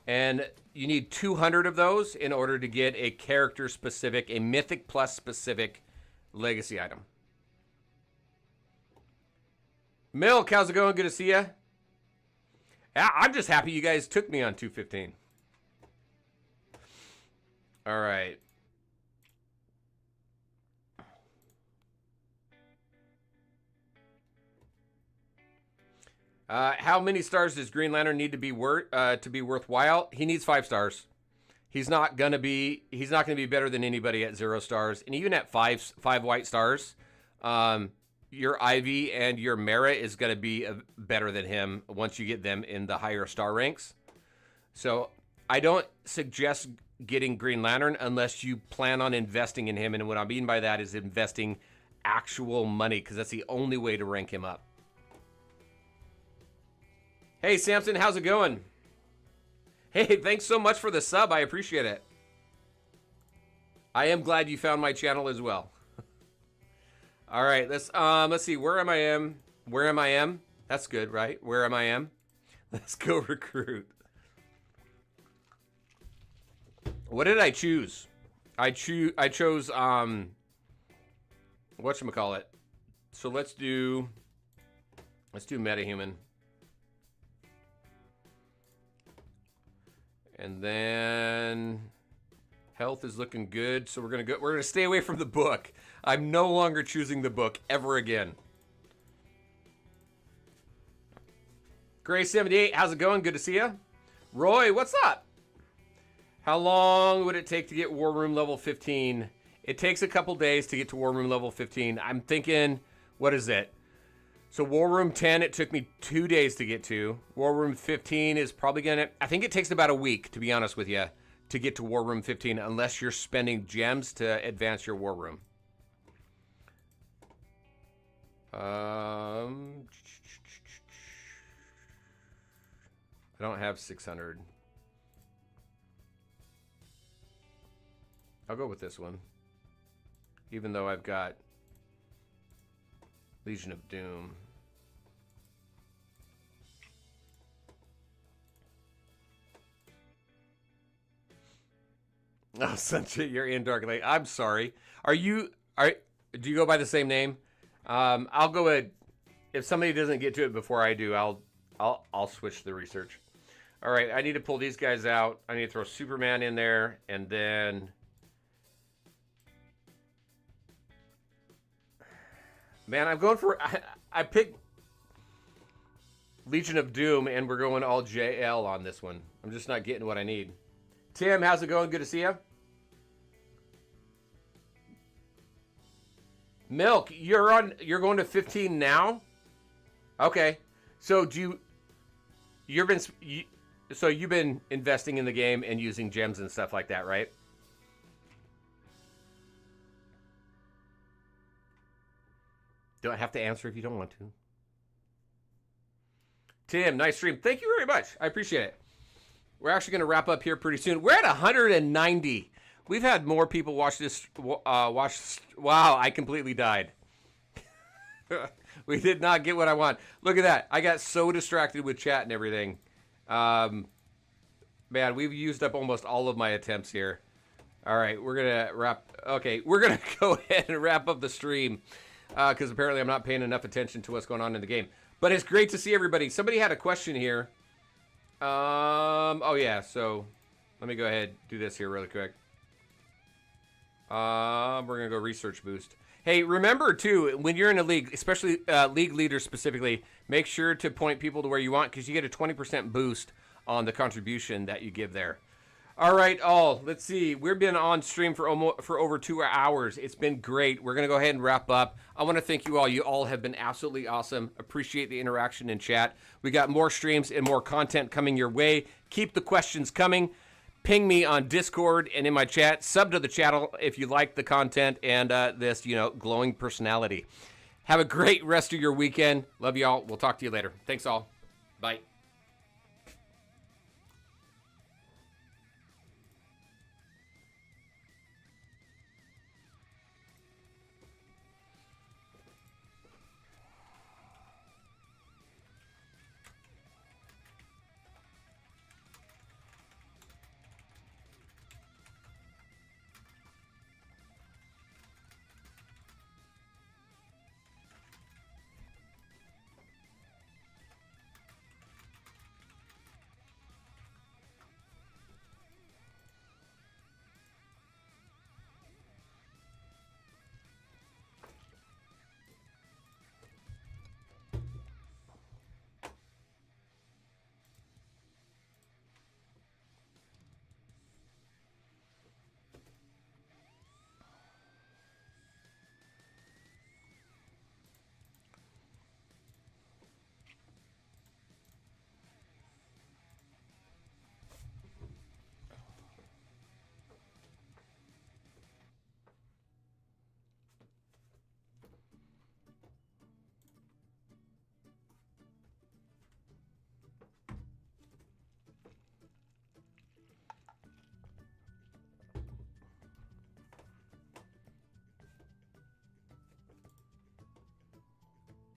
And you need 200 of those in order to get a character specific, a Mythic Plus specific legacy item. Milk, how's it going? Good to see you. I'm just happy you guys took me on 215. All right. How many stars does Green Lantern need to be worthwhile? He needs 5 stars. He's not gonna be better than anybody at 0 stars, and even at five white stars, your Ivy and your Mara is gonna be better than him once you get them in the higher star ranks. So I don't suggest getting Green Lantern unless you plan on investing in him, and what I mean by that is investing actual money, because that's the only way to rank him up. Hey, Samson, how's it going? Hey, thanks so much for the sub. I appreciate it. I am glad you found my channel as well. All right, let's see. Where am I? That's good, right? Where am I? Let's go recruit. What did I choose? I chose whatchamacallit. So let's do metahuman. And then Health is looking good, so we're gonna stay away from the book. I'm no longer choosing the book ever again. Gray78, how's it going? Good to see you. Roy, what's up? How long would it take to get War Room level 15? It takes a couple days to get to War Room level 15. I'm thinking, what is it? So War Room 10, it took me 2 days to get to. War Room 15 is probably gonna, I think it takes about a week, to be honest with you, to get to War Room 15, unless you're spending gems to advance your War Room. I don't have 600. I'll go with this one. Even though I've got Legion of Doom. Oh, Sunshine, you're in Dark Lake. I'm sorry. Do you go by the same name? I'll go ahead. If somebody doesn't get to it before I do, I'll switch the research. All right, I need to pull these guys out. I need to throw Superman in there, and then... Man, I'm going for... I picked Legion of Doom, and we're going all JL on this one. I'm just not getting what I need. Tim, how's it going? Good to see you. Milk, you're going to 15 now? Okay. So you've been investing in the game and using gems and stuff like that, right? Don't have to answer if you don't want to. Tim, nice stream. Thank you very much. I appreciate it. We're actually going to wrap up here pretty soon. We're at 190. We've had more people watch this. Wow, I completely died. We did not get what I want. Look at that. I got so distracted with chat and everything. Man, we've used up almost all of my attempts here. All right, we're going to wrap. Okay, we're going to go ahead and wrap up the stream because apparently I'm not paying enough attention to what's going on in the game. But it's great to see everybody. Somebody had a question here. Oh yeah, so let me go ahead and do this here really quick. We're gonna go research boost. Hey, remember too, when you're in a league, especially league leaders specifically, make sure to point people to where you want because you get a 20% boost on the contribution that you give there. All right, let's see. We've been on stream for over 2 hours. It's been great. We're gonna go ahead and wrap up. I want to thank you all. You all have been absolutely awesome. Appreciate the interaction in chat. We got more streams and more content coming your way. Keep the questions coming. Ping me on Discord and in my chat. Sub to the channel if you like the content and this, glowing personality. Have a great rest of your weekend. Love you all. We'll talk to you later. Thanks all. Bye.